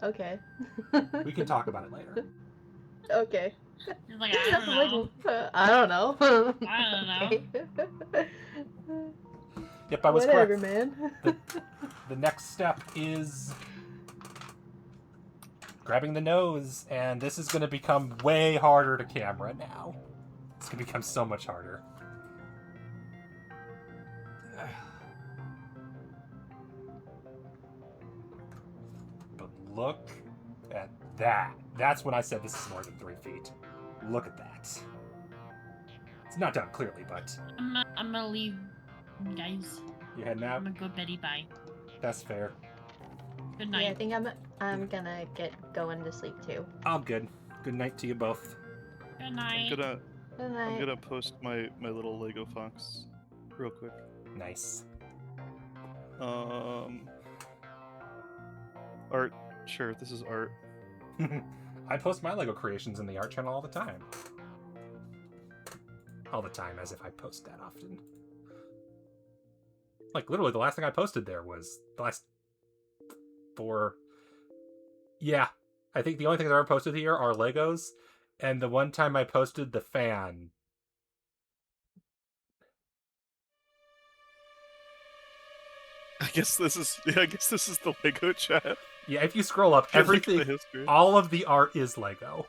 Okay. We can talk about it later. Okay. He's like, I don't know. I don't know. I don't know. Yep, I was Whatever, correct. man. The next step is grabbing the nose, and this is going to become way harder to camera now. It's going to become so much harder. But look at that. That's when I said this is more than 3 feet. Look at that. It's not done clearly, but I'm gonna leave, guys. you heading out? I'm gonna go Betty bye. That's fair. Good Yeah, I night. think I'm gonna get going to sleep too. All good. Good night to you both. Good night. Good I'm night. gonna post my little Lego fox real quick. Nice. Art. Sure, this is art. I post my Lego creations in the art channel all the time. All the time, as if I post that often. Like, literally, the last thing I posted there was the last 4... Yeah, I think the only things I've ever posted here are Legos, and the one time I posted the fan. I guess this is the Lego chat. Yeah, if you scroll up, If you look at everything, the history. all of the art is Lego.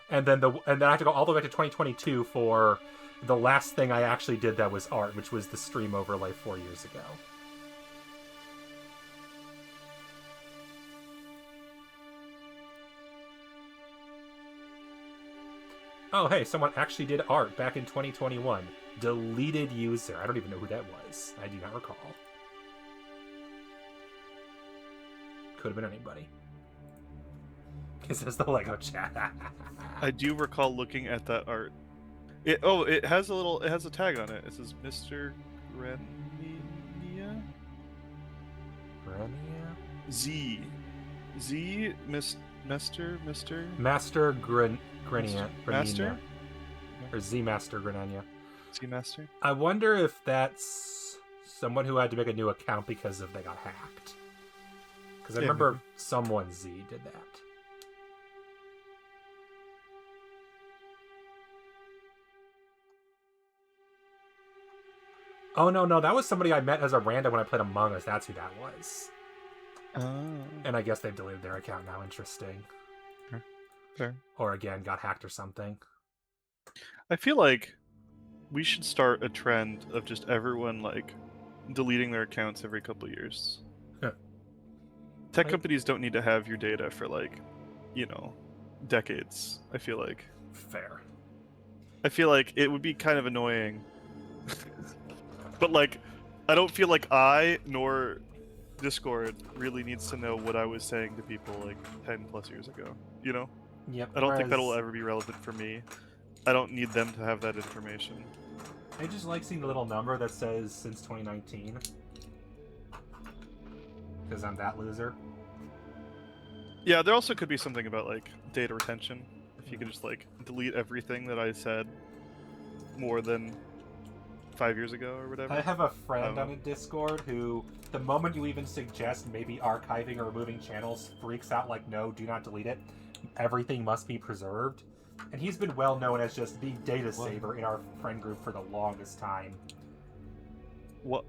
And then I have to go all the way to 2022 for the last thing I actually did that was art, which was the stream overlay 4 years ago. Oh, hey, someone actually did art back in 2021. Deleted user. I don't even know who that was. I do not recall. Could have been anybody. This is the Lego chat. I do recall looking at that art. It has a tag on it. It says Mr. Grenia? Z. Mr. Master Grenier. Master? Or Z Master Grenania. Z Master? I wonder if that's someone who had to make a new account because they got hacked. Because I Yeah, remember maybe. someone Z did that. Oh, no, that was somebody I met as a random when I played Among Us. That's who that was. Oh. And I guess they've deleted their account now. Interesting. Fair. Or again, got hacked or something. I feel like we should start a trend of just everyone like deleting their accounts every couple years. Tech Right. companies don't need to have your data for like, decades. I feel like it would be kind of annoying. But like, I don't feel like I nor Discord really needs to know what I was saying to people like 10 plus years ago. Yep. I don't think that will whereas ever be relevant for me. I don't need them to have that information. I just like seeing the little number that says since 2019. Because I'm that loser. Yeah, there also could be something about like data retention. If you could just like delete everything that I said more than 5 years ago or whatever. I have a friend on a Discord who, the moment you even suggest maybe archiving or removing channels, freaks out like, no, do not delete it. Everything must be preserved. And he's been well known as just the data saver in our friend group for the longest time. What?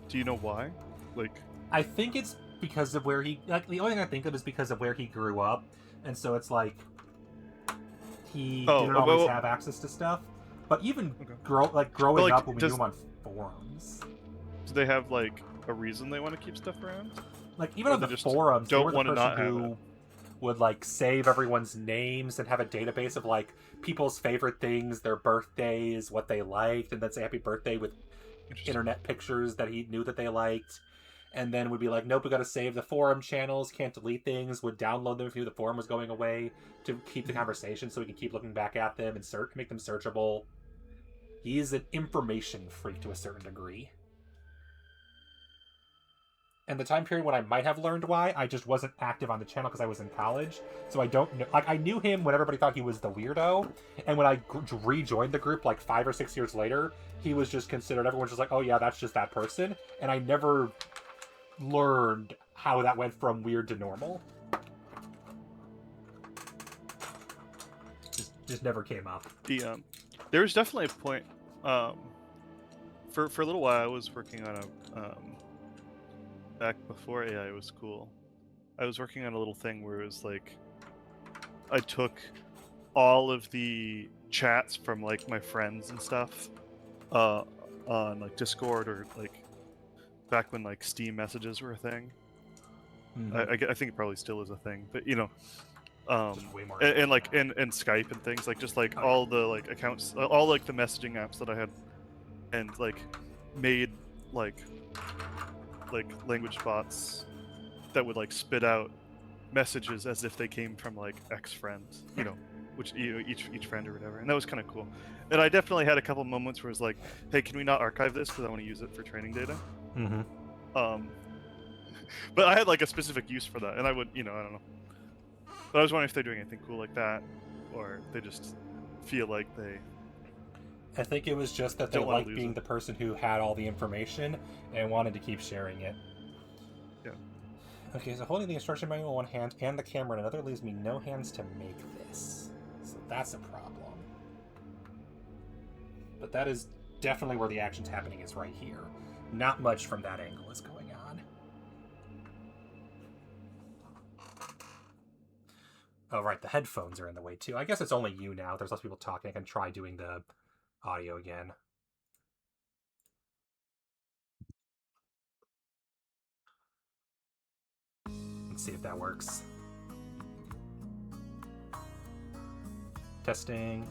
Do you know why? Like, I think it's because of where he... Like, the only thing I think of is because of where he grew up. And so it's like... He didn't always have access to stuff. But even growing up when we knew him on forums... Do they have, like, a reason they want to keep stuff around? Like, even on the forums, they were the person who would, like, save everyone's names and have a database of, like, people's favorite things, their birthdays, what they liked, and then say happy birthday with internet pictures that he knew that they liked. And then would be like, nope, we gotta save the forum channels, can't delete things, would download them if he knew the forum was going away to keep the conversation so we can keep looking back at them and make them searchable. He is an information freak to a certain degree. And the time period when I might have learned why, I just wasn't active on the channel because I was in college. So I don't know. Like, I knew him when everybody thought he was the weirdo. And when I rejoined the group, like 5 or 6 years later, he was just considered, everyone's just like, oh yeah, that's just that person. And I never learned how that went from weird to normal. Just never came up. There was definitely a point, for a little while I was working on a, back before AI was cool, I was working on a little thing where it was like, I took all of the chats from like my friends and stuff, on like Discord or like back when like Steam messages were a thing. Mm-hmm. I think it probably still is a thing, but you know, way more and like and Skype and things like just like all the like accounts, all like the messaging apps that I had, and like made like language bots that would like spit out messages as if they came from like X friends, you know, which each friend or whatever, and that was kind of cool. And I definitely had a couple moments where it's like, hey, can we not archive this because I want to use it for training data. Mm-hmm. But I had like a specific use for that, and I would, you know, I don't know. But I was wondering if they're doing anything cool like that, or they just feel like they... I think it was just that they liked being the person who had all the information and wanted to keep sharing it. Yeah. Okay, so holding the instruction manual in one hand and the camera in another leaves me no hands to make this. So that's a problem. But that is definitely where the action's happening, is right here. Not much from that angle is going on. Oh, right, the headphones are in the way, too. I guess it's only you now. There's less people talking. I can try doing the audio again. Let's see if that works. Testing.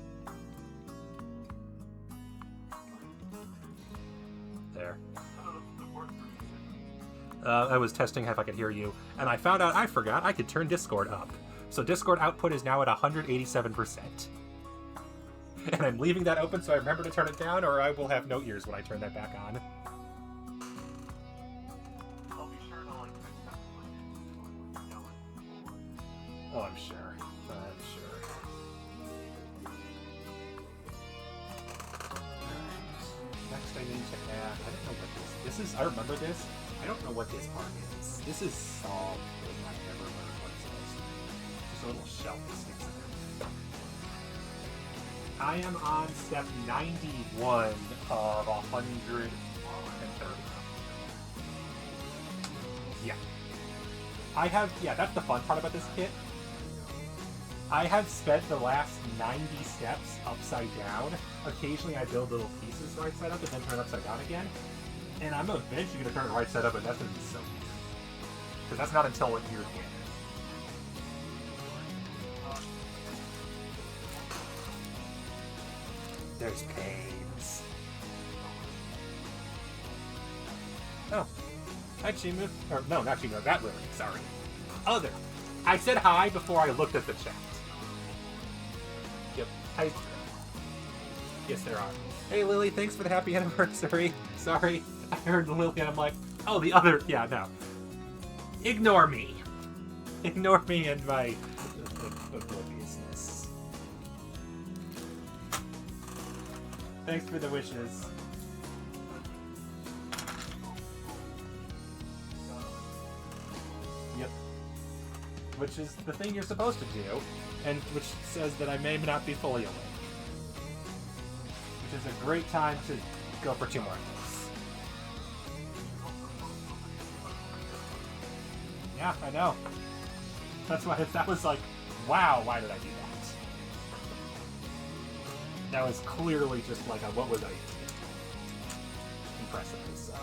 There. I was testing if I could hear you, and I found out I forgot I could turn Discord up. So Discord output is now at 187%. And I'm leaving that open so I remember to turn it down, or I will have no ears when I turn that back on. I'll be sure to like fix that when you yell it. Oh, I'm sure. I'm sure. Next I need to add... I don't know what this is. I remember this. I don't know what this part is. This is solved, but I've never learned what it's supposed to be. Just a little shelf that sticks in there. I am on step 91 of 130. Yeah. I have... Yeah, that's the fun part about this kit. I have spent the last 90 steps upside down. Occasionally I build little pieces right side up and then turn it upside down again. And I'm eventually going to turn it right side up, and that's going to be so weird. Because that's not until like year 10. There's pains. Oh. Hi, Chimu. Or, no, not Chimu. That Lily. Sorry. Other. I said hi before I looked at the chat. Yep. Hi. Yes, there are. Hey, Lily, thanks for the happy anniversary. Sorry. I heard Lily and I'm like, oh, the other. Yeah, no. Ignore me. Ignore me and my obliviousness. Thanks for the wishes. which is the thing you're supposed to do, and which says that I may not be fully awake. Which is a great time to go for 2 more hits. Yeah, I know. That's why that was like, wow, why did I do that? That was clearly just like a, what was I doing? Impressive, so.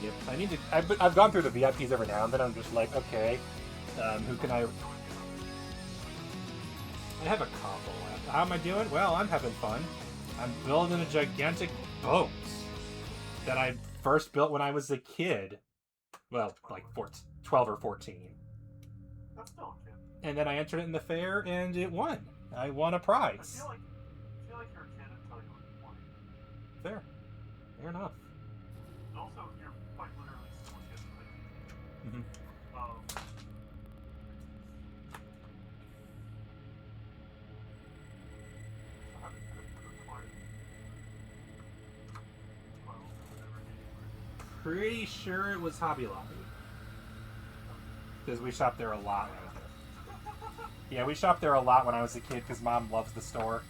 Yep, I need to. I've gone through the VIPs every now and then. I'm just like, okay, who can I? I have a couple left. How am I doing? Well, I'm having fun. I'm building a gigantic boat that I first built when I was a kid. Well, like 12 or 14. That's still a kid. And then I entered it in the fair, and it won. I won a prize. I feel like you're a kid until you were 20. Fair. Fair enough. And also, you're quite literally still a kid. Mm-hmm. Pretty sure it was Hobby Lobby. Because we shopped there a lot. Yeah, we shopped there a lot when I was a kid because Mom loves the store.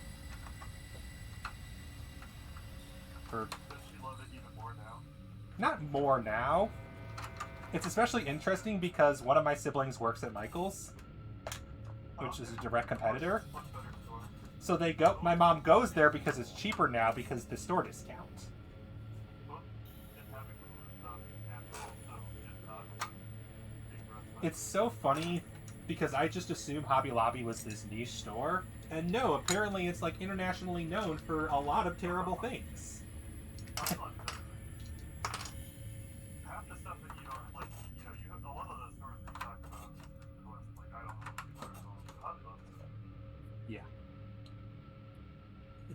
Does she love it even more now? Not more now. It's especially interesting because one of my siblings works at Michael's, which is a direct competitor. Much better store. So they go. My mom goes there because it's cheaper now because the store discount. But in having cooler stuff and also just not being restaurant. It's so funny because I just assumed Hobby Lobby was this niche store, and no, apparently it's like internationally known for a lot of terrible things. Half the stuff that you don't like, you know, you have a lot of the stores that you talk about in the West, like I don't know if people are going to Hobby Lobby. Yeah.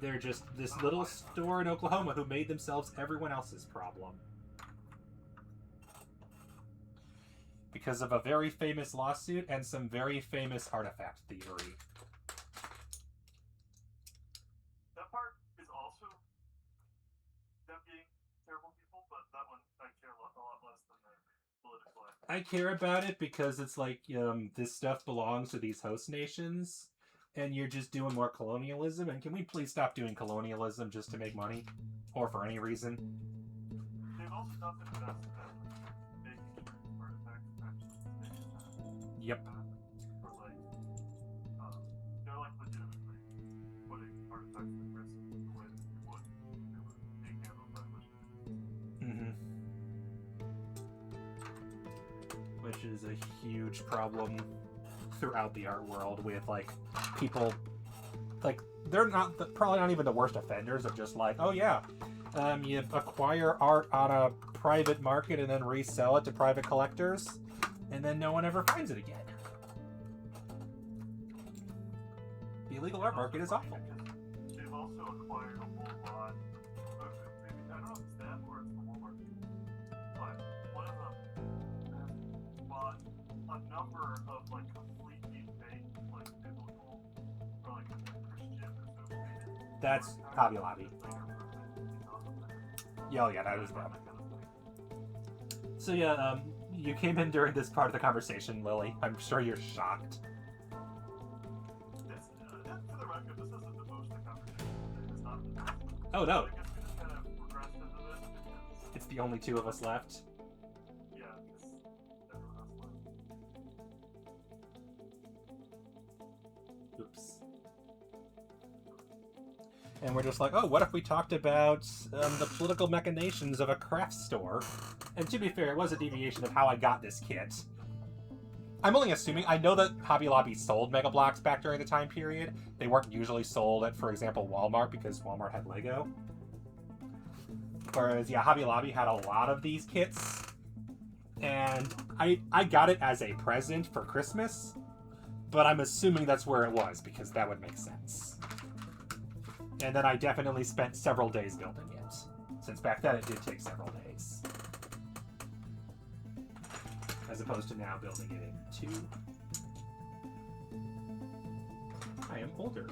They're just this little store in Oklahoma who made themselves everyone else's problem. Because of a very famous lawsuit and some very famous artifact theory. That part is also them being terrible people, but that one I care a lot less than the political aspect. I care about it because it's like, this stuff belongs to these host nations, and you're just doing more colonialism, and can we please stop doing colonialism just to make money? Or for any reason? They've also not been invested in making sure artifacts actually stay Yep. or like, they're like legitimately putting artifacts at risk the way that you would if they were being handled by legitimate. Which is a huge problem throughout the art world with, like, people, like, they're not, probably not even the worst offenders of just like, oh yeah, you acquire art on a private market and then resell it to private collectors, and then no one ever finds it again. The illegal art market is awful. They've also acquired a whole lot. Maybe, I don't know if it's them or it's the Walmart. But one of them has bought a number of like completely fake, like biblical or like Christian associated. That's Hobby Lobby. Yeah, oh yeah, that is them. So yeah, you came in during this part of the conversation, Lily. I'm sure you're shocked. For the record, this isn't the most the conversation. It's not the most. Oh no, I guess we just kind of regressed into this because, it's the only 2 of us left. yeah, because everyone else left. Oops. And we're just like, oh, what if we talked about the political machinations of a craft store? And to be fair, it was a deviation of how I got this kit. I'm only assuming. I know that Hobby Lobby sold Mega Bloks back during the time period. They weren't usually sold at, for example, Walmart because Walmart had Lego. Whereas, yeah, Hobby Lobby had a lot of these kits. And I got it as a present for Christmas. But I'm assuming that's where it was because that would make sense. And then I definitely spent several days building it. Since back then it did take several days. As opposed to now building it in 2. I am older.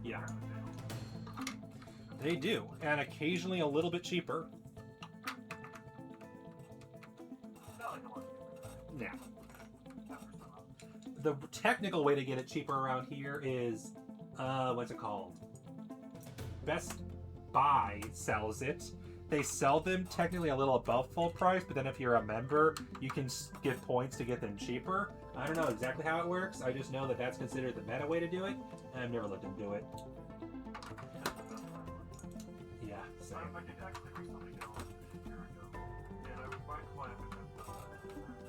Yeah. They do, and occasionally a little bit cheaper. Now, the technical way to get it cheaper around here is, what's it called? Best Buy sells it. They sell them technically a little above full price, but then if you're a member, you can get points to get them cheaper. I don't know exactly how it works. I just know that that's considered the meta way to do it, and I've never looked into it. Yeah, same. I did actually recently go a year ago, and I would find my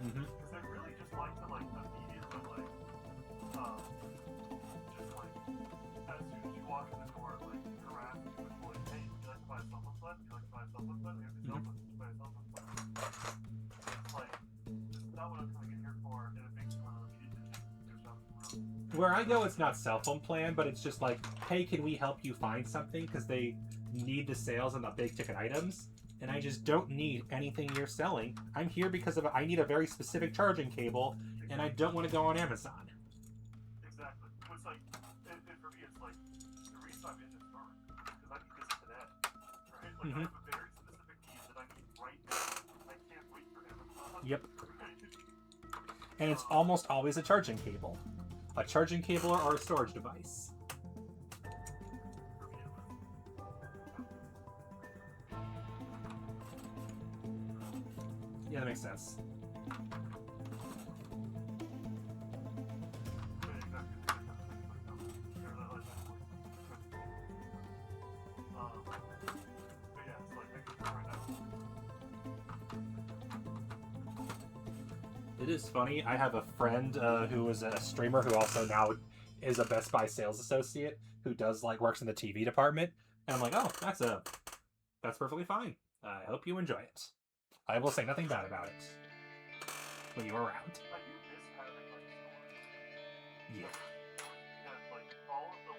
Mm-hmm. because I really just like to immediately just as soon as you walk in the door, harass you with hey, would you like to buy a someone's left? Would you like to buy a someone's left? We have these someone's, would you buy a someone's left? It's not what I'm coming in here for, and it makes me want to immediately do something. Where I go, it's not cell phone plan, but it's just like, hey, can we help you find something? Because they need the sales on the big ticket items, and I just don't need anything you're selling. I'm here because I need a very specific charging cable, and I don't want to go on Amazon. Exactly. It's and for me, it's the reason I'm in this store because I need this today, right? I have a very specific need that I need right now. I can't wait for Amazon. Yep. And it's almost always a charging cable. A charging cable or a storage device. Yeah, that makes sense. It is funny. I have a friend who was a streamer who also now is a Best Buy sales associate who does works in the TV department, and I'm like, oh, that's perfectly fine. I hope you enjoy it. I will say nothing bad about it when you're around. I do miss having stores. Yeah. Yeah, all of the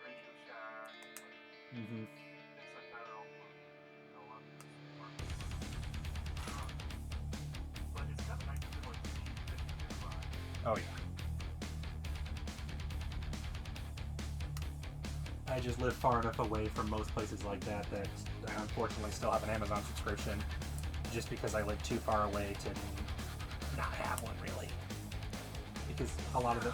Radio Shack, Mm-hmm. things like that are all but it's kind of nice to see Oh yeah. I just live far enough away from most places like that I unfortunately still have an Amazon subscription, just because I live too far away to not have one really. Because a lot of it.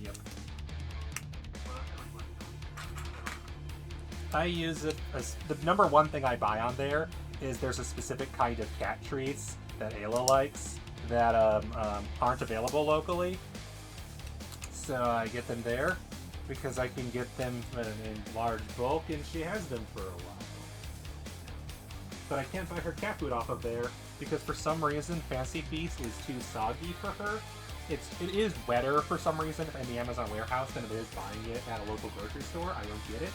Yep. I use it as the number one thing I buy on there is there's a specific kind of cat treats that Ayla likes that aren't available locally. So I get them there because I can get them in large bulk, and she has them for a while. But I can't buy her cat food off of there because for some reason Fancy Feast is too soggy for her. It is wetter for some reason in the Amazon warehouse than it is buying it at a local grocery store. I don't get it.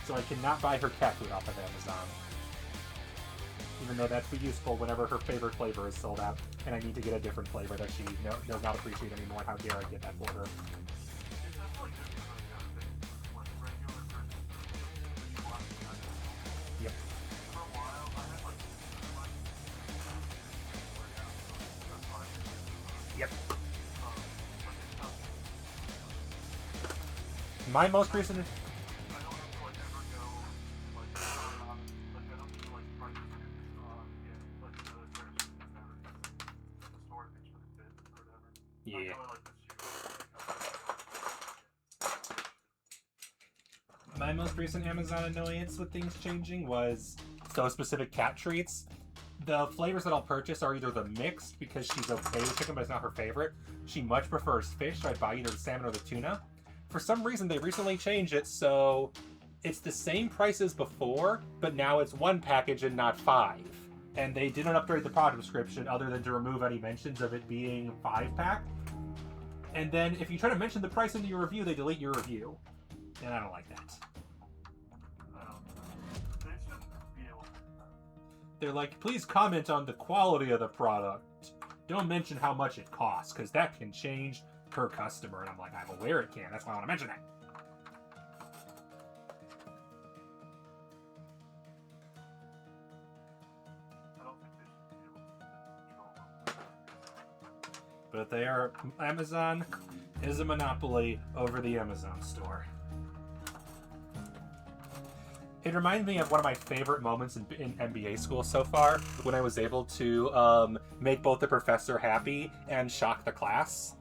So I cannot buy her cat food off of Amazon. Even though that'd be useful whenever her favorite flavor is sold out, and I need to get a different flavor that she does not appreciate anymore. How dare I get that for her? Yep. Yep. My most recent... Yeah. My most recent Amazon annoyance with things changing was those specific cat treats. The flavors that I'll purchase are either the mixed, because she's okay with chicken but it's not her favorite. She much prefers fish, so I buy either the salmon or the tuna. For some reason, they recently changed it, so it's the same price as before, but now it's one package and not 5. And they didn't upgrade the product description other than to remove any mentions of it being 5-pack. And then if you try to mention the price in your review, they delete your review. And I don't like that. They're like, please comment on the quality of the product. Don't mention how much it costs, because that can change per customer. And I'm like, I'm aware it can. That's why I want to mention it. I don't think they should be able to control them. But they are. Amazon is a monopoly over the Amazon store. It reminds me of one of my favorite moments in MBA school so far, when I was able to make both the professor happy and shock the class.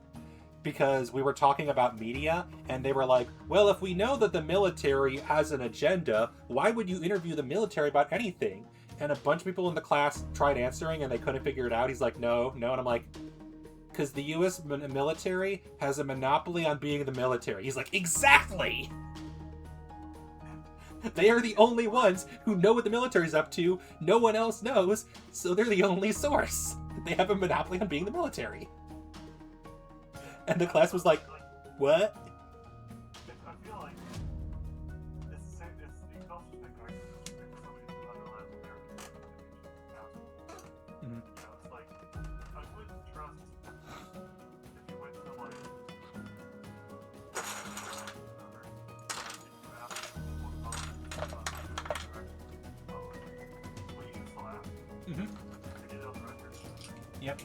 Because we were talking about media, and they were like, well, if we know that the military has an agenda, why would you interview the military about anything? And a bunch of people in the class tried answering, and they couldn't figure it out. He's like, no. And I'm like, because the U.S. military has a monopoly on being the military. He's like, exactly! They are the only ones who know what the military's up to. No one else knows, so they're the only source. They have a monopoly on being the military. And the class was like, what? I feel like it's the same. You can also think like somebody who's underlined their communication. Mhm. You know, it's like I wouldn't trust if you went to like Yep.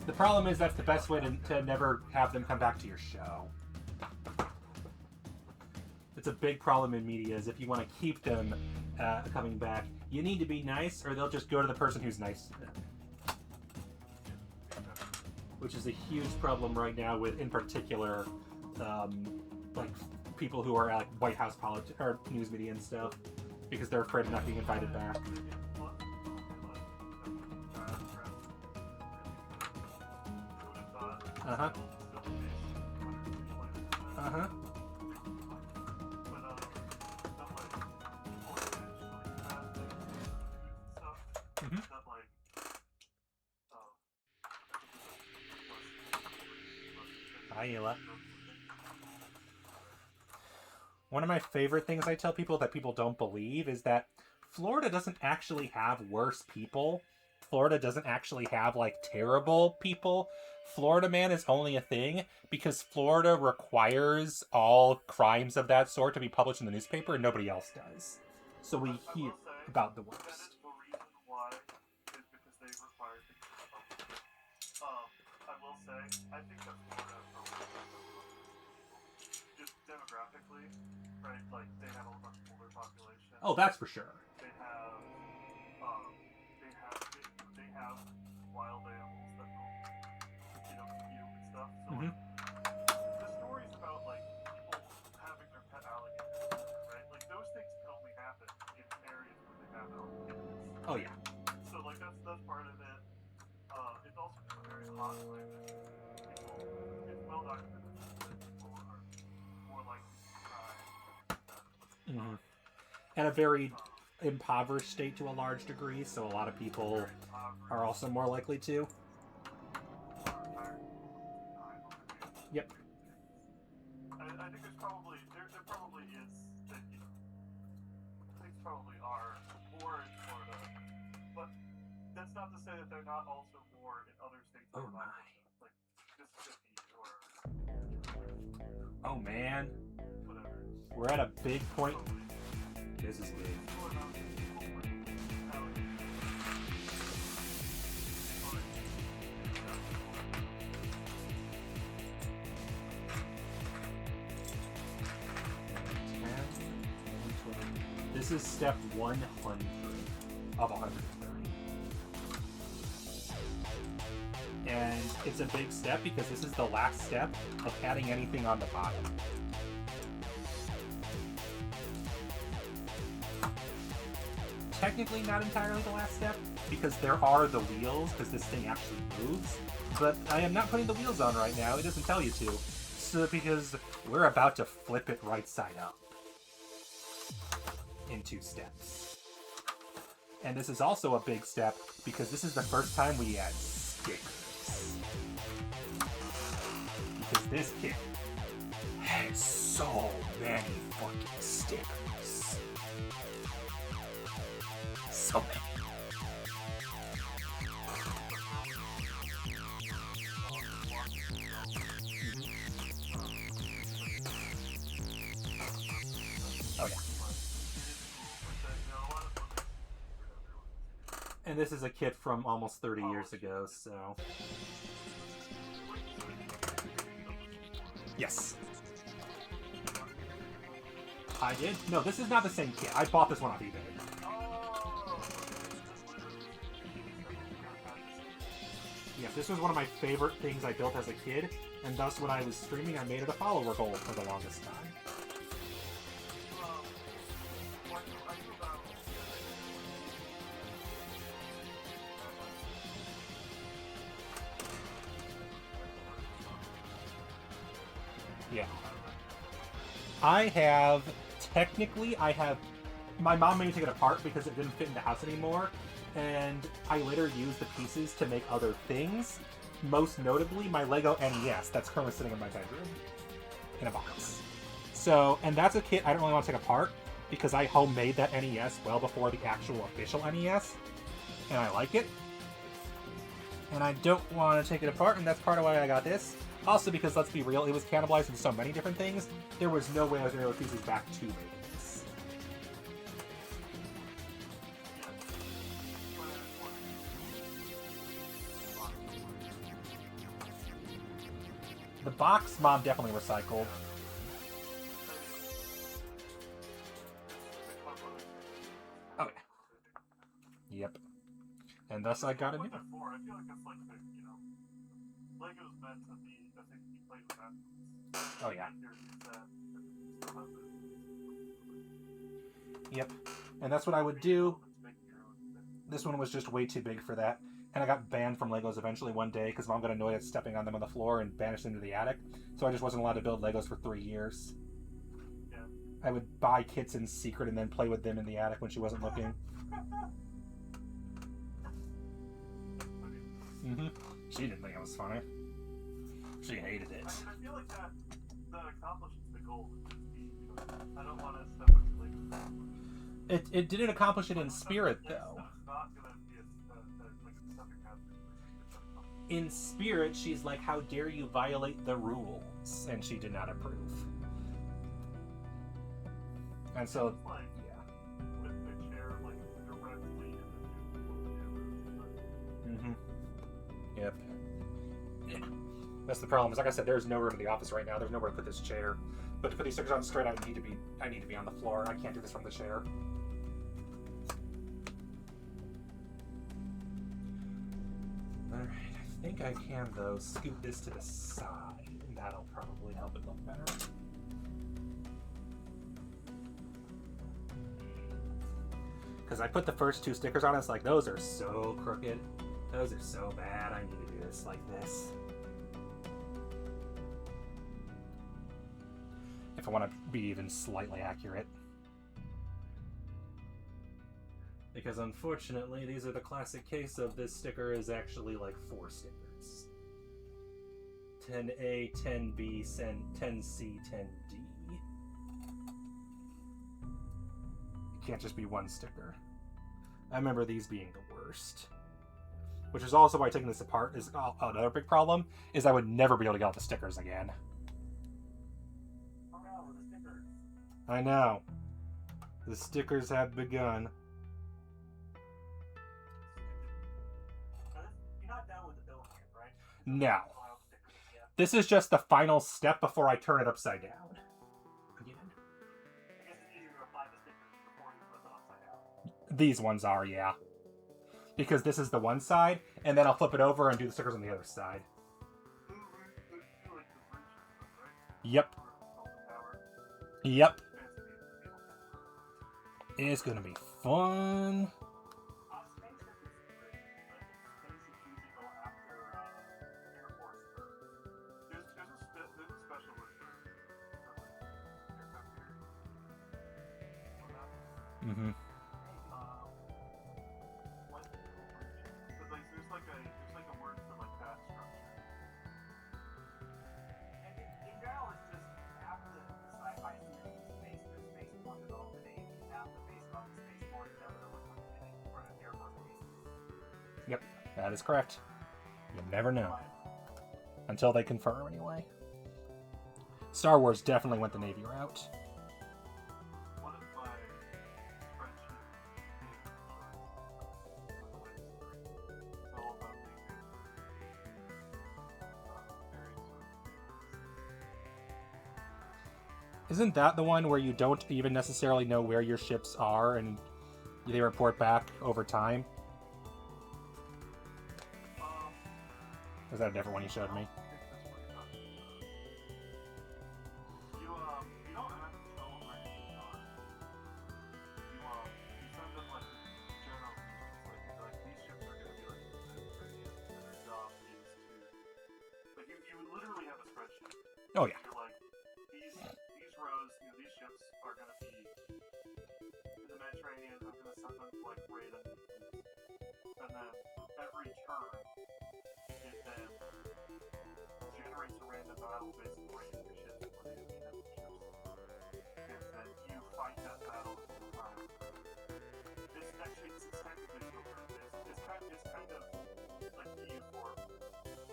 The problem is that's the best way to never have them come back to your show. It's a big problem in media, is if you want to keep them coming back, you need to be nice, or they'll just go to the person who's nice to them. Which is a huge problem right now with, in particular, like people who are like White House politics or news media and stuff, because they're afraid of not being invited back. Uh-huh. Uh-huh. Mm-hmm. Hi, Hila. One of my favorite things I tell people that people don't believe is that Florida doesn't actually have worse people. Florida doesn't actually have, like, terrible people. Florida Man is only a thing because Florida requires all crimes of that sort to be published in the newspaper and nobody else does. So we hear about the worst. That is the reason why is because they require things to be published. I will say, I think that Florida just demographically, right, like, they have a much older population. Oh, that's for sure. They have wild animals that will, you know, eat you and stuff. So Mhm. the stories about like people having their pet alligators, right? Like those things can only happen in areas where they have alligators. Oh, yeah. So like that's part of it. It's also just a very hot climate. It's well documented that people are more likely to die. Mm-hmm. And a very impoverished state to a large degree, so a lot of people are also more likely to. Yep. I think there probably is that, you know, things probably are more in Florida, but that's not to say that they're not also more in other states. Oh that are my. like Mississippi or Oh man, whatever. we're at a big point. This is big. This is step 100 of 130. And it's a big step because this is the last step of adding anything on the bottom. Technically not entirely the last step, because there are the wheels, because this thing actually moves. But I am not putting the wheels on right now, it doesn't tell you to. So because we're about to flip it right side up. In 2 steps. And this is also a big step, because this is the first time we add stickers. Because this kit has so many fucking stickers. So many. And this is a kit from almost 30 years ago, so... Yes. I did? No, this is not the same kit. I bought this one off eBay. Yes, this was one of my favorite things I built as a kid, and thus when I was streaming, I made it a follower goal for the longest time. Yeah. Technically, my mom made me take it apart because it didn't fit in the house anymore, and I later used the pieces to make other things, most notably my Lego NES that's currently sitting in my bedroom in a box. So, and that's a kit I don't really want to take apart because I homemade that NES well before the actual official NES, and I like it. And I don't want to take it apart, and that's part of why I got this. Also because, let's be real, it was cannibalized into so many different things, there was no way I was going to be able to fuse these back to making this. The box, Mom definitely recycled. Oh, yeah. Yep. And thus I got a new one. I feel like it's like the, you know, Lego's meant to be a thing to be played with afterwards. Oh, yeah. Yep. And that's what I would do. This one was just way too big for that. And I got banned from Legos eventually one day because Mom got annoyed at stepping on them on the floor and banished them to the attic. So I just wasn't allowed to build Legos for 3 years. Yeah. I would buy kits in secret and then play with them in the attic when she wasn't looking. She didn't think it was funny. She hated it. I feel like that accomplishes the goal. I don't want to step on Lego. It didn't accomplish it in spirit, though. In spirit, she's like, how dare you violate the rules? And she did not approve. And so, yeah. With the chair, like, directly in the Yep. Yeah. That's the problem. Is like I said, there's no room in the office right now. There's nowhere to put this chair. But to put these stickers on straight, I need to be on the floor. I can't do this from the chair. Alright, I think I can, though, scoot this to the side. And that'll probably help it look better. Because I put the first 2 stickers on, it's like, those are so crooked. Those are so bad. I need to do this like this. If I want to be even slightly accurate. Because unfortunately, these are the classic case of this sticker is actually like 4 stickers. 10A, 10B, 10C, 10D. It can't just be 1 sticker. I remember these being the worst. Which is also why taking this apart is another big problem, is I would never be able to get all the stickers again. Oh no, the stickers. I know. The stickers have begun. You're not done with the building yet, right? No. This is just the final step before I turn it upside down. Again. I guess it's easier to apply the stickers before you flip it upside down. These ones are, yeah. Because this is the one side, and then I'll flip it over and do the stickers on the other side. Yep. Yep. It's gonna be fun. Mm-hmm. There's like a word for like that structure. And in general, it's just half the sci-fi series space, there's spaceport development aid, half the base on the spaceport, never know what's going to run an Air Force base. Yep, that is correct. You never know. Until they confirm, anyway. Star Wars definitely went the Navy route. One of my friendships Isn't that the one where you don't even necessarily know where your ships are and they report back over time? Or is that a different one you showed me? You don't have to tell them where you are. You send them like general like these ships are gonna be like in the Mediterranean, and their job is to like you literally have a spreadsheet. Oh yeah. You're like these rows, these ships are gonna be in the Mediterranean. I'm gonna send them to like raid on these fleets, and then every turn it then generates a random battle based on raiding your ships or the enemy has ships, and then you fight that battle in time. It's actually this is technically shorter. It's kind of like EU for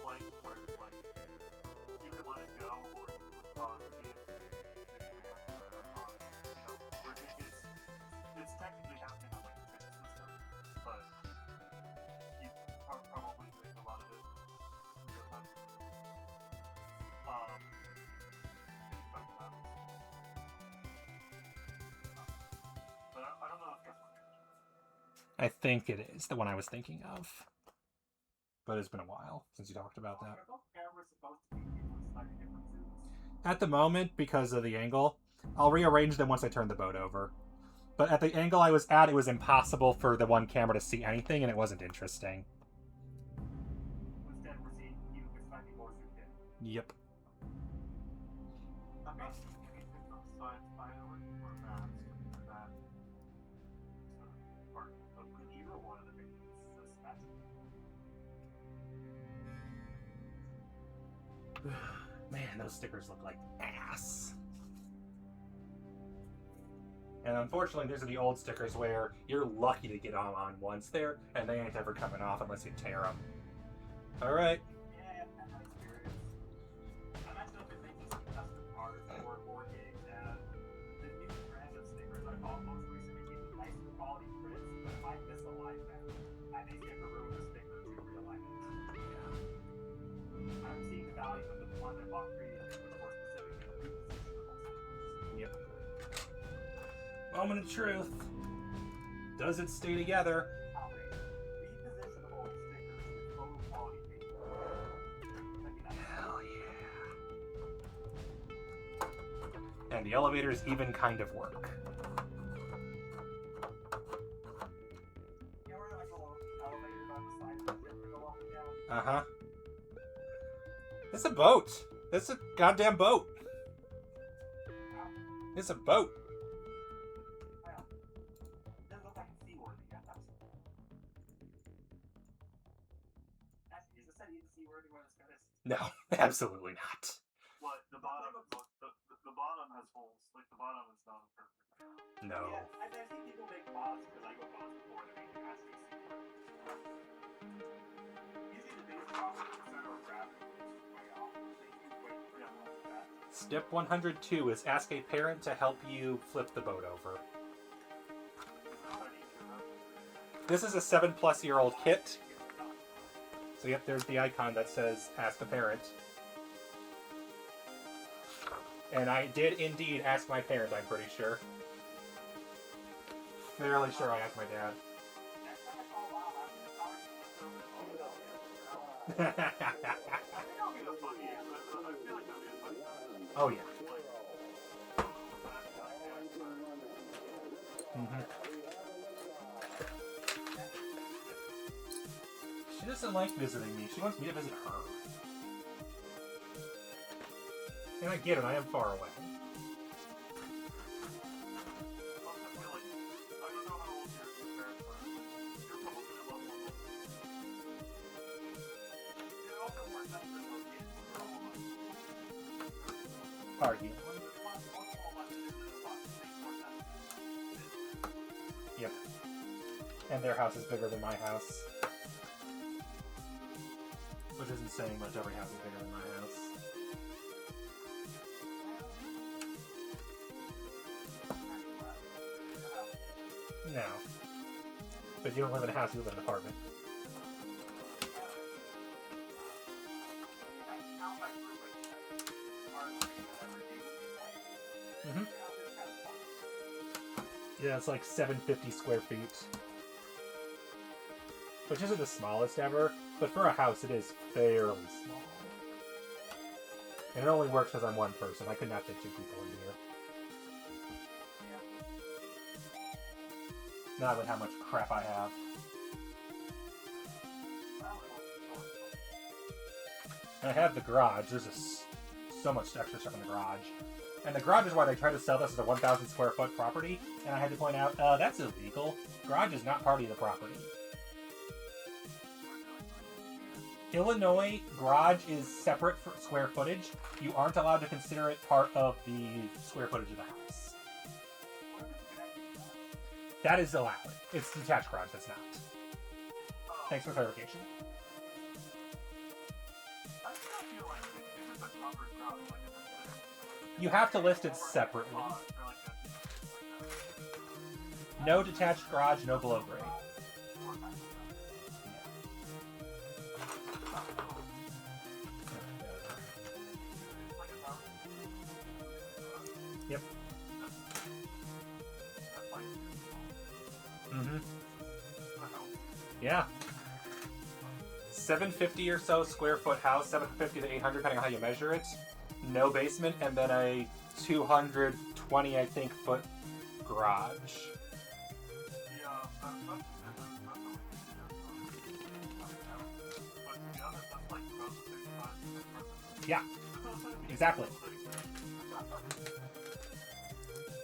playing where like you can let it go or you can pause the game. Where it's technically happening on like the same system, but you are probably doing a lot of it in real time. But I don't know if that's what I think it is the one I was thinking of. But it's been a while since you talked about that. Are both cameras supposed to be equal slightly different zooms? At the moment, because of the angle, I'll rearrange them once I turn the boat over. But at the angle I was at, it was impossible for the one camera to see anything, and it wasn't interesting. Instead, we're seeing you with slightly more zoomed in. Yep. That makes me think of science binary or math for that part of when you were one of the big fascinating. Man, those stickers look like ass. And unfortunately, these are the old stickers where you're lucky to get them on once there, and they ain't ever coming off unless you tear them. Alright. Yeah, I've had that experience. I've actually been making some custom art for board games, and the new brand of stickers I bought most recently gave me nice quality prints, but if I misalign them, I may have to ruin the sticker to realign it. I'm seeing the value of the one I bought previously, which more specific and repositionable. Yep. Moment of truth. Does it stay together? Repositionable stickers with photo quality paper. That'd be nice. Hell yeah. And the elevators even kind of work. You know where like a little elevator on the side of the ship to go up and down? Uh-huh. It's a boat. It's a goddamn boat. It's a boat. Well, it doesn't look like it's seaworthy yet. Actually, is this any seaworthy when it's finished? No, absolutely not. What? The bottom has holes. Like, the bottom is not perfect. No. Yeah, I've seen people make bots because I go bots before to make it actually seaworthy. Usually the biggest problem is the center of gravity is way off. They use way too much of that. Step 102 is ask a parent to help you flip the boat over. This is a 7-plus-year-old kit. So yep, there's the icon that says ask a parent. And I did indeed ask my parent, I'm pretty sure. Fairly sure I asked my dad. Oh yeah. She doesn't like visiting me. She wants me to visit her. And I get it, I am far away. Argue. Yep. And their house is bigger than my house. Which isn't saying much, every house is bigger than my house. No. But you don't live in a house, you live in an apartment. Mm-hmm. Yeah, it's like 750 square feet. Which isn't the smallest ever, but for a house it is fairly small. And it only works because I'm one person. I could not fit 2 people in here. Not with how much crap I have. And I have the garage. There's so much extra stuff in the garage. And the garage is why they tried to sell this as a 1,000 square foot property. And I had to point out, that's illegal. Garage is not part of the property. Illinois, garage is separate for square footage. You aren't allowed to consider it part of the square footage of the house. That is allowed. It's detached garage that's not. Thanks for clarification. You have to list it separately. No detached garage, no below grade. Yep. Mm-hmm. Yeah. 750 or so square foot house, 750 to 800, depending on how you measure it. No basement, and then a 220, I think, foot garage. Yeah, exactly.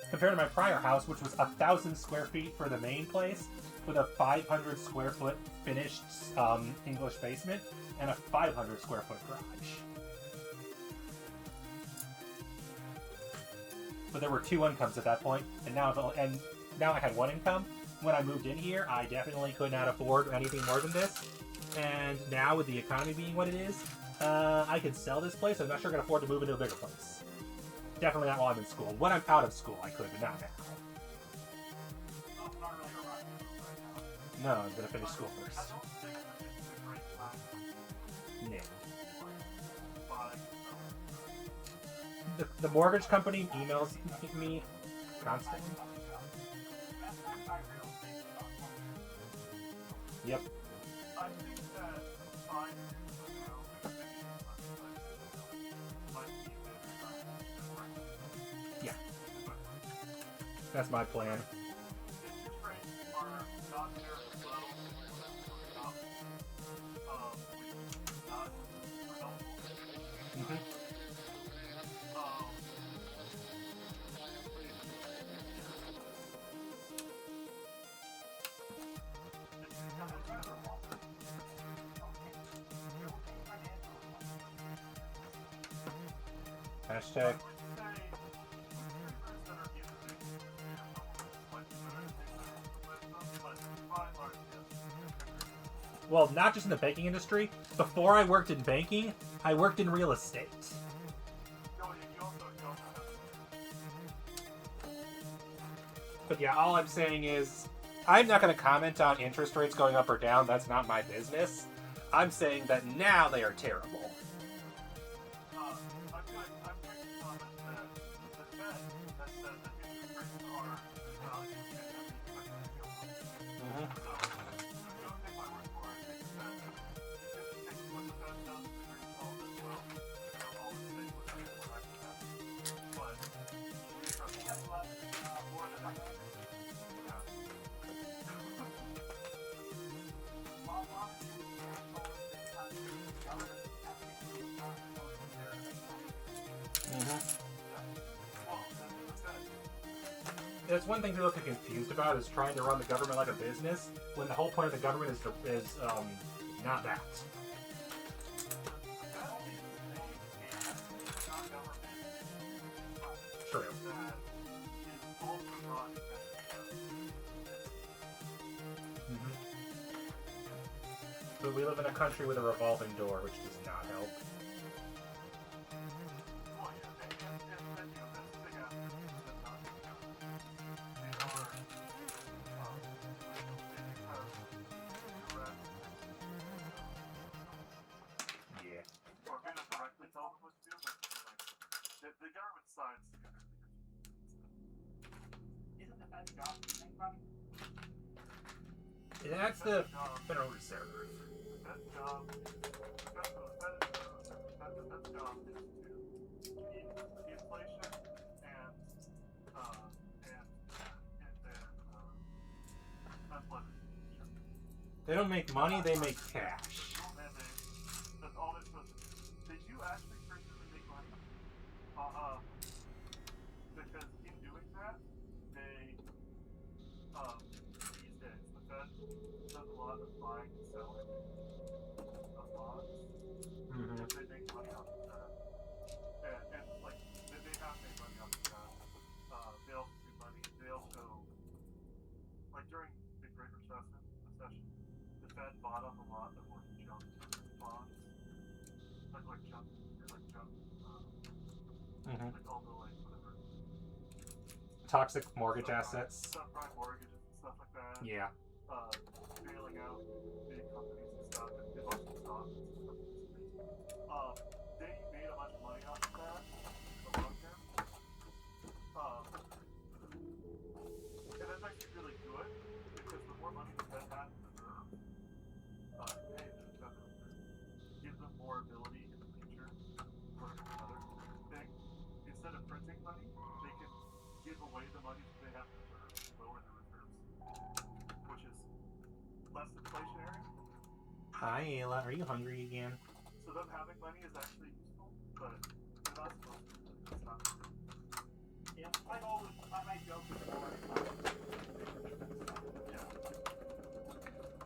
Compared to my prior house, which was 1,000 square feet for the main place, with a 500 square foot finished English basement and a 500 square foot garage. But there were 2 incomes at that point, and now I had 1 income. When I moved in here, I definitely could not afford anything more than this. And now, with the economy being what it is, I could sell this place. I'm not sure I can afford to move into a bigger place. Definitely not while I'm in school. When I'm out of school, I could, but not now. No, I'm gonna finish school first. No. The mortgage company emails me constantly. Yep. Yeah. That's my plan. Mm-hmm. Hashtag. Well, not just in the banking industry. Before I worked in banking, I worked in real estate. But yeah, all I'm saying is, I'm not going to comment on interest rates going up or down. That's not my business. I'm saying that now they are terrible. That's one thing people get confused about, is trying to run the government like a business, when the whole point of the government is not that. True. Mm-hmm. But we live in a country with a revolving door, which does not help. The government sides together. That's the Federal Reserve. They don't make money, they make cash. That's all they're supposed to do. They do actually frequently make money. Because in doing that, they, these days, the Fed does a lot of buying and selling of bonds. Mm-hmm. They make money off of that. And like, they have made money off of that. They also do money, they also, like during the Great Recession, the Fed bought up a lot of like junk bonds. Like junk, Mm-hmm. like all the like whatever. Toxic mortgage assets. Subprime mortgages and stuff like that. Yeah. Bailing out big companies and stuff, and they bought some stocks and some companies. They made a bunch of money off of that in the long term. And that's actually really good because the more money the Fed has in reserve, gives them more ability in the future for another thing. Instead of printing money, they can give away the money that they have in reserve and lower the reserves, which is less inflationary. Hi, Ayla. Are you hungry again? So them having money is actually useful, but they're not supposed to. It's not. Yeah, I might joke before. Yeah.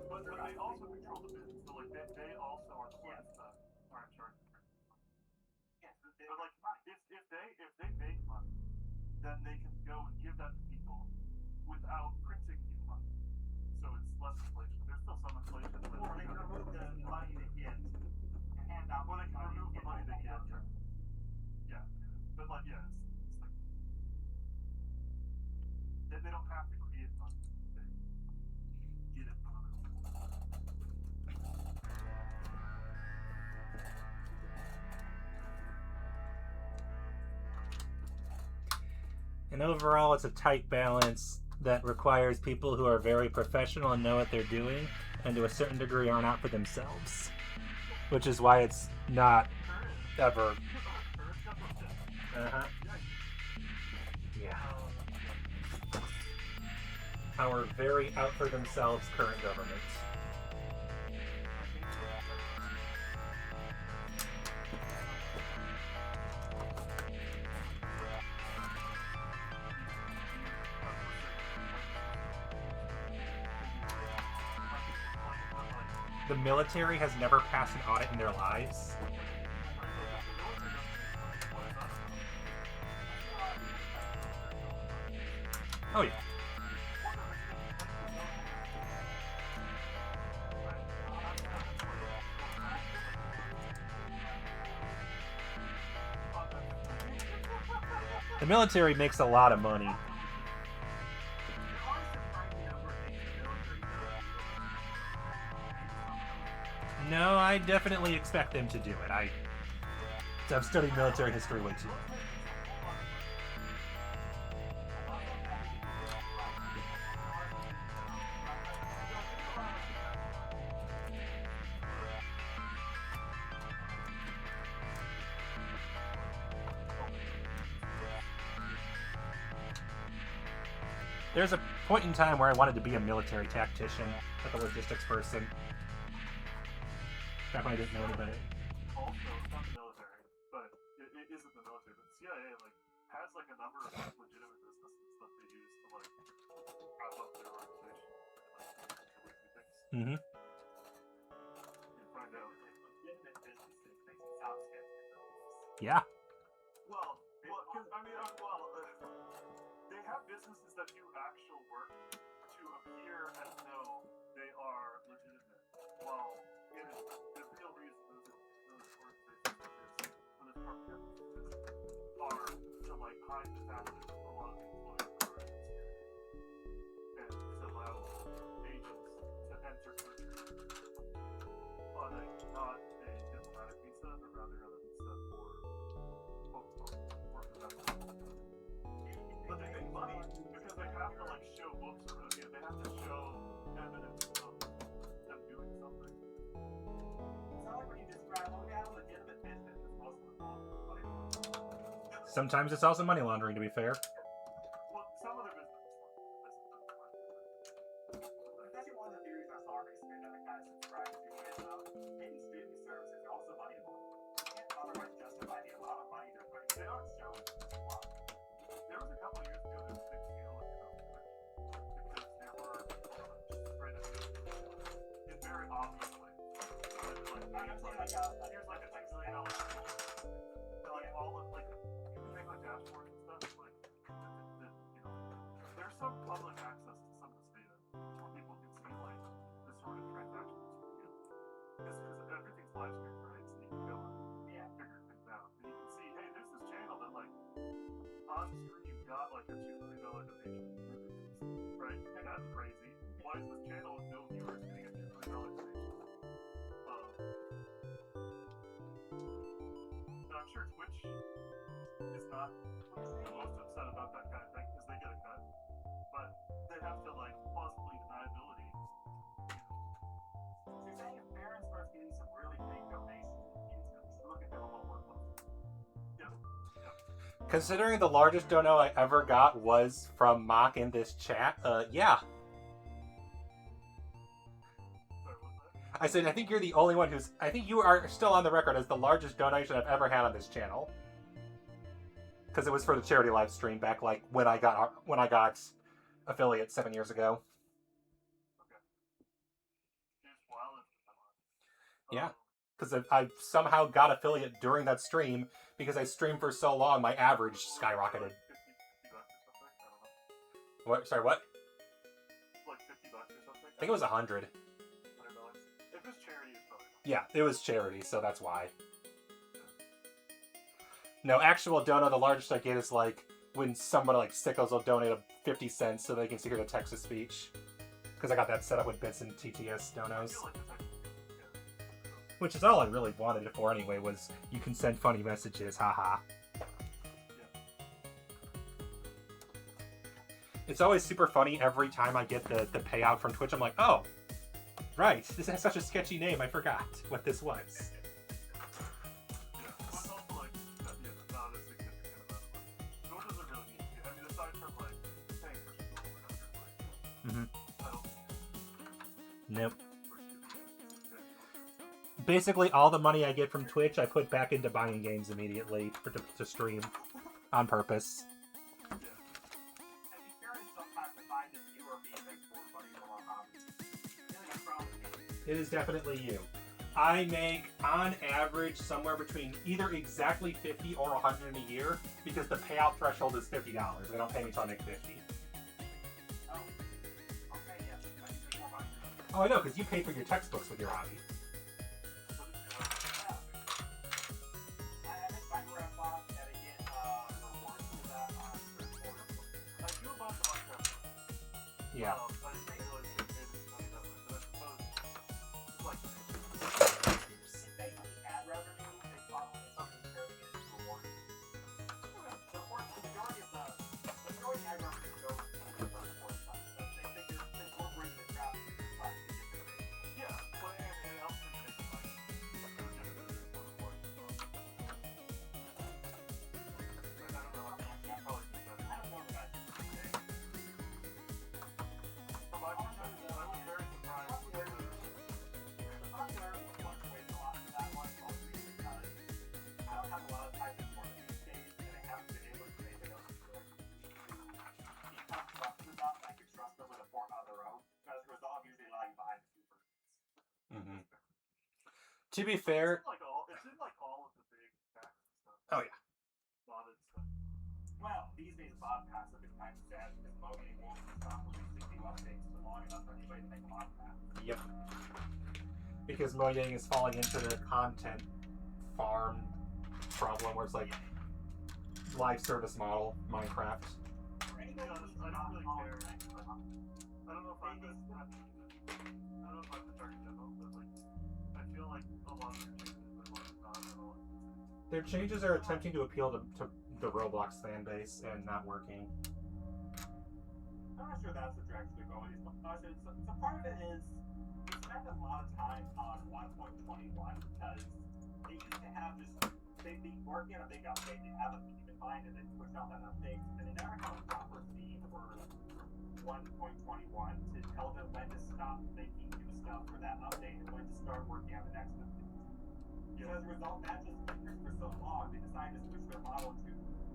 But they also control the business. So like they also are the ones that are in charge of printing money. Yes, but like if they make money, then they can go and give that to people without printing new money. So it's less inflation. There's still some inflation. Or they can remove the money they get and hand out. Or they can remove the money they get. Yeah. But like it's like they don't have to create money. They get it from other people. And overall, it's a tight balance that requires people who are very professional and know what they're doing, and to a certain degree aren't out for themselves. Which is why it's not ever... Uh-huh. Yeah. Our very out for themselves current government. The military has never passed an audit in their lives. Oh yeah. The military makes a lot of money. No, I definitely expect them to do it. I've studied military history way too long. There's a point in time where I wanted to be a military tactician, like a logistics person. Back when I didn't know anybody. Also, it's not the military, but it isn't the military. But the CIA has a number of legitimate businesses that they use to wrap up their organization and weekly things. Mm-hmm. You find out legitimate businesses makes it sound sketchy. Yeah. They have businesses that do actual work to appear as though they are legitimate. Well, the real reason those organizations exist, or those propaganda exist, are to hide the fact that a lot of the employees are insecure. And to allow agents to enter countries on not a diplomatic visa, but rather on a visa for quote unquote work professionals. But they make money because they have have to like show books or they have to show evidence of them doing something. It's not like when you describe when we have a legitimate business, it's most of the time money laundering. Sometimes it's also money laundering, to be fair. Well, some of the business is actually one of the theories I saw recently that I kind of subscribe to is maybe streaming services are also money laundering. You can't otherwise justify the amount of money they're putting. They aren't showing a lot. There was a couple of years ago there was a big scandal in because there were just straight up in very obvious ways. Here's like a $6 million like all of like you can make like dashboards and stuff like there's some public access to some of this data where people can see like this sort of transactions because everything's live streamed, right? So you can go and figure things out. And you can see, hey, there's this channel that like on screen got like a $2 million donation, right? And that's crazy. Why is this channel with no viewers getting a $2 million donation? And I'm sure Twitch is not the most upset about that kind of thing because they get a cut, but they have to like plausibly deniability. So you're saying if parents start getting some really big donations, you look at them a little more closely. Yep. Considering the largest dono I ever got was from Mock in this chat, yeah. Sorry, what's that? I said, I think you're the only one who's... I think you are still on the record as the largest donation I've ever had on this channel. Because it was for the charity live stream back, like, when I got affiliate 7 years ago. Okay. Here's wild. Yeah. Because I somehow got affiliate during that stream, because I streamed for so long, my average skyrocketed. $50 or something? I don't know. What? Sorry, what? Like $50 or something? I think it was 100. $100. If it's charity, it's probably not. Yeah, it was charity, so that's why. No, actual dono, the largest I get is like when someone like Sickles will donate 50 cents so they can hear the text-to speech. Because I got that set up with bits and TTS I donos. feel like the text Which is all I really wanted it for anyway, was you can send funny messages, haha. It's always super funny every time I get the payout from Twitch. I'm like, oh, right, this has such a sketchy name, I forgot what this was. Yeah, but it's also like, not a significant amount of money. Nor does it really need to. I mean, aside from like paying for school or whatever, like, Mhm. I don't Nope. we're stupid. Basically, all the money I get from Twitch, I put back into buying games immediately to stream on purpose. Yeah. And these parents sometimes find that you are being makes more money from our hobbies. Really, I'm proud of you. It is definitely you. I make, on average, somewhere between either exactly 50 or 100 a year, because the payout threshold is $50. They don't pay me until I make 50. Oh. Okay, yes. I need to make more money. Oh, I know, because you pay for your textbooks with your hobby. I haven't my grandpa and I get rewards for that on the quarter. I do a bunch of Minecraft. Yeah. I didn't realize they paid us money that way, but I suppose it's like basically ad revenue and probably something turning it into rewards. So of course the majority of ad revenue goes to the first sports site. They figure since we're bringing the traffic to the site, they get their base. Yeah, but it helps them make like legitimate rewards as well. I don't know. You probably do that. I don't know what I do for today. From my perspective, I was very surprised with the popularity fluctuates a lot for that one, mostly because I don't have a lot of time in for these days, and I haven't been able to do anything else to keep up trusted enough that I can trust them with a fork on their own. As a result, I'm usually lagging behind a few Mm-hmm. To be fair, it's in like all of the big packs and stuff. Oh, yeah. Modded stuff. Well, these days mod packs have been kind of sad because Logan won't stop releasing new updates for long enough for anybody to make a mod pack. yep. Because Mojang is falling into the content farm problem, where it's like live service model Minecraft. For anybody who's not really care. I don't know if I'm the target demo, but like I feel like a lot of their changes are like not at all. Their changes are attempting to appeal to the Roblox fan base and not working. I'm not sure that's the direction they're going. So part of it is we spend a lot of time on 1.21 because they used to have just they'd be working on a big update, they have a theme in mind, and then push out that update, and they never have a proper theme for 1.21 to tell them when to stop making new stuff for that update and when to start working on the next update. So as a result, that just lingers for so long, they decided to switch their model to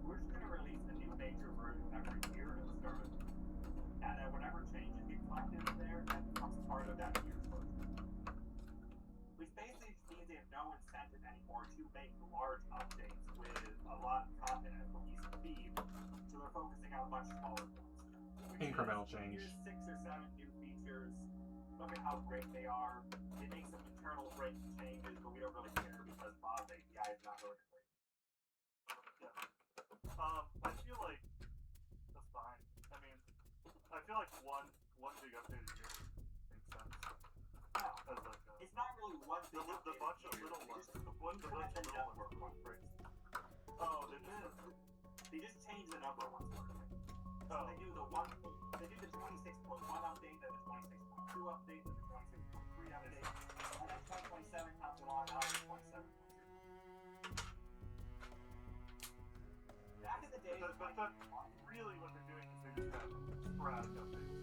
we're just going to release a new major version every year at the start of the year. And then whatever changes get collected in there, that becomes part of that year's version. Which basically just means they have no incentive anymore to make large updates with a lot of content at a cohesive feed, so they're focusing on much smaller ones. Incremental change. Here's 6 or 7 new features. Look at how great they are. They make some internal breaking changes, but we don't really care because Bob's API is not really great. I feel like that's fine. I mean, I feel like one big update a year makes sense. No, As like a, it's not really one big the update bunch a of year. little They ones. just The bunch of increment the little number ones. of ones first. Oh, They just change the number of ones first. So Oh. they do the 26.1 update, then the 26.2 update, then the 26.3 update, and then 2027 comes along out of 27.2. Back in the day, But really what they're doing is they just have sporadic updates.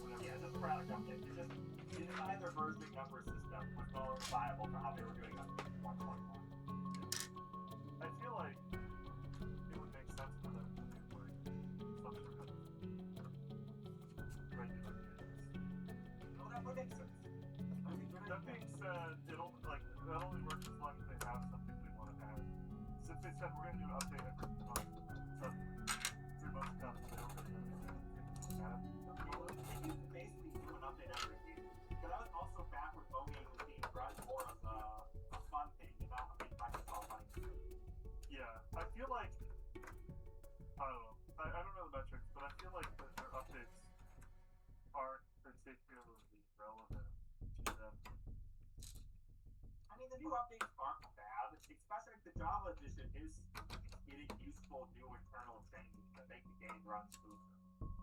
Whenever yeah, it's a sporadic update. It's just they designed their versioning number system was no longer viable for how they were doing updates in 121. I feel like it would make sense for them to do like some sort of regular cadence. Well, that would make sense. That being said, that only works as long as they have something they want to add. Since they said we're going to do an update every month, so 3 months down the road, they're going to add something. Well, they used to basically do an update every year. But that was also back when voting was being run more as a fun thing, not a big Microsoft money to do. Yeah, I feel like I don't know. I don't know the metrics, but I feel like their updates aren't particularly relevant to them. I mean, the new updates aren't bad, especially the Java edition is getting useful new internal changes that make the game run smoother.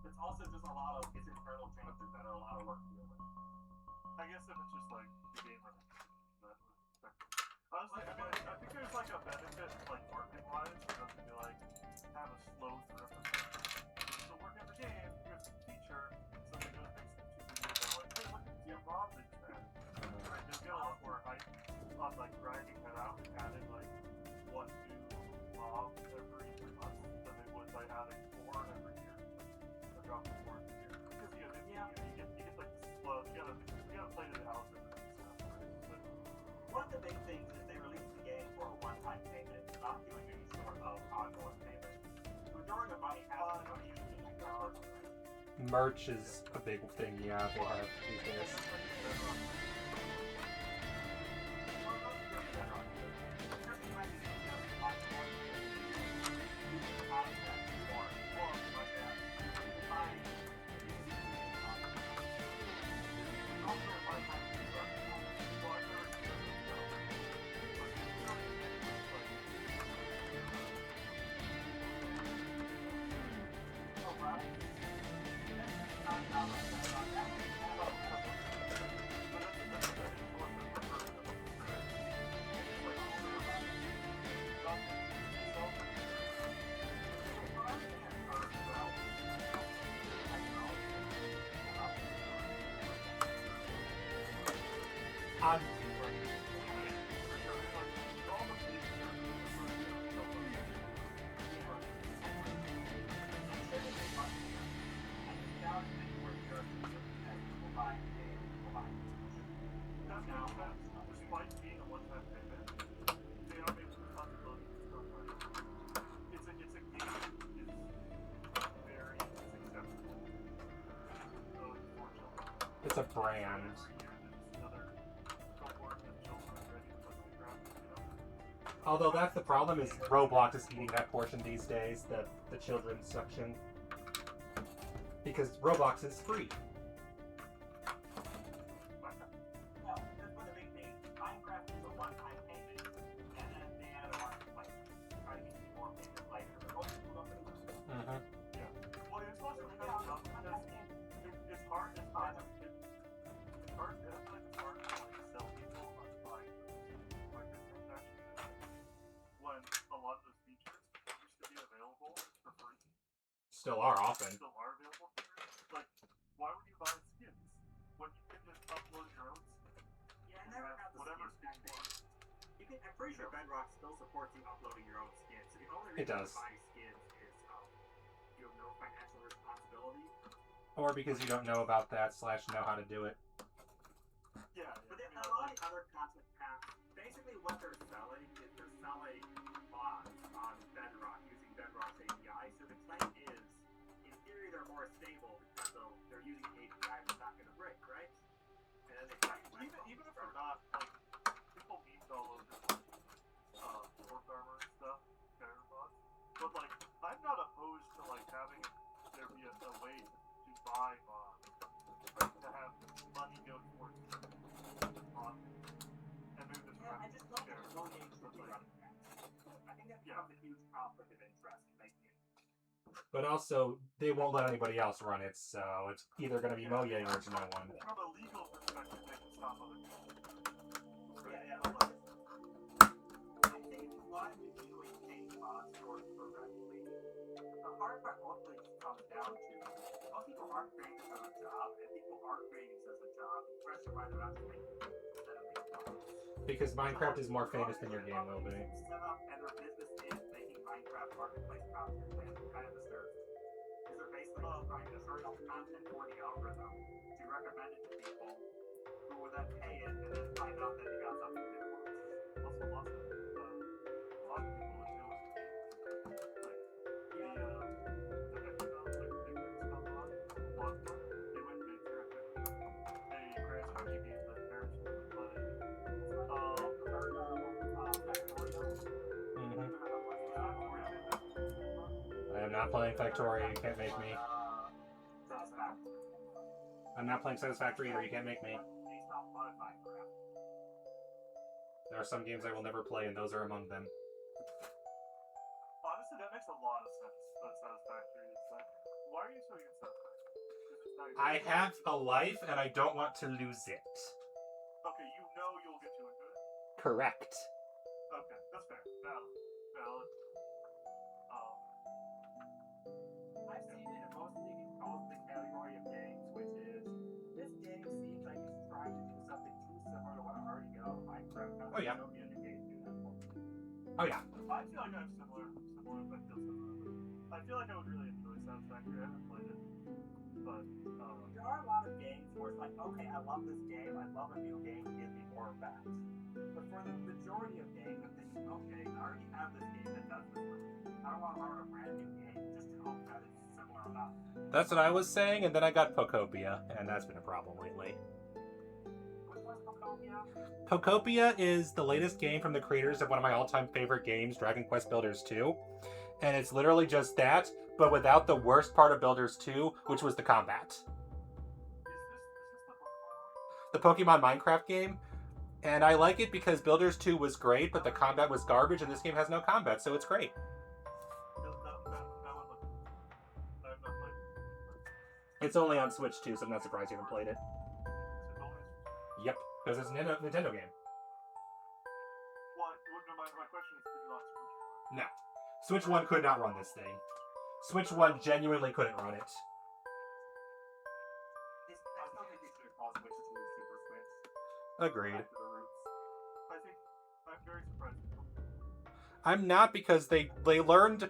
It's also just a lot of its internal changes that are a lot of work to deal with. I guess if it's just like the game running, that would affect it. Honestly, I mean, I think there's like a benefit, like marketing wise, for them to be like, have a slow through episode. You're still working on the game, here's the feature, so they go make some YouTube videos that are like, hey, look, yeah, Bob did that. Right, they'll get a lot more hype on like grinding that out and adding like 1 new mob every 3 months than they would by adding 4 every year. Or dropping 4 every year. Because you get like slow, you gotta play to the algorithm and stuff, right? But One of the big things is they released the game for a one-time payment, not doing any sort of ongoing payment. The majority of money has to go to using like dollars. Merch is a big thing, yeah, they have these days. Despite being a one-time payment, they are making the possibility to still play. It's a game that is very acceptable. So unfortunately, It's a brand. every year there's another cohort of children ready to play Minecraft, you know? Although that's the problem is Roblox is eating that portion these days, the children's section. Because Roblox is free. Well, that's one of the big things. Minecraft is a one-time payment, and then they add a marketplace to try to get you more payments later. But most people don't really do that. Mm-hmm. Yeah. Well, it's also So kind of tough I'm because not Still are often. Still are available features? Like, why would you buy skins when you can just upload your own skins? Yeah, I never had the Whatever skins skin you back want. then. I'm pretty sure Bedrock still supports you uploading your own skins. So the only It reason does. to buy skins is you have no financial responsibility. Or because you don't know about that / know how to do it. Yeah, But I then mean, a lot of the other cosmic packs, basically what they're selling is they're selling mods on Bedrock using Bedrock's API. So the claim is, in theory, they're more stable because they're using the API that's not going to break, right? And then they fight even if they're not, like, people memes all over Force Armor and stuff, Skyrim mods. But, like, I'm not opposed to, like, having there be a way to buy mods. Like, to have money go towards mods. And maybe this I just don't think share. Mojang should be running that. I think that becomes a huge conflict of interest in making it. But also, they won't let anybody else run it, so it's either going to be Mojang or it's no one. From a legal perspective, they can stop other people. Yeah. I think a lot of you doing paying mods correctly. The hard part ultimately just comes down to most people aren't creating this as a job, and people are creating this as a job, especially why they're not making instead of making mods. Because Minecraft is more famous than your game will be. Set up and their business is making Minecraft marketplace content, and kind of deserves it. Because they're basically just trying to turn off content for the algorithm to recommend it to people who will then pay it and then find out that they got something they want. Also, lots of people that deal with like the economic victims come on one they went big for they grants for TVs that parents would play. I am not playing Factorio, you can't make me. I'm not playing Satisfactory either, you can't make me. There are some games I will never play, and those are among them. Honestly, that makes a lot of sense. That Satisfactory is like, why are you so against Satisfactory? I have a life, and I don't want to lose it. Okay, you know you'll get too into it. Correct. Okay, that's fair. Valid. I've seen it mostly called the category of games, which is this game seems like it's trying to do something too similar to what I already know. Minecraft kind of Oh, yeah. showed me a game do that for me. Oh yeah. I feel like I'm similar, but I feel similar. I feel like I would really enjoy Satisfactory. I haven't played it, but There are a lot of games where it's like, okay, I love this game, I love a new game, give me more of that. But for the majority of games, I'm thinking, okay, I already have this game that does this for me. I don't want to learn a brand new game just to hope that it's similar enough. That's what I was saying, and then I got Pokopia, and that's been a problem lately. Which one's Pokemon? Pokopia is the latest game from the creators of one of my all-time favorite games, Dragon Quest Builders 2. And it's literally just that, but without the worst part of Builders 2, which was the combat. is this the The Pokemon? Pokemon Minecraft game. And I like it because Builders 2 was great, but the combat was garbage, and this game has no combat, so it's great. That one looks. I've not played it. It's only on Switch too, so I'm not surprised you haven't played it. It's only. Yep, because it's a Nintendo game. What? My question is, did you not Switch? No. Switch 1 could not run this thing. Switch 1 genuinely couldn't run it. I still think you should have called Switch 2 Super Switch. Agreed. Back to the roots. I think I'm very surprised. I'm not, because they learned...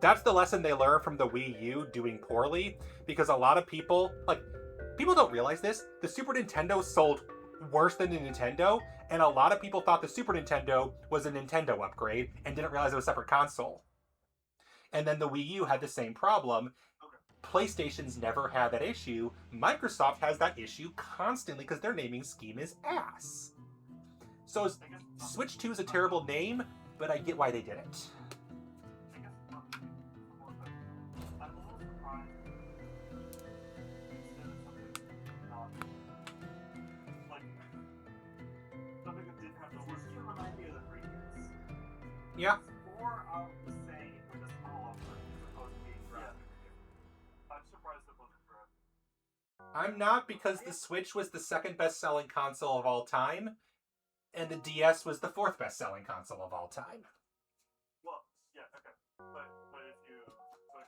That's the lesson they learned from the Wii U doing poorly, because a lot of people... people don't realize this. The Super Nintendo sold worse than the Nintendo, and a lot of people thought the Super Nintendo was a Nintendo upgrade and didn't realize it was a separate console. And then the Wii U had the same problem. PlayStation's never had that issue. Microsoft has that issue constantly because their naming scheme is ass. So Switch 2 is a terrible name, but I get why they did it. I guess I'm a little surprised instead of something that didn't have the This worst. should remind me of the previous. Yeah. It's more of the same with a small upgrade as opposed to being drastically different. I'm surprised it wasn't correct. I'm not, because the Switch was the second best-selling console of all time, and the DS was the fourth best-selling console of all time. Well, yeah, okay, but if you like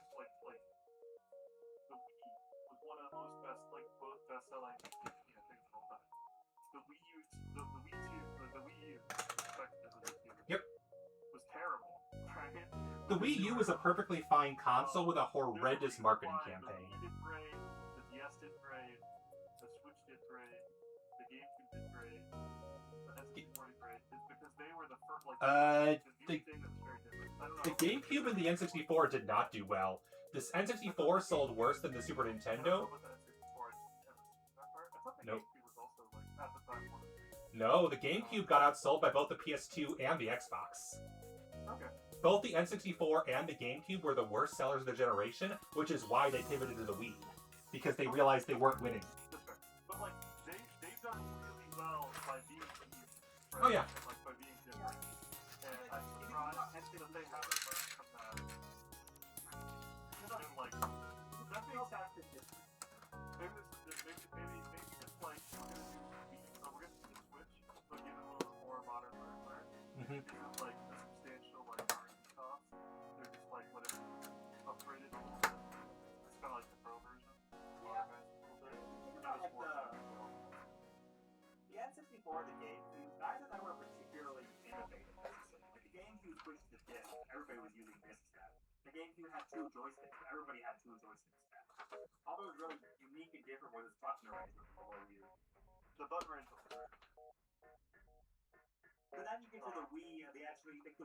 The Wii U was a perfectly fine console with a horrendous marketing campaign. The Wii did great, the DS did great, the Switch did great, the GameCube did great, the N64 did great. It's because they were the first, like, the thing that's very different. I don't know. The GameCube and the N64 did not do well. This N64 sold worse than the Super Nintendo. Nope. No, the GameCube got outsold by both the PS2 and the Xbox. Okay. Both the N64 and the GameCube were the worst sellers of the generation, which is why they pivoted to the Wii. Because they realized they weren't winning. That's fair. But, like, they've done really well by being unique. Right? Oh, yeah. And, like, by being different. And I'm surprised that they haven't learned from that. And, like, that makes actually different. Maybe just like, we're gonna do the Switch, but give it a little bit more modern hardware. Mhm. It's not like a substantial like R&D cost. They're just like whatever upgraded a little bit. It's kind of like the Pro version. Yeah. Modernized a little bit. Not Just more like technical. the N64 and the GameCube, neither of them were particularly innovative necessarily. Like the GameCube switched to disc, everybody was using disc then. The GameCube had two joysticks, everybody had two joysticks then. All that was really unique and different was its button arrangement for the Wii U. The button range was great. But then you get to the Wii, and the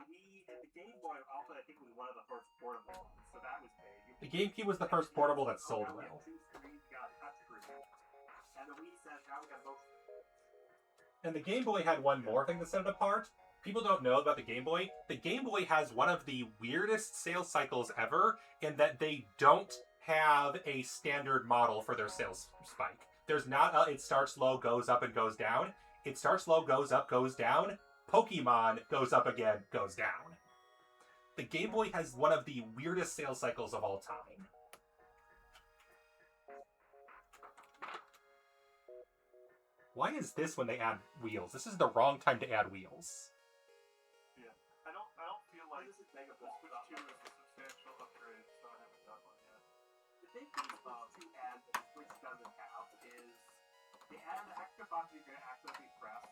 Wii and the Game Boy also, I think, was one of the first portable ones, so that was big. The GameCube was the first portable that sold Now we have well. two screens, you got a touch screen. And the Wii says, now we got both. And the Game Boy had one more thing that set it apart. People don't know about the Game Boy. The Game Boy has one of the weirdest sales cycles ever in that they don't have a standard model for their sales spike. There's not a, it starts low, goes up, and goes down. It starts low, goes up, goes down. Pokemon goes up again, goes down. The Game Boy has one of the weirdest sales cycles of all time. Why is this when they add wheels? This is the wrong time to add wheels. Yeah. I don't feel like This is Mega the Ball. Switch 2 is a substantial upgrade, so I haven't done one yet. The thing the Switch 2 adds that the Switch doesn't have is they added an extra button you're going to accidentally press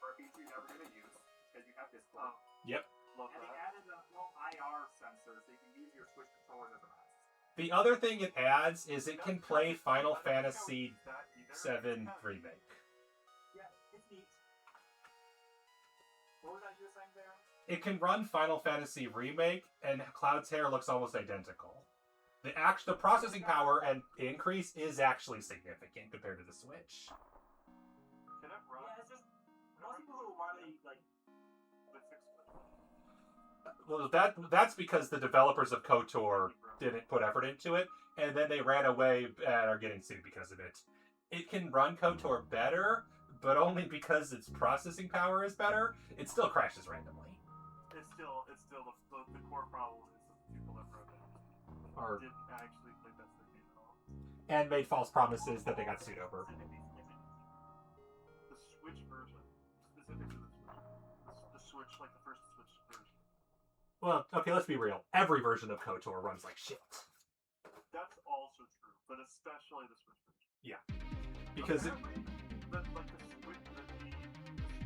for a feature you're never going to use because you have display. Yep. Love And they that. added a little IR sensor so you can use your Switch controllers as a mouse. The other thing it adds is it can play Final Fantasy VII Remake. Yeah, it's neat. What was I just saying there? It can run Final Fantasy Remake, and Cloud's hair looks almost identical. The processing power and increase is actually significant compared to the Switch. Can it run? Yeah, it's just most people who want to like. The fixed Well, that's because the developers of KOTOR didn't put effort into it, and then they ran away and are getting sued because of it. It can run KOTOR better, but only because its processing power is better. It still crashes randomly. It's still the core problem is that the people that wrote it Or- didn't actually play that's their game at all. And made false promises that they got sued over. The Switch version, specifically the Switch, like the first Switch version. Well, okay, let's be real. Every version of KOTOR runs like shit. That's also true, but especially the Switch version. Because it, Apparently, the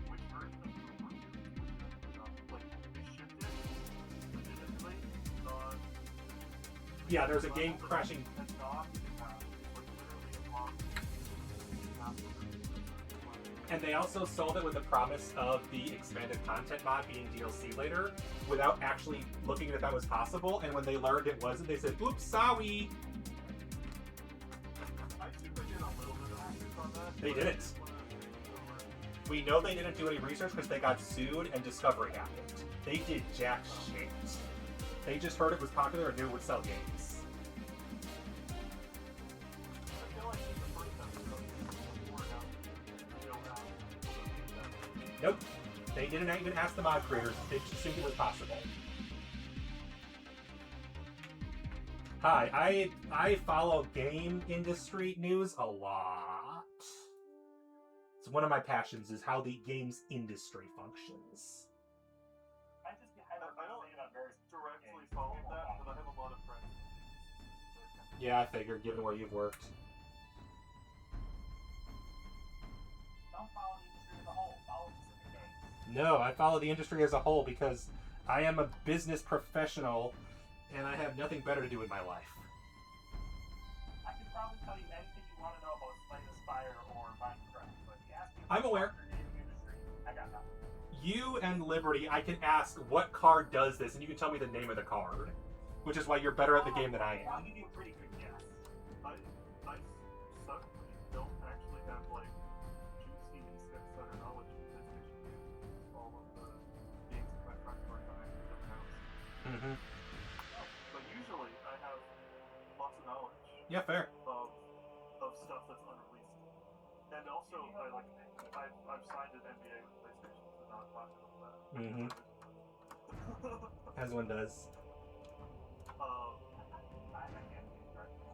Switch version of KOTOR, like they shipped it legitimately on. yeah, there's a game crashing. And not like literally on. And they also sold it with the promise of the expanded content mod being DLC later, without actually looking at if that was possible. And when they learned it wasn't, they said, "Oops, sorry." I think they did a little bit of research on that. They but didn't. it's one of those things where We know they didn't do any research because they got sued and Discovery happened. They did jack shit. They just heard it was popular and knew it would sell games. I feel like the first episode was more about Nope. They didn't even ask the mod creators. They just assumed it was possible. Hi, I follow game industry news a lot. It's one of my passions is how the games industry functions. I just haven't I don't seen it on very directly follow that, but I have a lot of friends. Yeah, I figured, given where you've worked. Don't follow the industry as a whole. Follow specific games. No, I follow the industry as a whole because I am a business professional and I have nothing better to do in my life. I can probably tell you anything you want to know about Slay the Spire or Minecraft, but if you ask me I'm aware. about the gaming industry, I got nothing. You and Liberty, I can ask what card does this, and you can tell me the name of the card, which is why you're better at the game than I I'll am. give you a pretty good guess. I suddenly don't actually have like juicy insider knowledge of PlayStation games. All of the games that my friends work on actually don't have. Mm-hmm. But usually I have lots of knowledge Yeah, fair. of stuff that's unreleased. And also I've signed an NDA with PlayStation to not talk about that. Mm-hmm. As one does.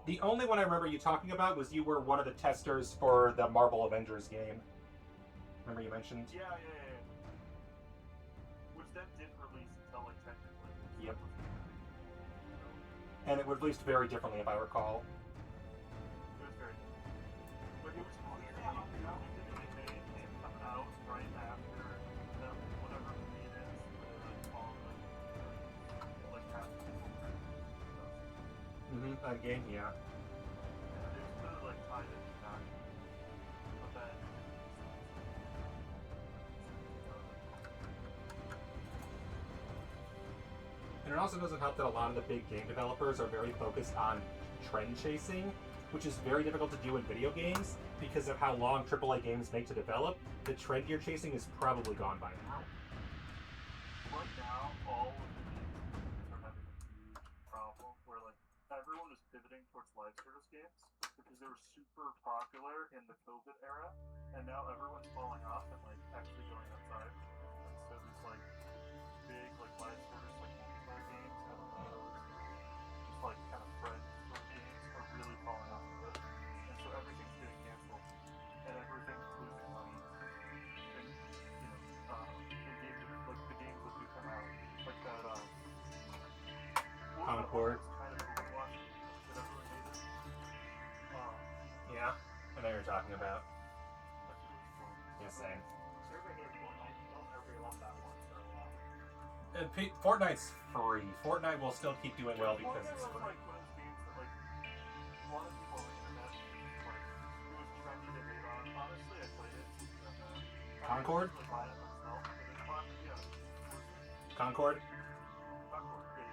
The only one I remember you talking about was you were one of the testers for the Marvel Avengers game. Remember you mentioned? Yeah. Which then didn't release until like technically. Yep. And it was released very differently, if I recall. It was very different. But it was clear how the movie that they made didn't come out right after the whatever movie it is, where they like call it like half the people were stuff. Mm-hmm. That game, yeah. And it was kind of like tied into that. But then And it also doesn't help that a lot of the big game developers are very focused on trend chasing, which is very difficult to do in video games because of how long AAA games make to develop. The trend you're chasing is probably gone by now. right now, all of the games are having a huge problem where like everyone is pivoting towards live service games because they were super popular in the COVID era, and now everyone's falling off and like actually going outside. And so these like big like live service like multiplayer games, MMOs, just like kind of friends sort of games are really falling off of it. And so everything's getting canceled, and everything's losing money. And in games like the games that do come out, like that Concord. kind of Overwatch that everyone hated. Yeah, I know what you're talking about. That's really fun. Yeah, same. Everybody hates Fortnite. Don't everybody love that one. So, And Fortnite's free. Fortnite will still keep doing well because it's Fortnite was free. like one of those games that like a lot of people on the internet like it was trendy to hate on. Honestly, I played it. And, Concord? I didn't really buy it myself, but it's fun. Yeah. Concord? Concord, yeah.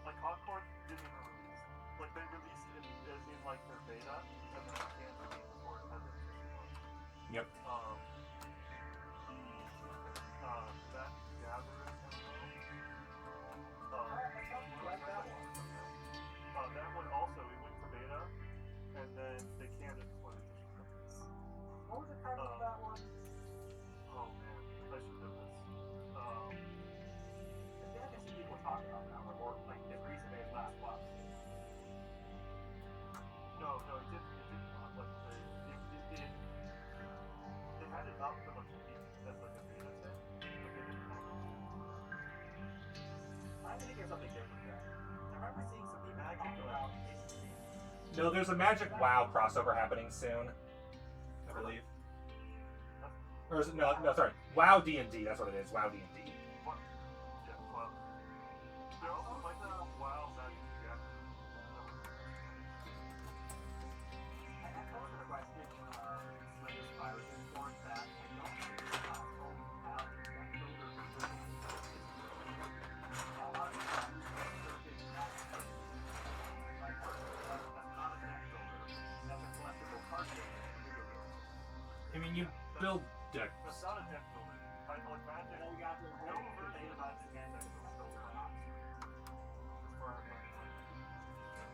Like Concord didn't even release. Like they released it in like their beta, and then they canceled it before it had their official launch. Yep. That Gathering MMO. like that one. That one also it went to beta, and then they canned it before the official release. What was the title of that one? Oh man, I should know this. I feel like I see people talking about that one, or like as recently as last month. No, it didn't not like they had it up for like a week as like a beta thing, but they didn't have it. I'm thinking of something different there. I remember seeing some people talking about basically. No, there's a Magic WoW crossover happening soon, I believe. Or is it, no, sorry. WoW D&D, that's what it is. WoW D&D. What? Yeah, well, they're also like WoW Magic the Gathering. I had posed a question Slay the Spire Discord that I don't think it's possible to have a deck builder version. A lot of times, certain decks like that's not a deck builder. That's a collectible card game in a video game. I mean, you build decks. That's not a deck builder. I like Magic. And then we got the No whole version debate of about Magic the is deck deck builder builder. or not. As far as I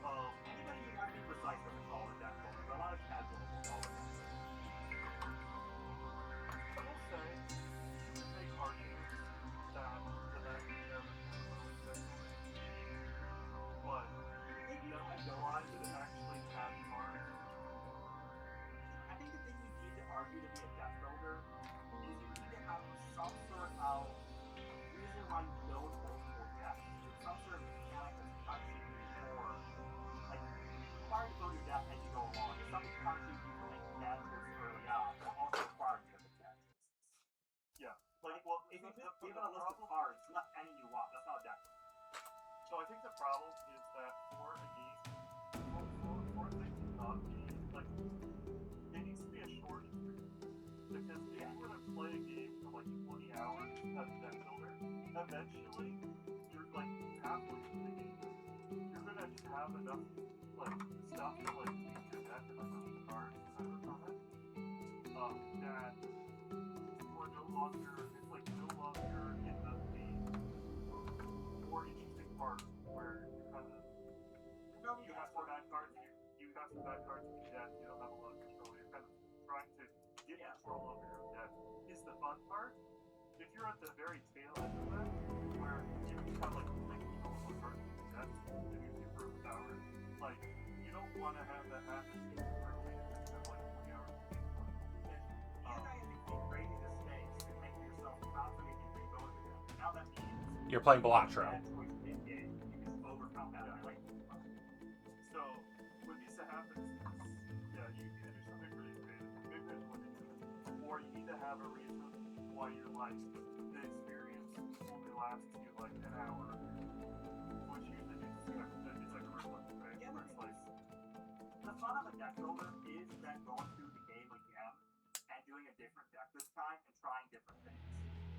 know. I think you have to be precise with the call it deck builder, but a lot of casuals will call it. I will say, you can make arguments that the Magic the Gathering is deck building. But then we realize that it actually has cards. I think the thing you need to argue to be a deck builder is you need to have some sort of reason why you build multiple decks. Some sort of mechanic that's constantly or like require you to build your deck as you go along. It's something constantly you can make gadgets early on, but also require you to make gadgets. Yeah. Like, well, If you just given a list of cards, select any you want. That's not a deck. So I think the problem is that for a game, for things to not be like, it needs to be a short experience. Because if you were to play a game for like 20 hours as a deck builder, eventually you're like halfway through the game. You're gonna just have enough like stuff to like use your deck and like release cards and from it. That we're no longer it's like no longer in the more interesting part where you kind of you have some bad cards you got some bad cards in your deck, you don't have a lot of control, you're kind of trying to get control over your deck is the fun part. If you're at the very tail end of that, where you have like complete control of what cards in your deck and you can improve power, like you don't want to have that happen too early and then have like 20 hours of game play. You guys keep raising the stakes to make yourself confident you can go into that. Now that means You're playing Balatro. bad choice in game. You can overcome that. I like that. So what needs to happen is yeah, you can do something really creative. Maybe there's one into it. Or you need to have a reason why you're like the experience only lasts you like an hour. Which usually means it's like a reflection, right? Yeah, Where it's like the fun of a deck builder is then going through the game again and doing a different deck this time and trying different things.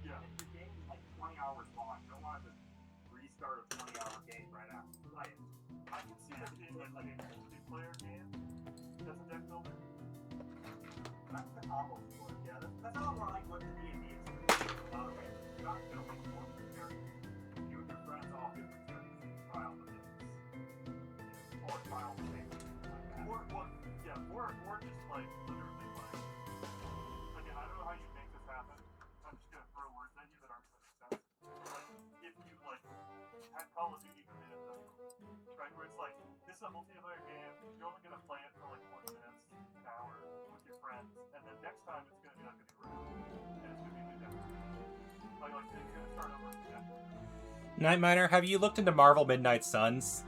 yeah. If the game is like 20 hours long, you don't want to just restart a 20-hour game right after you play it. I can see it being like a multiplayer game as a deck builder. That's the combo sport, yeah. That's a lot more like what the D&D experience. You're not building multiple characters. You and your friends all do experiences, trial the business. Or trial the thing, like that. Or just like literally like again, I don't know how you make this happen. I'm just gonna throw words at you that aren't gonna make sense. Like if you like had Call of Duty come in and right where it's like this is a multiplayer game, you're only gonna play it for like 20 minutes, an hour with your friends, and then next time it's gonna be like a new round. And it's gonna be a new deck. Like you're gonna start over again. Night Miner, have you looked into Marvel Midnight Suns?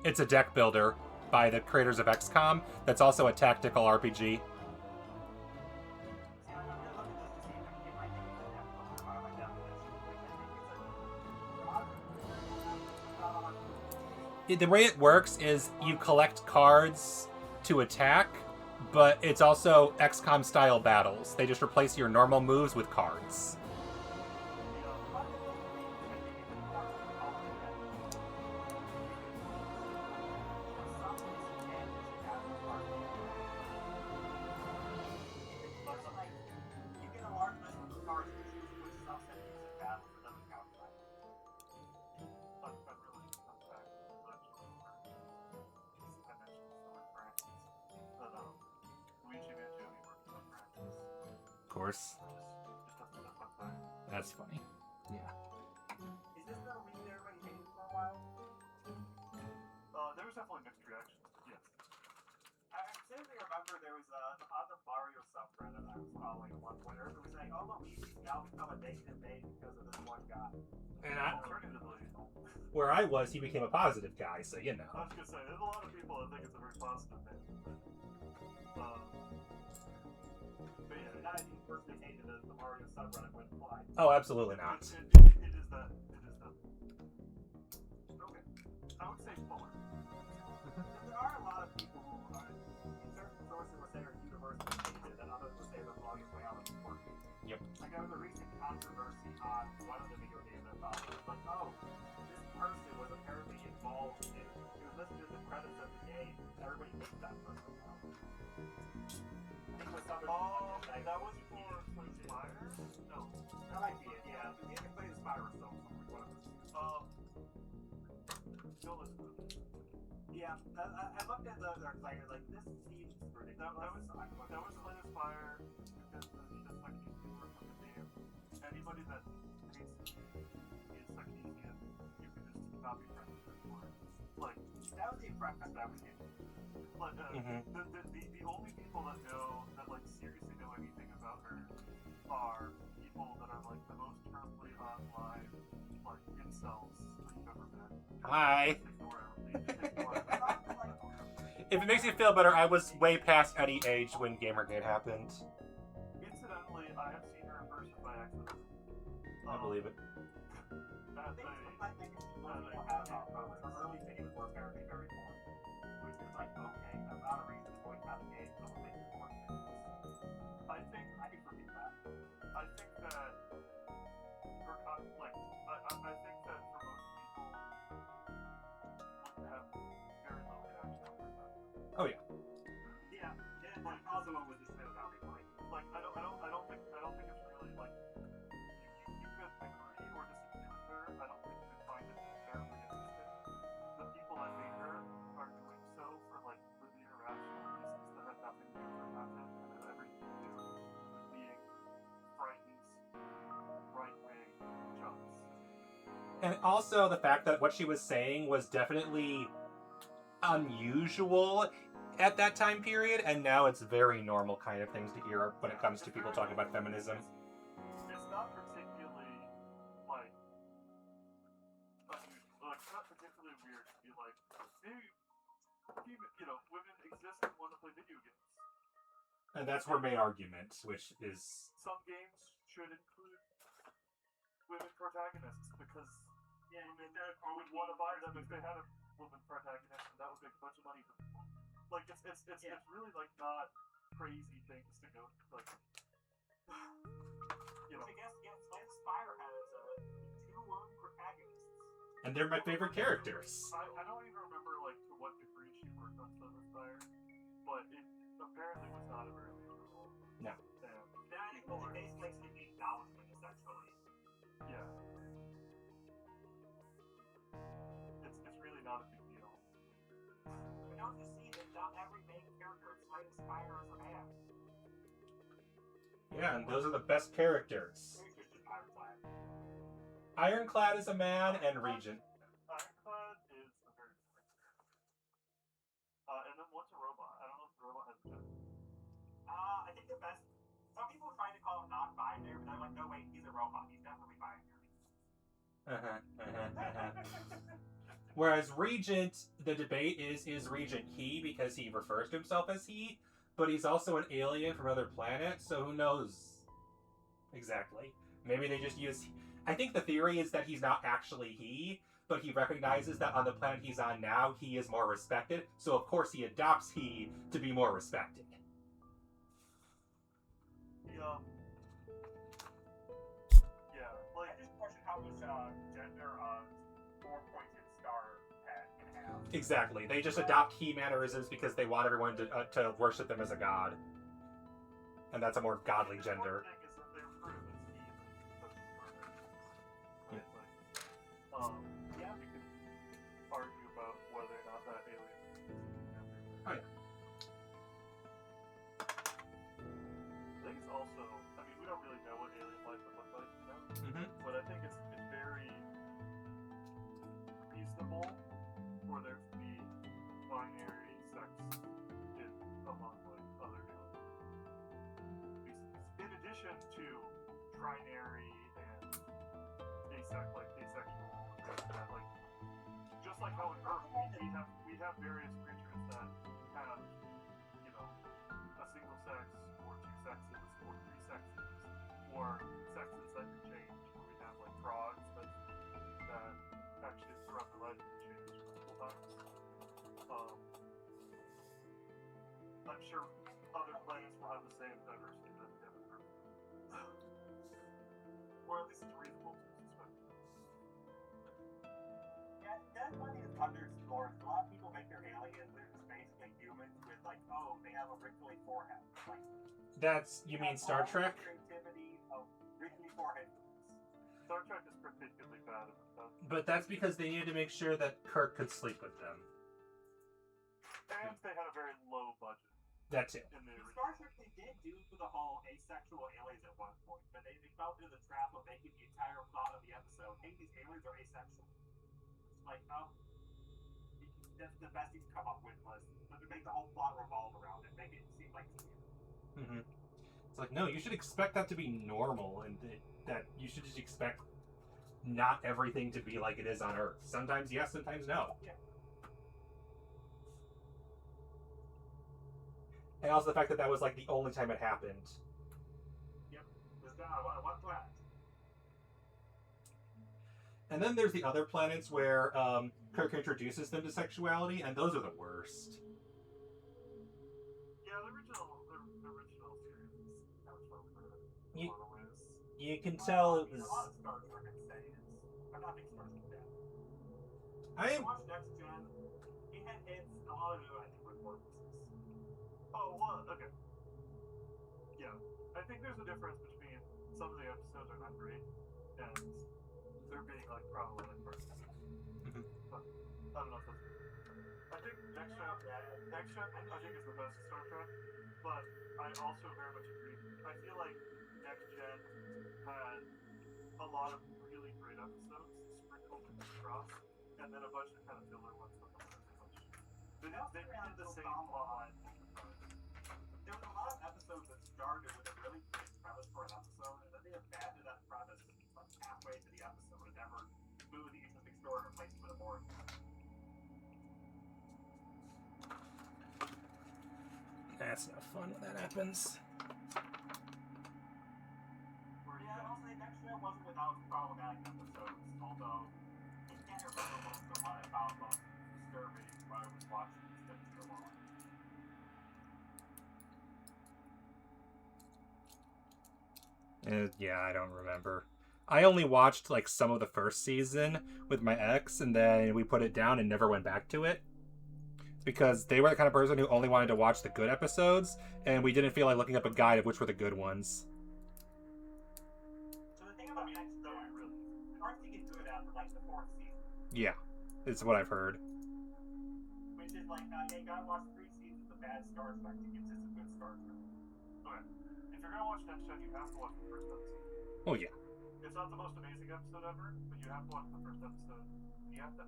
It's a deck builder by the creators of XCOM that's also a tactical RPG. See, I'm gonna look at this to see if I can get my name in the deck builder by my definition, which I think it's a The way it works is you collect cards to attack, but it's also XCOM style battles. They just replace your normal moves with cards. Of course. That's funny. Yeah. Is this the reason everybody hated for a while? There was definitely mixed reactions, but yes. I specifically remember there was on the Mario subreddit I was following at one point. Everybody was saying, "Oh, Luigi's now become a negative main because of this one guy." And Alternatively, where I was, he became a positive guy, so you know. I was gonna say, there's a lot of people that think it's a very positive thing. But yeah, Not if you personally hated the Mario subreddit would apply. Oh, absolutely not. it is that. It is that. Okay. I would say both. There are a lot of people who, certain sources would say are universally hated, and others would say they're the longest way out of the work. Yep. Like there was a recent controversy on one of the video games I thought was like, oh, this person was apparently involved in, he was listed in the credits of the game, and everybody hates that person now. I think it was something like That was for Inspire? No. That might be it, yeah. The game played Inspire or something, one of those. Don't listen to this. Yeah, I looked at their site, like, this seems ridiculous. That was Slay Aspire because the Sakini were from the name. Anybody that hates is Sakini, you can just not be friends with them for it. Like, that was the impression that I was getting. But the only people that know that like seriously know anything about her are people that are like the most currently online like incels that you've ever met. Hi. Just ignore everything. If it makes you feel better, I was way past any age when Gamergate happened. Incidentally, I have seen her in person by accident. I believe it. I think people have early days were very, very boring. Which is like, okay, I'm not a reason to point out a game, so we'll make it more sense. I can forget that. I think that for like I think that for most people would have very low reaction for that. Oh yeah. Yeah, and like also with the Smith Valley point. Like I don't think it's really like you could agree or disagree with her. I don't think you could find it terribly interesting. The people that hate her are doing so for like linear rational reasons that have nothing to do with her content and have everything to do with being frightened right-wing jumps. And also the fact that what she was saying was definitely unusual at that time period, and now it's very normal kind of things to hear when it comes to people talking about feminism. It's not particularly like unusual. Like it's not particularly weird to be like, maybe women exist and want to play video games. And that's her main argument, which is Some games should include women protagonists because women would want to buy them if they had a woman protagonist, and that would make a bunch of money for people. Like it's really like not crazy things to go like. I guess Slay the Spire has 2 women protagonists. and they're my favorite characters. I don't even remember like to what degree she worked on Slay the Spire, but it apparently was not a very major role. No. Then I think the base makes it the acknowledgement essentially. Yeah. It's really not a big deal. But don't you see that not every main character in Slay the Spire is a man? Yeah, and those are the best characters. Maybe it's just Ironclad. Ironclad is a man, and Regent. Ironclad is a very different character. And then what's a robot? I don't know if the robot has a gender. I think the best. Some people are trying to call him non-binary, but I'm like, no, wait, he's a robot. He's definitely binary. Whereas Regent, the debate is Regent he because he refers to himself as he, but he's also an alien from another planet, so who knows exactly. Maybe they just use... I think the theory is that he's not actually he, but he recognizes that on the planet he's on now, he is more respected, so of course he adopts he to be more respected. Yeah, I just question how much gender 4-pointed star can have. Exactly. They just adopt he mannerisms because they want everyone to worship them as a god. And that's a more godly gender. One thing is that they refer to him as he, but right? Yeah. You can argue about whether or not that alien is gender. Oh, yeah. I think it's also, I mean, we don't really know what alien life would look like, you know? Mm-hmm. But I think it's very reasonable for there to be binary sex among like other species. In addition to trinary and asexual and stuff like that. Like just like how in Earth we have various creatures that have, a single sex or 2 sexes or 3 sexes or sexes that can change. Where we have like frogs that actually throughout their life can change multiple times. I'm sure other planets will have the same diversity that we have on Earth. Or at least it's reasonable to suspect. Yeah, that's one thing that's underexplored. A lot of people make their aliens, they're just basically humans with like, oh, they have a wrinkly forehead. Like, That's, you mean Star Trek? Creativity of wrinkly forehead. Star Trek is particularly bad at that. But that's because they needed to make sure that Kirk could sleep with them. And they had a very low budget That too. in the In original. Star Trek, they did do the whole asexual aliens at one point, but they fell into the trap of making the entire plot of the episode, hey, these aliens are asexual. It's like, oh, that's the best you can come up with was to make the whole plot revolve around it, make it seem like TV. Mm-hmm. It's like, no, you should expect that to be normal, and that you should just expect not everything to be like it is on Earth. Sometimes yes, sometimes no. Yeah. And also the fact that that was like the only time it happened. Yep. It was done on one planet. And then there's the other planets where Kirk introduces them to sexuality, and those are the worst. Yeah, the original series is kind of fun in a lot of ways. You can tell it A was. lot of Star Trek I'd say is. I'm not a big Star Trek fan. I am. Watch Next Gen. It had hits. A lot of it, I think, was more pieces. Oh, well, okay. Yeah, I think there's a difference between some of the episodes are not great and they're being like probably like first. But I don't know if that's. I think Next Gen, I think is the best Star Trek, but I also very much agree. I feel like Next Gen had a lot of really great episodes sprinkled across, and then a bunch of kind of filler ones that don't have much. They did the same plot line. There was a lot of episodes that started with a really great premise for an episode, and then they abandoned that premise like halfway to the episode and never moved the existing story and replaced it with a boring one. That's not fun when that happens. Yeah, and also Next Gen wasn't without problematic episodes, although I can't remember what the one I found most disturbing when I was watching this thing so long. Yeah, I don't remember. I only watched like some of the first season with my ex, and then we put it down and never went back to it. Because they were the kind of person who only wanted to watch the good episodes, and we didn't feel like looking up a guide of which were the good ones. So the thing about Next Gen, it starts to get good after like the 4th season. Yeah, it's what I've heard. Which is like, hey, gotta watch 3 seasons of bad Star Trek to get to some good Star Trek. Okay, if you're gonna watch Next Gen, you have to watch the first episode. Oh yeah. It's not the most amazing episode ever, but you have to watch the first episode. You have to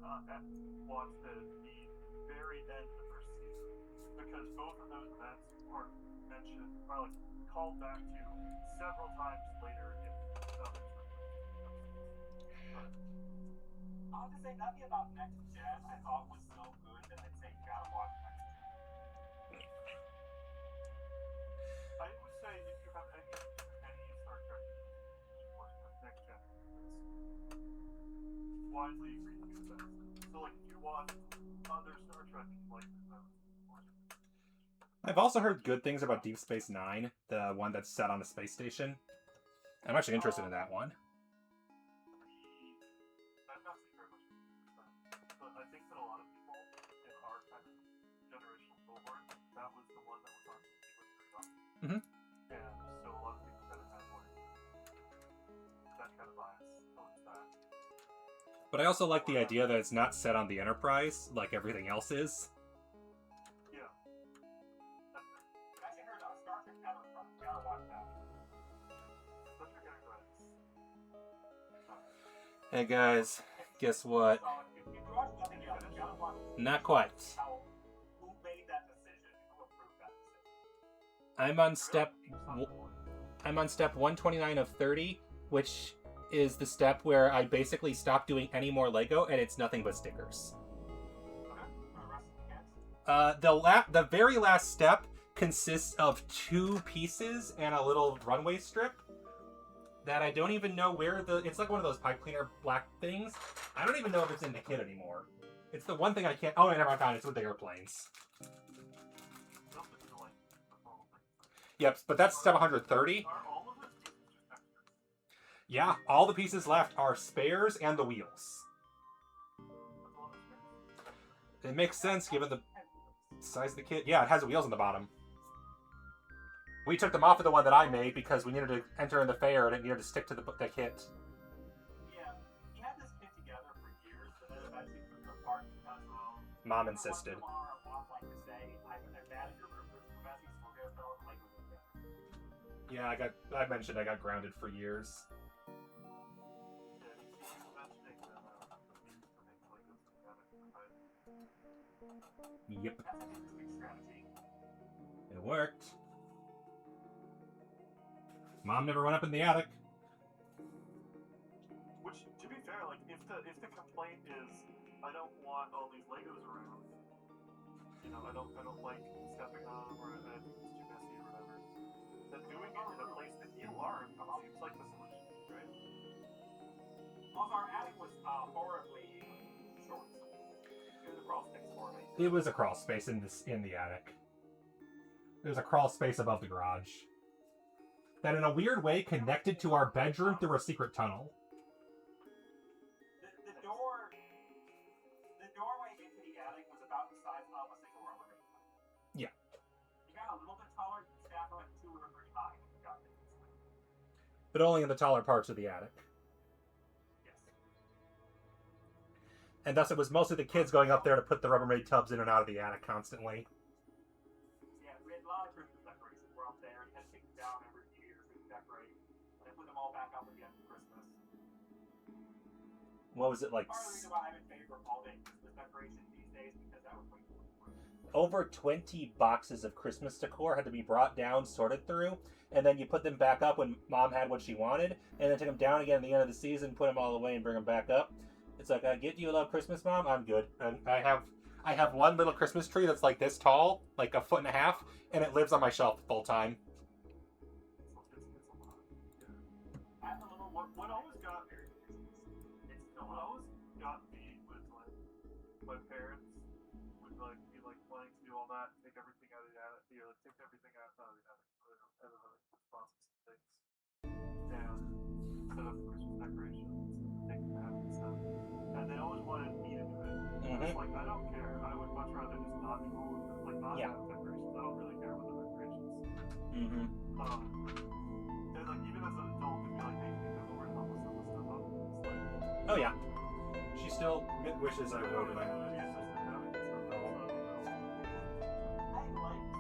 watch the very end of the first season, because both of those events are mentioned, are like called back to several times later in others. I have to say, nothing about Next Gen I thought was so good that I'd say you gotta watch Next Gen. I would say if you have any Star Trek, you should watch Next Gen. It's widely agreed to be the best. So like if you watch other Star Trek and you like it, I would watch it. I've also heard good things about Deep Space Nine, the one that's set on a space station. I'm actually interested in that one. I've not seen very much of that, but I think that a lot of people in our kind of generational cohort, that was the one that was on TV when we were young. Mhm. And so a lot of people kind of have like that kind of bias towards that. But I also like the idea that it's not set on the Enterprise like everything else is. Yeah. I actually heard Star Trek Enterprise. You gotta watch that. Star Trek Enterprise. Hey guys, guess what? So if you watch nothing else, you gotta watch Not quite. who made that decision and who approved that decision. I'm on step 129 of 30, which is the step where I basically stop doing any more Lego, and it's nothing but stickers. The very last step consists of 2 pieces and a little runway strip that I don't even know where it's like one of those pipe cleaner black things. I don't even know if it's in the kit anymore. It's the one thing I can't. Oh, I never found it. It's with the airplanes. Yep, but that's step 130. Yeah, all the pieces left are spares and the wheels. It makes sense given the size of the kit. Yeah, it has wheels on the bottom. We took them off of the one that I made because we needed to enter in the fair and it needed to stick to the kit. Yeah, he had this kit together for years, and then eventually took it apart because Mom insisted. Yeah, I mentioned I got grounded for years. Yep. It worked. Mom never went up in the attic. Which, to be fair, like if the complaint is I don't want all these Legos around, you know, I don't like stepping on them or I think it's too messy or whatever, then doing it in a place that you are seems like the solution, right? Also, our attic was horribly short. It was a crawl space for me. It was a crawl space in the attic. There's a crawl space above the garage that, in a weird way, connected to our bedroom through a secret tunnel. The doorway into the attic was about the size of a single rubber ring. Yeah. You got a little bit taller, you staff like 2 or 3 high. You got it. But only in the taller parts of the attic. Yes. And thus it was mostly the kids going up there to put the Rubbermaid tubs in and out of the attic constantly. Yeah, we had a lot of Christmas decorations were up there. You had to take them down every year to decorate. And then put them all back up again for Christmas. What was it, like... Part of the reason why I'm in favor of all-day Christmas decorations these days, because that was way too much. Over 20 boxes of Christmas decor had to be brought down, sorted through, and then you put them back up when Mom had what she wanted, and then take them down again at the end of the season, put them all away, and bring them back up. It's like, I get you love Christmas, Mom. I'm good. And I have one little Christmas tree that's like this tall, like 1.5 feet, and it lives on my shelf the full time. What always got me was like my parents would like be like wanting to do all that, take everything out of the attic, take everything out of the attic, out of the closets and things, and set up the Christmas decorations, take them out and stuff. And they always wanted me to do it. It's like, I don't care. I would much rather just not do all of it. Like, not have decorations. I don't really care about the decorations. Mm-hmm. And like, even as an adult, to be like, hey, can you come over and help us set this stuff up? It's like, Oh, yeah. She still wishes I would. I like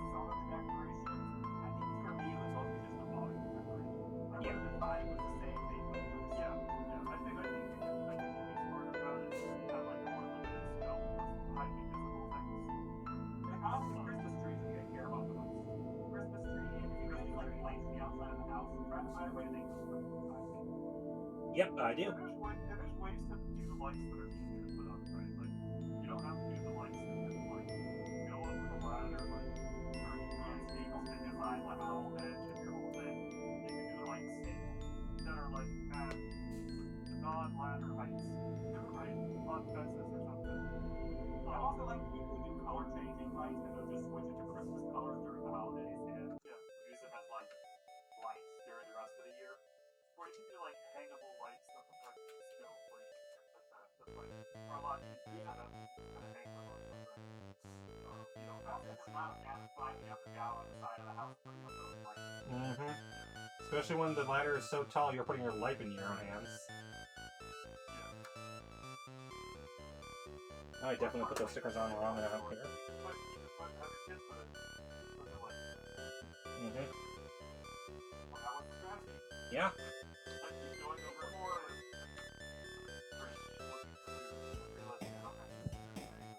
some of the decorations. I think for me, it was mostly just the volume of decoration. I Yeah. wouldn't define it was the same thing, but yeah. I think you can be smart about it and have like a more limited scope of highly visible things. Like, honestly, Christmas trees are gonna care about the most. Christmas tree, and if you really like lights the outside of the house, try to find a way to make those Christmas lights. Yep, I do. There's ways to do lights that are easier to put up, right? Like, you don't have to do the lights that just like go up with a ladder, like, or staples that design like the whole edge of your whole thing. You can do the lights that are like at non-ladder heights, right? On fences or something. I also like people who do color changing lights and they'll just switch it to Christmas colors during the holidays and use it as like lights during the rest of the year. Or you can do like hangable lights that look like snowflakes and things like that. That's like, are a lot easier to have just kind of hang them on something. You don't have That's not flying up and down on the side of the house putting up those lights. Mm-hmm. Especially when the ladder is so tall, you're putting your life in your own hands. I definitely put those stickers on wrong, and I don't care. But you can have your kids put it. Put the lights. Mm-hmm. Well, that was the strategy. Yeah. Like, keep going over more and looking to realizing I don't have to do anything.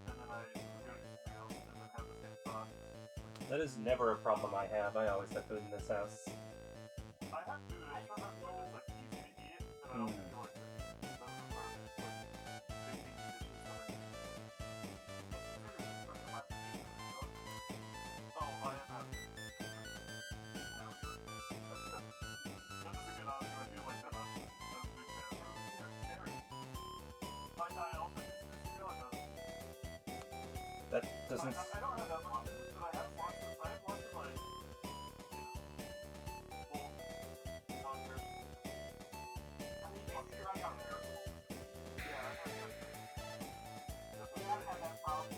And then I go do something else and then have the same thought. That is never a problem I have. I always have food in this house. I have food. It's not food that's like easy to eat, and I don't feel like there's no requirement like making dishes that I Oh, I am happy. That is a good option. I do like that option. I'm a big fan of Harry. I also use this That doesn't... I don't have that much, but I have lots of like, both non-Christmas. I mean, basically, right out there. Yeah, I have You gotta have that problem.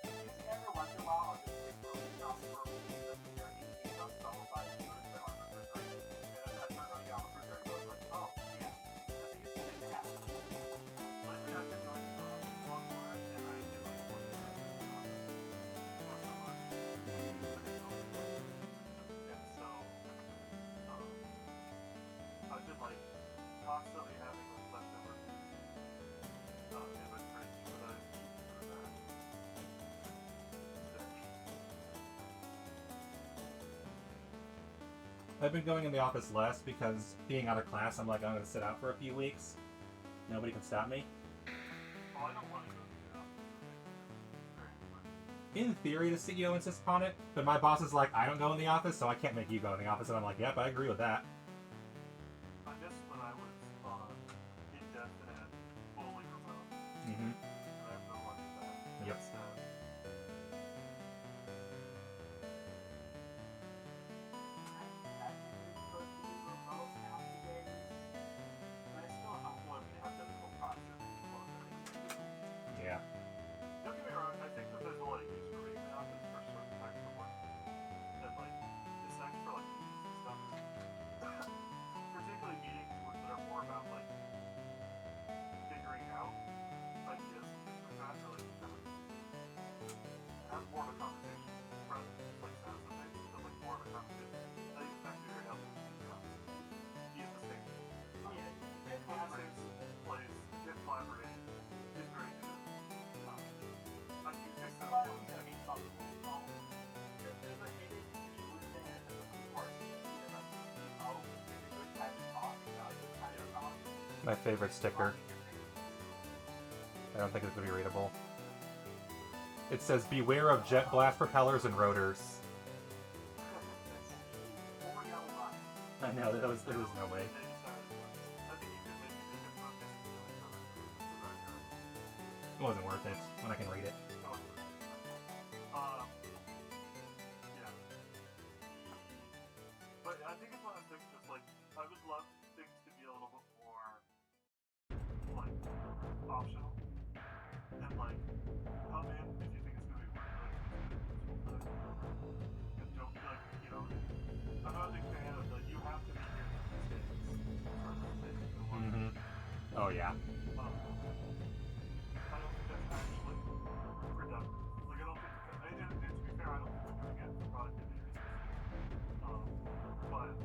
Just every once in a while, I'll just take those stuff for a week, and then eat those stuff by the food that on the refrigerator. And then I turn on the refrigerator and goes like, oh, yeah. That's a good thing to have. Lately, I've been going a lot more, and I do like more not so much. And so, I've been like constantly having like leftover food in my fridge that I eat for that. I've been going in the office less because being out of class, I'm like, I'm going to sit out for a few weeks. Nobody can stop me. Oh, I don't want to go to the office. In theory, the CEO insists upon it, but my boss is like, I don't go in the office, so I can't make you go in the office. And I'm like, yep, I agree with that. I guess when I was My favorite sticker. I don't think it's going to be readable. It says, beware of jet blast propellers and rotors. I know, there was no way. It wasn't worth it when I can read it. Yeah. But I think it's one of those things that's like, I would love things to be a little bit more, like, optional. And, like, come in if you think it's going to be worth it. And don't, like, you know, I'm not a big fan of, like, you have to be here for these days. Sort of thing. Mm-hmm. Oh, yeah. I don't think that's actually productive. Like, I don't think, and to be fair, I don't think they're doing it for productivity reasons. But,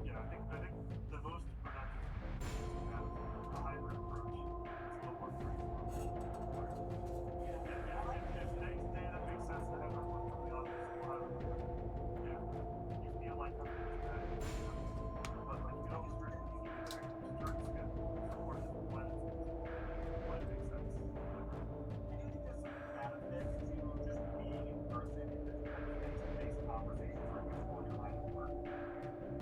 yeah, I think the most productive thing is to have a hybrid approach. It's a little more free-form. If today's day that makes sense to have everyone from the office, we'll have everyone. Yeah. You feel like coming to that, but, like, you can always strictly keep it there. Strict schedule. Or just when it makes sense. I do think there's some benefits to just being in person and just kind of face-to-face conversations or for your line of work.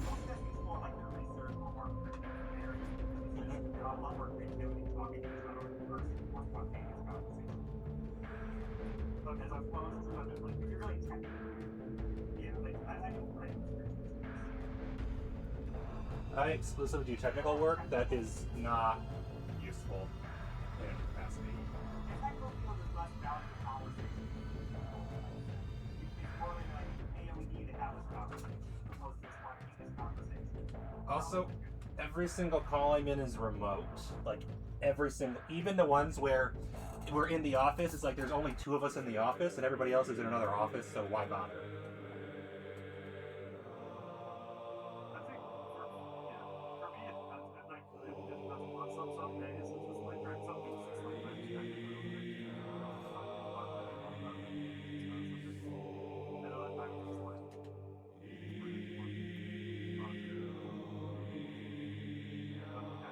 Most of this is more like the research or more creative areas because it's just a lot more creativity talking to each other in person, more spontaneous conversations. As opposed to, I mean, like, if you're really technical, yeah, like, I do experience this. I exclusively do technical work that is not useful in any capacity. If technical field is less valuable conversation, it's more like, hey, we need to have this conversation, as opposed to a spontaneous conversation. Also, every single call I'm in is remote. Like, every single, even the ones where we're in the office, it's like there's only 2 of us in the office and everybody else is in another office, so why bother? I think for me it depends. It like it depends a lot. Some days it's just like right. Some weeks it's like I just technically don't think I'm really all about it. And other times it's like really important project. But yeah,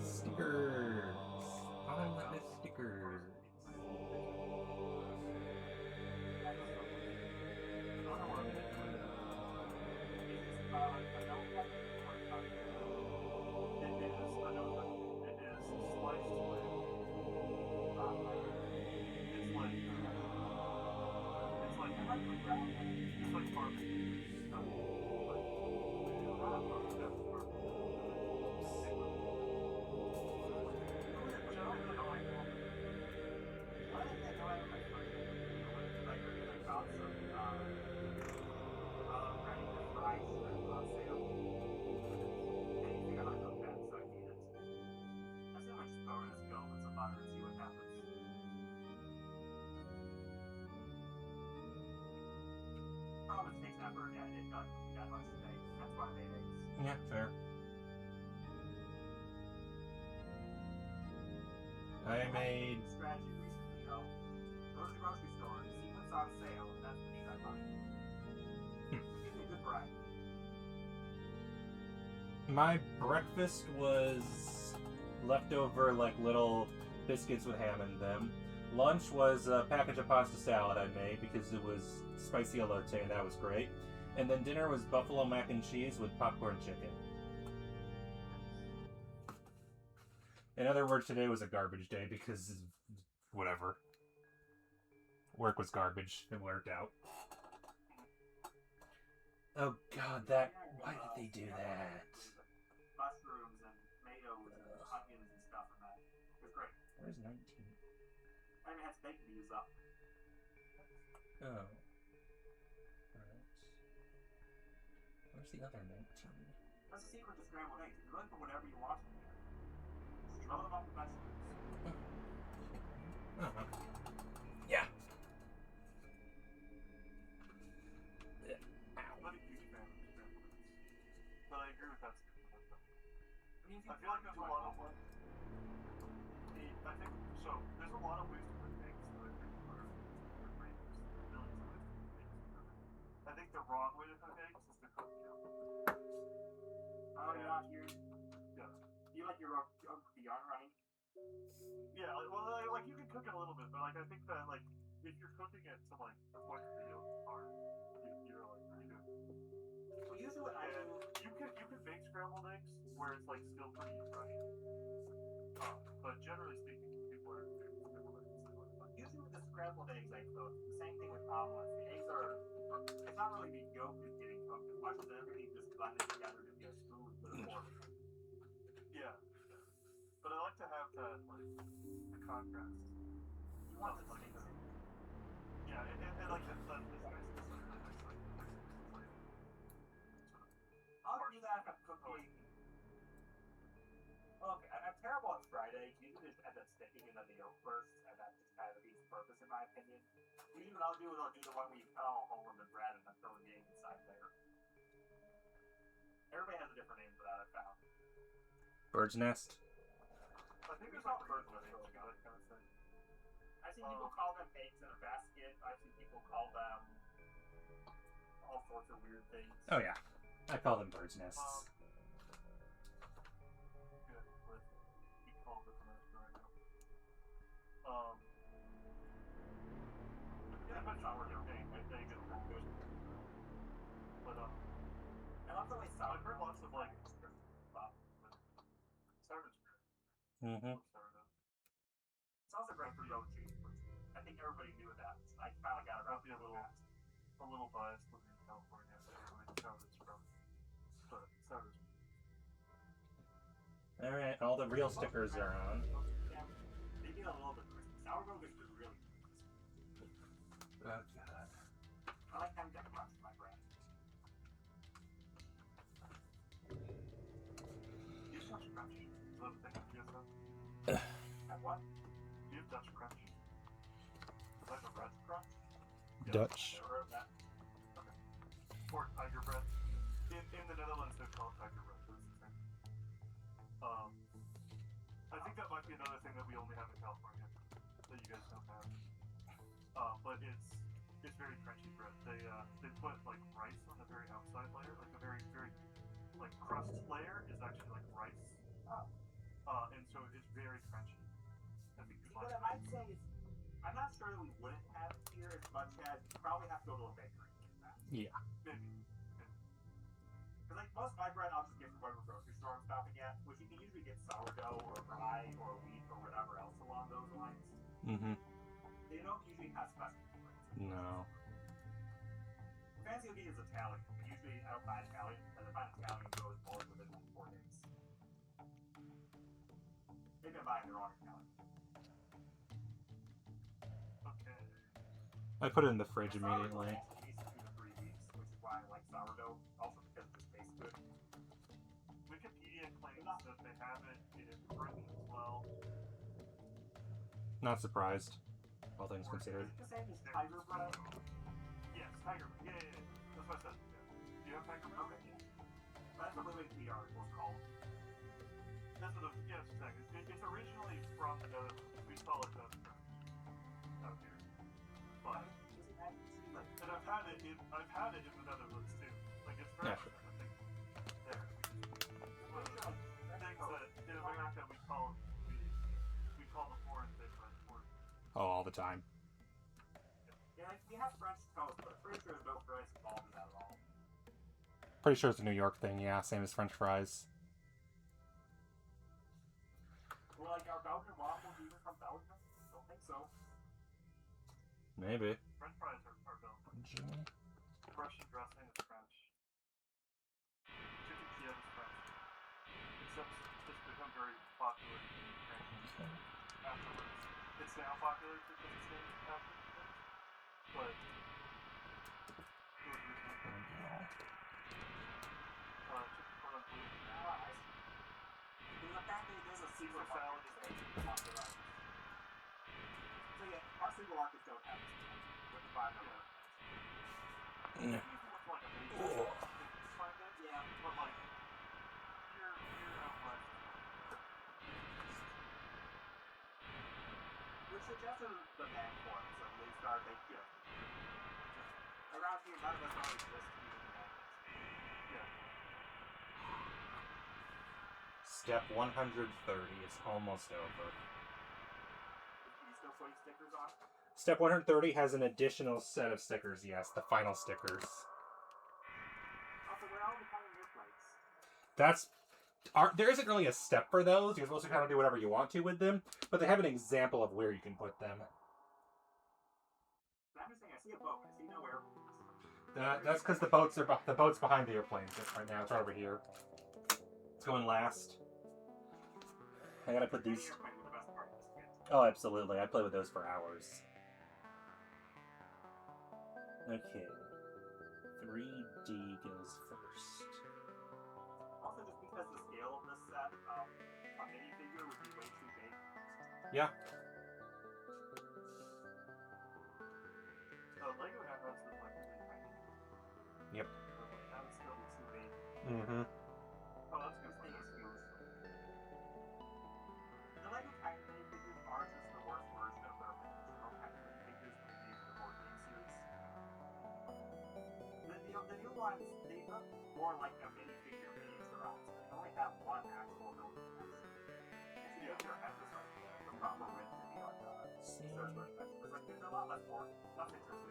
Stickers! Unlimited stickers! it's like barbecue. Which I don't really like. One of the things I know I have my first I recently found some ready to fry shrimp on sale. And you figure I'm not bad, so I need it. I assume I just throw in a scope and some butter and see what happens. Problem is, it takes effort, and I didn't cook that much today. That's why I made eggs. Yeah, fair. I made... strategy recently, though. Go to the grocery store, see what's on sale, and that's the meat I buy. It's a good variety. My breakfast was leftover, like, little biscuits with ham in them. Lunch was a package of pasta salad I made because it was spicy elote, and that was great. And then dinner was buffalo mac and cheese with popcorn chicken. In other words, today was a garbage day because whatever. Work was garbage. It worked out. Oh god, that... Why did they do that? Mushrooms and tomatoes and onions and stuff in that. It was great. Where's 19? I even had steak to use up. Oh. Alright. Where's the other 19? That's the secret to scrambled eggs. You can really put whatever you want in there. Just throw them up the vegetables. Oh, okay. Yeah. I'm not a huge fan of scrambled eggs, but I agree with that. I mean, I feel like there's a lot of like, I think so. There's a lot of ways to cook eggs that I think are great. There's millions of ways to cook eggs. I think the wrong way to cook eggs is to cook them. Oh, you're not here. Yeah. You like your beyond running? Yeah. Like you can cook it a little bit, but like I think that like if you're cooking it to like the point that the yolks are, you're like pretty good. Well, usually what I do. You can make scrambled eggs where it's like still pretty fresh. But generally speaking, people are doing scrambled eggs. Usually with the scrambled eggs I cook, the same thing with omelets. The eggs are, it's not really the yolk that's getting cooked as much as everything just blended together to be a smooth little form. Yeah. But I like to have that, like, the contrast. You want the Like, distinction. yeah, and like this guy's just like really nice, like I'll do that if I'm cooking. Okay, I'm terrible at fried eggs. Usually just end up sticking in the yolk first, and that just kind of defeats the purpose in my opinion. Usually what I'll do is I'll do the one where you cut all a hole in the bread and then throw the egg inside there. Everybody has a different name for that, I found. Bird's nest. I think there's like birds with eggs, that kind of thing. I've seen people call them eggs in a basket. I've seen people call them all sorts of weird things. Oh yeah, I call them bird's nests. Good, but he called it the nest right now. Yeah, but sour egg is pretty good. But I love the way sour I've heard lots of like sourdough's great. Mm-hmm. Sourdough. It's also great for goat cheese. I think everybody knew that. I finally got around to I'll be a little biased living in California. Sourdough's from, but sourdough's. All right, all the real stickers are on. Yeah, they get a little bit crispy. Sourdough is really crispy. Oh god. I like having that crunch in my bread. Do you have Dutch crunch? Is that a thing that you guys have? And what? Do you have Dutch crunch? Is that a bread crunch? Dutch. Never heard of that. Okay. Or tiger bread. In the Netherlands, they call it tiger bread, but it's the same. I think that might be another thing that we only have in California that you guys don't have. But it's very crunchy bread. They put like rice on the very outside layer, like the very like crust layer is actually like rice. And so it's very crunchy. I think you What I might say is, I'm not sure that we wouldn't have it here as much as you probably have to go to a bakery to get that. Yeah. maybe. Because like most of my bread, I'll just get from whatever grocery store I'm stopping at, which you can usually get sourdough or rye or wheat or whatever else along those lines. Mm-hmm. They don't usually have specialty breads. No. Fancy looking is Italian. Usually I don't buy Italian because if I find Italian goes more within like 4 days. They've been buying their own Italian. Okay. I put it in the fridge Sourdough immediately. takes 2 to 3 weeks, which is why I like sourdough. Also because it just tastes good. Wikipedia claims that they have it in Britain as well. Not surprised, all things considered. Is it the same as tiger bread? Yes, tiger bread. Yeah. That's what I said. Yeah. Do you have tiger bread? Okay, yeah. That's what the Wikipedia article is called. That's what yes, exactly. It's originally from the Netherlands. We call it Dutch crunch out here. But and I've had it in the Netherlands too. Like it's very Yeah. much a thing there. One of the things that in America we call the foreign thing by the foreign. Oh, all the time. Yeah, like, we have French toast, but I'm pretty sure there's no fries involved in that at all. Pretty sure it's a New York thing, yeah, same as French fries. Well, like, our Belgian waffles even from Belgium? Don't think so. Maybe. French fries are Belgian. Russian dressing is French. Chicken Kiev is French. Except it's become very popular in Ukraine afterwards. It's now popular because it's named after things. But it was originally chicken cordon bleu. Nice. Because apparently there's a Caesar supermarket salad is that makes lots of rice. So yeah, our supermarkets don't have this one. With the 5 number. Yeah. Maybe if you went to like a bakery, you could find it. Yeah. But like here out west, suggested the band form, so they start like, you know, just around here, none of us don't exist to be in the band. Yeah. Step 130 is almost over. You still putting stickers on? Step 130 has an additional set of stickers, yes, the final stickers. Also, where are all the kind of your plates? There isn't really a step for those. You're supposed to kind of do whatever you want to with them, but they have an example of where you can put them. I'm just saying, I see a boat. I see no airplanes. That's because the boat's behind the airplanes right now. It's right over here. It's going last. I gotta put these. Airplane was the best part of this kit. Oh, absolutely. I play with those for hours. Okay. 3D goes first. Also, just because the scale of this set, a minifigure would be way too big. Yeah. Lego has them like really tiny. Yep. But like, that would still be too big. Mm-hmm. Oh, that's good. Thing is huge. The Lego Tiny minifigures are just the worst version of their original Tiny minifigures when they made the board game series. The new ones, they look more like a minifigure miniaturized. They only have one actual building piece. And so you have this like the proper width to be like search for effects. It's like there's a lot less interesting.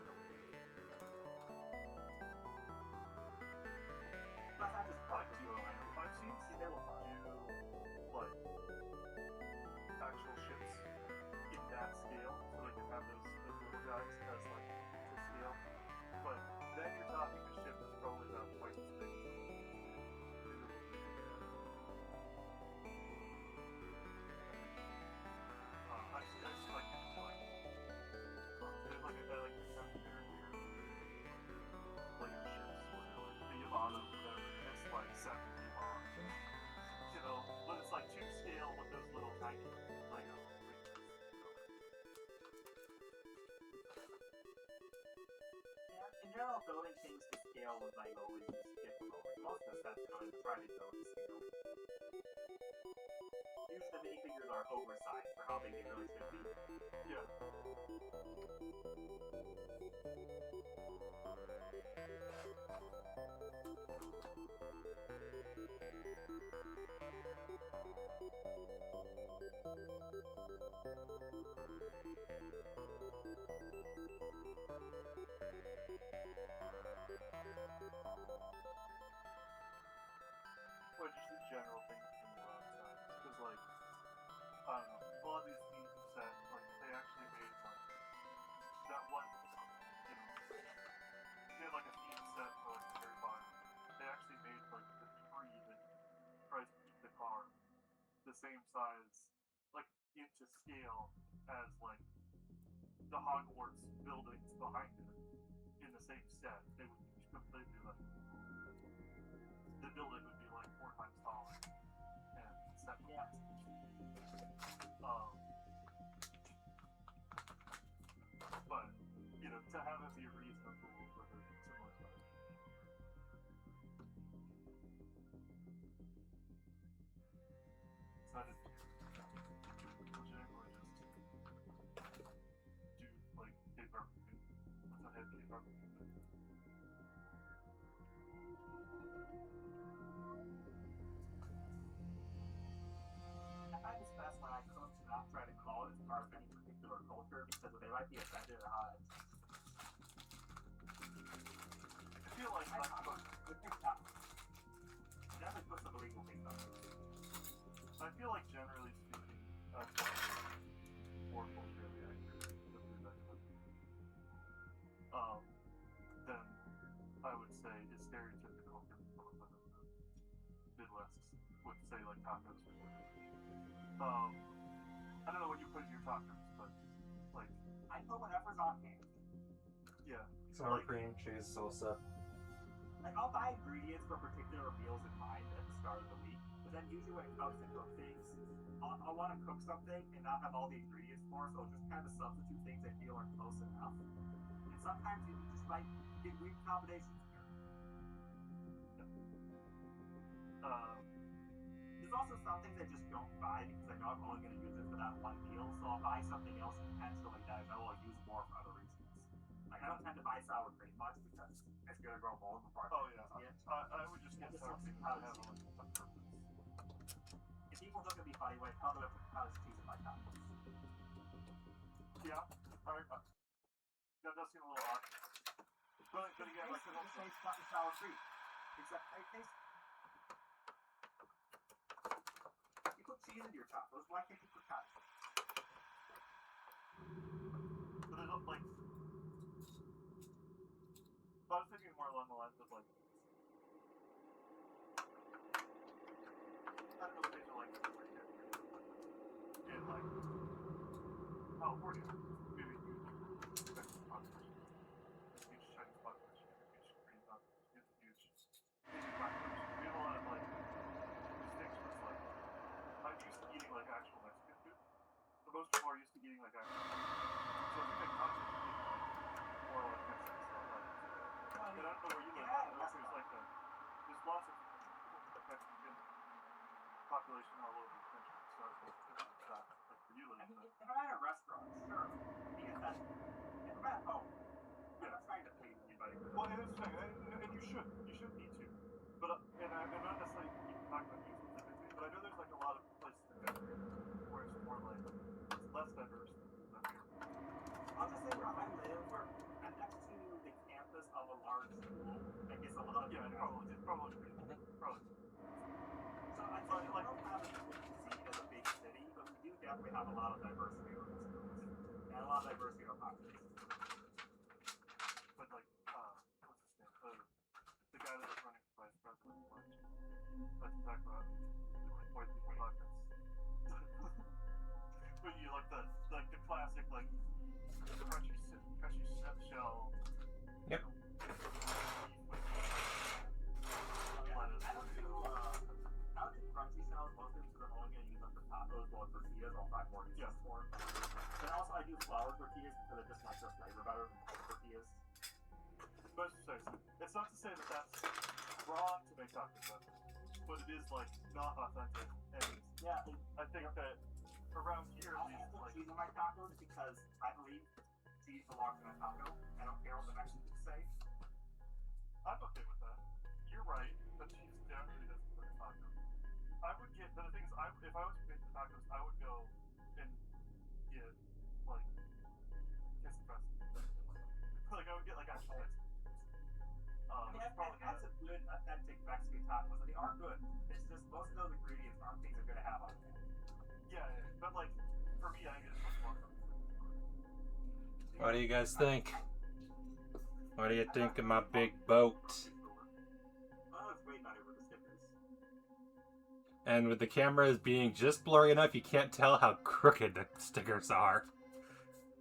Plus, I just Like, I've seen they will fun. like actual ships in that scale, so they can have those little guys as like to scale. But then you're talking a ship that's probably about twice as big as the I just like there's like I like the sound here Lego ships where they're like the Yavana whatever, and it's like 7 feet long. You know, but it's like to scale with those little tiny Lego creatures. Yeah, in general, building things to scale with Lego is just difficult. Most of the sets don't even try to build to scale. Usually the minifigures are oversized for how big they really should be. Yeah. Well, just a general thing to think about because like I don't know, a lot of these themes set like they actually made like that one you know they had like a theme set for like the Harry Potter. They actually made like the tree that tries to keep the car the same size, like into scale as like the Hogwarts buildings behind it in the same set. They would be completely like the building would be like 4 times taller and set Yeah. But you know, to have it be reasonable for the similar size. So I didn't legitimately just do like paper with a head paper. I find it's best when I come to not try to call it as part of any particular culture because they might be offended at how it's I feel like I put TikTok. Definitely put some illegal things on it. I feel like generally speaking, that's more culturally accurate than the Dutchman. Then I would say is stereotypical for people from the Midwest would say like tacos or whatever. I don't know what you put in your tacos, but like I put whatever's on hand. yeah, Sour cream, cheese, salsa. Like, I'll buy ingredients for particular meals in mind at the start of the week, but then usually when it comes to cook things, I'll want to cook something and not have all the ingredients for it, so I'll just kind of substitute things I feel are close enough. And sometimes you just might get weird combinations here. There's also some things I just don't buy because I know I'm only going to use it for that one meal, so I'll buy something else and add tend to buy sour cream much because it's gonna grow mold before Oh yeah, I see it. I would just get This sour looks cream like to have cottage like a purpose. If people look at me funny when I tell them I put cottage cheese in my tacos. Yeah, that does seem a little odd. But again, like It tastes fucking sour cream. Except it tastes. You put cheese into your tacos. Why can't you put cottage? but they don't like. I was thinking more along the lines of like. I don't know if these are like this right here. In like California, maybe huge Mexican population. There's a huge Chinese population, huge Korean population, huge Asian population. We have a lot of like distinction. It's like I'm used to eating like actual Mexican food. But most people are used to eating like actual Mexican food. So I think that concept of eating like more like Mexican stuff. Like, and I don't know where you live, but I know there's like there's lots of Mexican population all over the country. So I was thinking that, like where you live. I mean, if I'm at a restaurant, sure. Because that's. If I'm at home, I'm not trying to please anybody. Well, and it's the thing, and you should need to. But and I'm not necessarily talking about you specifically, but I know there's like a lot of places in the country where it's more like it's less diverse than here. I'll just say where I live, where I'm next to the campus of a large school that gets a lot of Yeah, it's probably pretty. Probably. So I think we don't have as a big city, but we do definitely have a lot of diversity in our schools and a lot of diversity in our population. But like, what's his name? The guy that's running for vice president, like talk about like white people pockets. But you like the classic like crunchy shell. Yep. I would do crunchy shells mostly because I'm only going to use them for tacos, while tortillas I'll find more uses for. And also I do flour tortillas because I just like their flavor better than cold tortillas. But it's not to say that that's wrong to make tacos, but it is like not authentic. And Yeah, I think that around here at I least, put like cheese in my tacos because I believe cheese belongs in a taco. I don't care what the Mexicans say. I'm okay with that. You're right, but cheese generally doesn't put in tacos. I would get, but the thing is, if I was to make the tacos, I would go and get like queso fresco. Like I would get like actual Mexican. I mean, I've had some good, authentic Mexican tacos, and they are good. It's just most of those ingredients aren't things I'm gonna have on it. Yeah, but like for me, I think it's much more. What do you guys think? What do you think of my big boat? Oh, it's way better with the stickers. And with the cameras being just blurry enough, you can't tell how crooked the stickers are.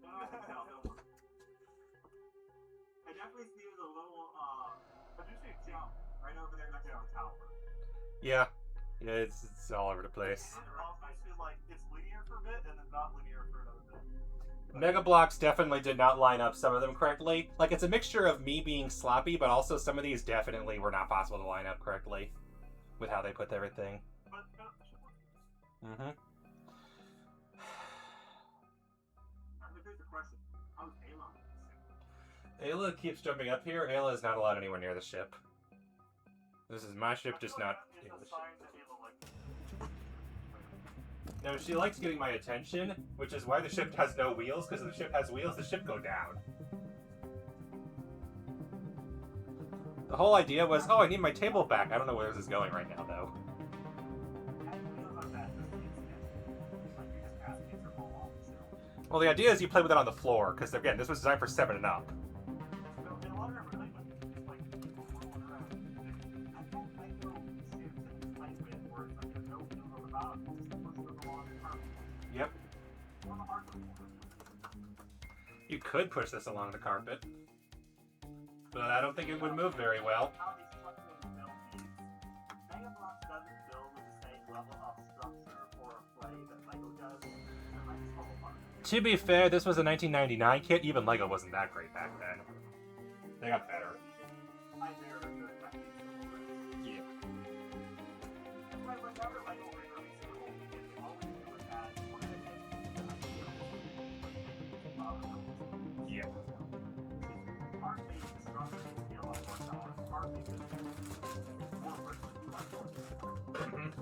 I definitely see there's a little, I do see it jump right over there next to the tower. Yeah, it's all over the place. And obviously, like it's linear for a bit, and then not linear for another bit. Mega Bloks definitely did not line up some of them correctly. Like, it's a mixture of me being sloppy, but also some of these definitely were not possible to line up correctly with how they put everything. But Mm-hmm. And here's the question: how's Ayla? Ayla keeps jumping up here. Ayla is not allowed anywhere near the ship. This is my ship, just not It's in a the ship. sign that Ayla like. No, she likes getting my attention, which is why the ship has no wheels, because if the ship has wheels, the ship go down. The whole idea was, oh, I need my table back. I don't know where this is going right now, though. Well, the idea is you play with it on the floor, because, again, this was designed for 7 and up. Yep. You could push this along the carpet, but I don't think it would move very well. To be fair, this was a 1999 kit. Even LEGO wasn't that great back then. They got better. Yeah. Yeah. process would be a lot more dollars, partly because more person who has more. Mhm.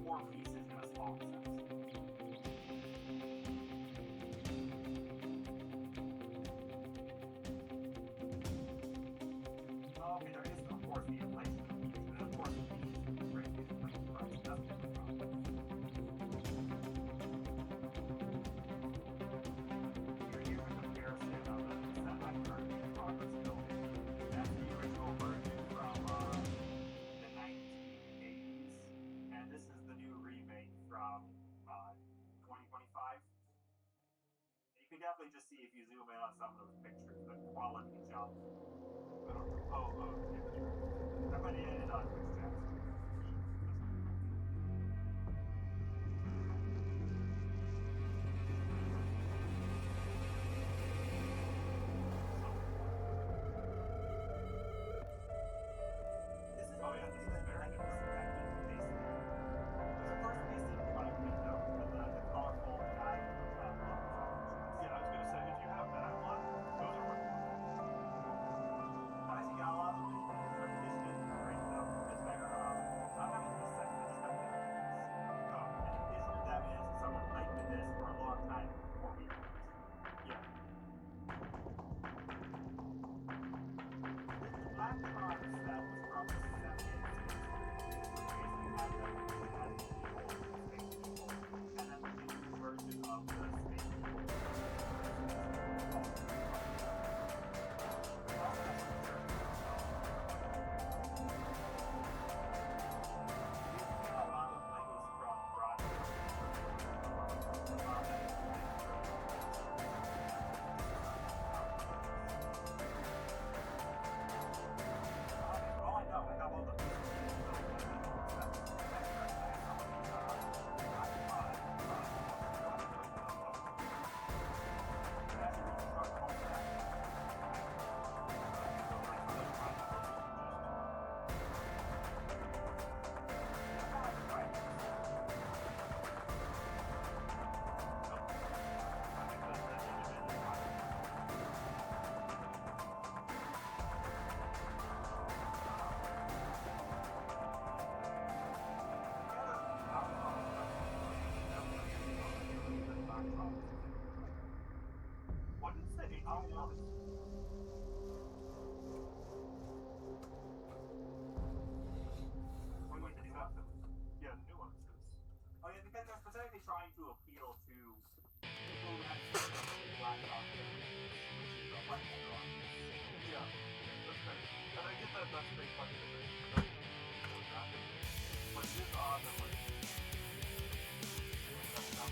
More pieces in a small set. Okay, there is, of course, the inflation of these, and of course, the rate is inflation price. That's the other problem. Here you have a comparison of the set I currently in progress building. That's the original version from the 1980s, and this is the new remake from 2025. You can definitely just see if you zoom in on some of those pictures, the quality jump. I put it in Twitch chat. This is very nice. The first piece seemed quite good though, with the colorful guy logos on the chest. Yeah, I was gonna say, if you have that one, those are worth more. Honestly, got a lot of the repetition isn't great though. It's better. Not having the sets, I just have different things. And the visual depth is someone played with this for a long time before we did. Yeah. This Black Tron set was probably set in 60s. Basically had the old space people, and then the new version of the space people. What did it say? Oh, no. Wait, the new one? Yeah, the new one says. Oh yeah, because they're specifically trying to appeal to people who have seen the Black Dog, which is a white dog. Yeah, that's fair. And I get that that's big fucking different. But it is odd that, like, that's not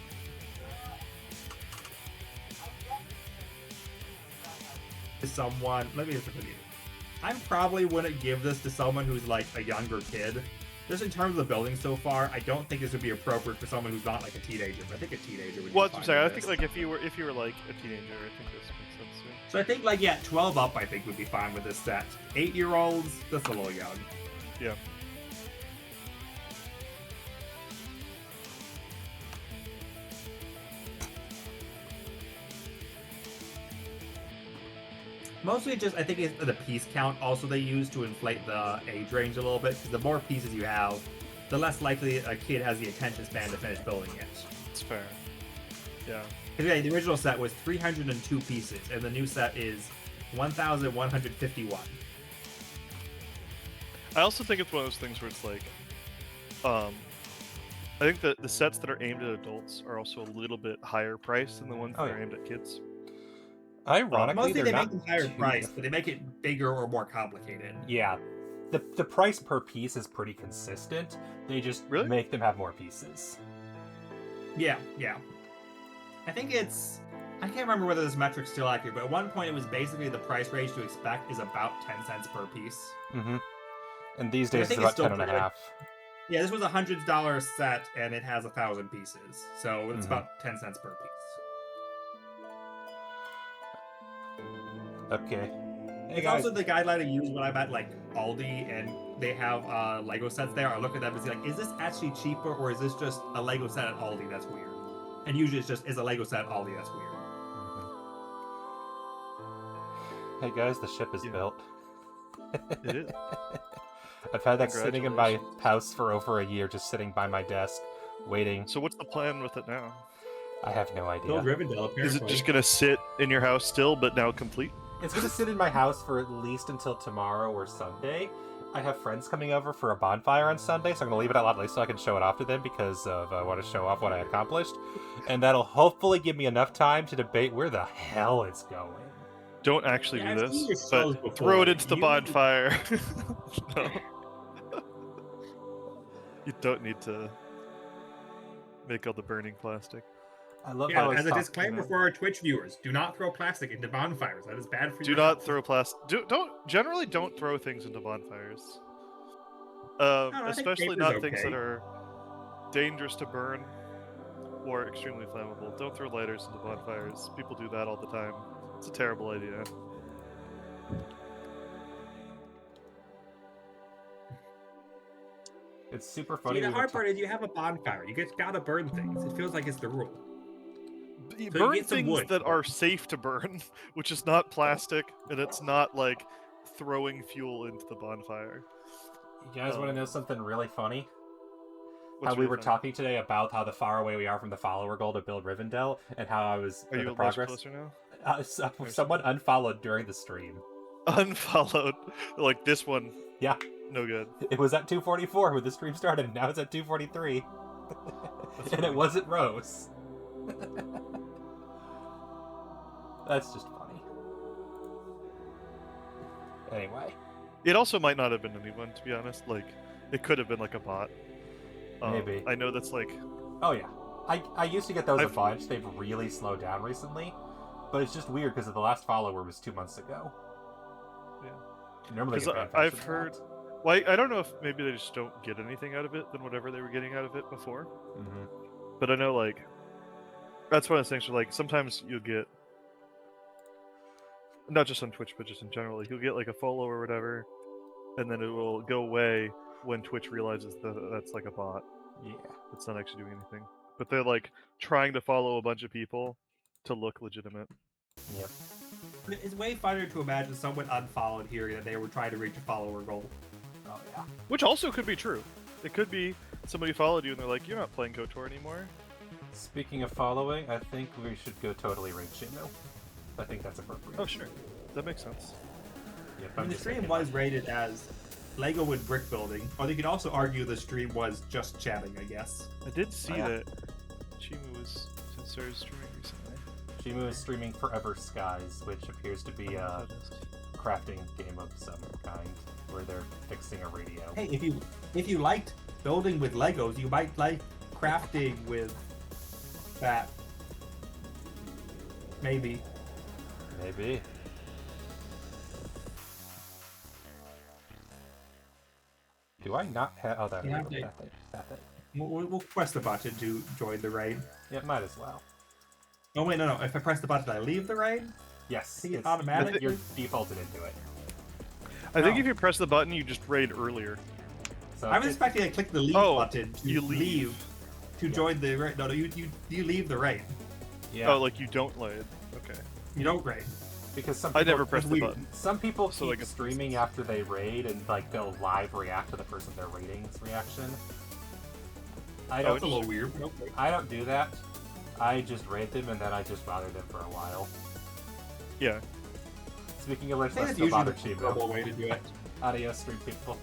Someone, let me just review. I probably wouldn't give this to someone who's like a younger kid. Just in terms of the building so far, I don't think this would be appropriate for someone who's not like a teenager. But I think a teenager would. Well, be that's what I'm fine saying. I with think this. like if you were like a teenager, I think this makes sense too. So I think like 12 up, I think would be fine with this set. 8-year-olds, that's a little young. Yeah. Mostly just, I think it's the piece count also they use to inflate the age range a little bit, because the more pieces you have, the less likely a kid has the attention span to finish building it. It's fair. Yeah. Because yeah, the original set was 302 pieces, and the new set is 1,151. I also think it's one of those things where it's like, I think that the sets that are aimed at adults are also a little bit higher priced than the ones that are aimed at kids. Ironically, Mostly they're they not make them higher too priced, but they make it bigger or more complicated. Yeah. The price per piece is pretty consistent. They just Really? make them have more pieces. Yeah. I think it's... I can't remember whether this metric's still accurate, but at one point it was basically the price range to expect is about 10 cents per piece. Mm-hmm. And these I days it's think it's about still 10 and a pretty- half. Yeah, this was $100 set, and it has 1,000 pieces, so it's Mhm. about 10 cents per piece. Okay. Hey It's guys. also the guideline I use when I'm at like Aldi and they have Lego sets there. I look at them and see like, is this actually cheaper or is this just a Lego set at Aldi that's weird? And usually it's just is a Lego set at Aldi that's weird. Hey guys, the ship is Yeah. built. It is. I've had that sitting in my Congratulations. house for over a year, just sitting by my desk, waiting. So what's the plan with it now? I have no Build idea. Rivendell, apparently. Is it just gonna sit in your house still, but now complete? It's gonna sit in my house for at least until tomorrow or Sunday. I have friends coming over for a bonfire on Sunday, so I'm gonna leave it a lot late so I can show it off to them because of I want to show off what I accomplished, and that'll hopefully give me enough time to debate where the hell it's going. Don't actually Yeah, do I've seen this, your shows but throw it before. into the You- bonfire. No. You don't need to make all the burning plastic. I love Yeah, how it's as a talking disclaimer about- for our Twitch viewers, do not throw plastic into bonfires. That is bad for Do your not health. throw plastic. Generally don't throw things into bonfires. I think Especially paper's not things okay. that are dangerous to burn or extremely flammable. Don't throw lighters into bonfires. People do that all the time. It's a terrible idea. It's super funny. See, the we were hard ta- part is you have a bonfire. You just gotta burn things. It feels like it's the rule. You So you burn get some things wood. that are safe to burn, which is not plastic, and it's not like throwing fuel into the bonfire. You guys want to know something really funny? What's How we really were funny? talking today about how far away we are from the follower goal to build Rivendell, and how I was Are you the much progress. closer now? Someone unfollowed during the stream. Unfollowed, like this one. Yeah. No good. It was at 2:44 when the stream started, and now it's at 2:43. That's And funny. it wasn't Rose. That's just funny. Anyway. It also might not have been anyone, to be honest. Like, it could have been like a bot. Maybe. I know that's like. Oh yeah. I used to get those a I've- bunch. They've really slowed down recently. But it's just weird because the last follower was 2 months ago. Yeah. Normally Because get banned I've faster than heard. that. Well, I don't know if maybe they just don't get anything out of it than whatever they were getting out of it before. Mhm. But I know, like, that's one of the things. Like, sometimes you'll get, not just on Twitch, but just in general, like, you'll get like a follow or whatever, and then it will go away when Twitch realizes that that's like a bot. Yeah. It's not actually doing anything. But they're like trying to follow a bunch of people to look legitimate. Yep. It's way funnier to imagine someone unfollowed hearing that they were trying to reach a follower goal. Oh yeah. Which also could be true. It could be somebody followed you and they're like, you're not playing KOTOR anymore. Speaking of following, I think we should go totally raid Shimu. I think that's appropriate. Oh, sure. That makes sense. Yep, I mean, the just stream thinking was about- rated as Lego with brick building, or they could also argue the stream was just chatting, I guess. I did see yeah. that Chimu was started streaming recently. Shimu is streaming Forever Skies, which appears to be a crafting game of some kind, where they're fixing a radio. Hey, if you liked building with Legos, you might like crafting with that. Maybe. Maybe. Do I not have? Oh, that. Yeah, that they- thing. That thing. We'll press the button to join the raid. Yeah, might as well. Oh wait, no. If I press the button, I leave the raid. Yes. think it it's- automatically- You're defaulted into it. I think No. if you press the button, you just raid earlier. So I was it- expecting to click the leave Oh, button to you leave. to join the raid. No, you leave the raid. Yeah. Oh, like you don't raid. Okay. You don't raid. because some I people, never pressed the weird. button. Some people So, keep like, it's- streaming after they raid and like they'll live react to the person they're raiding's reaction. I That's don't. a little weird. But okay. I don't do that. I just raid them and then I just bother them for a while. Yeah. Speaking of which, I think let's that's go usually bother the Chibu. normal way to do it. Adios, stream people.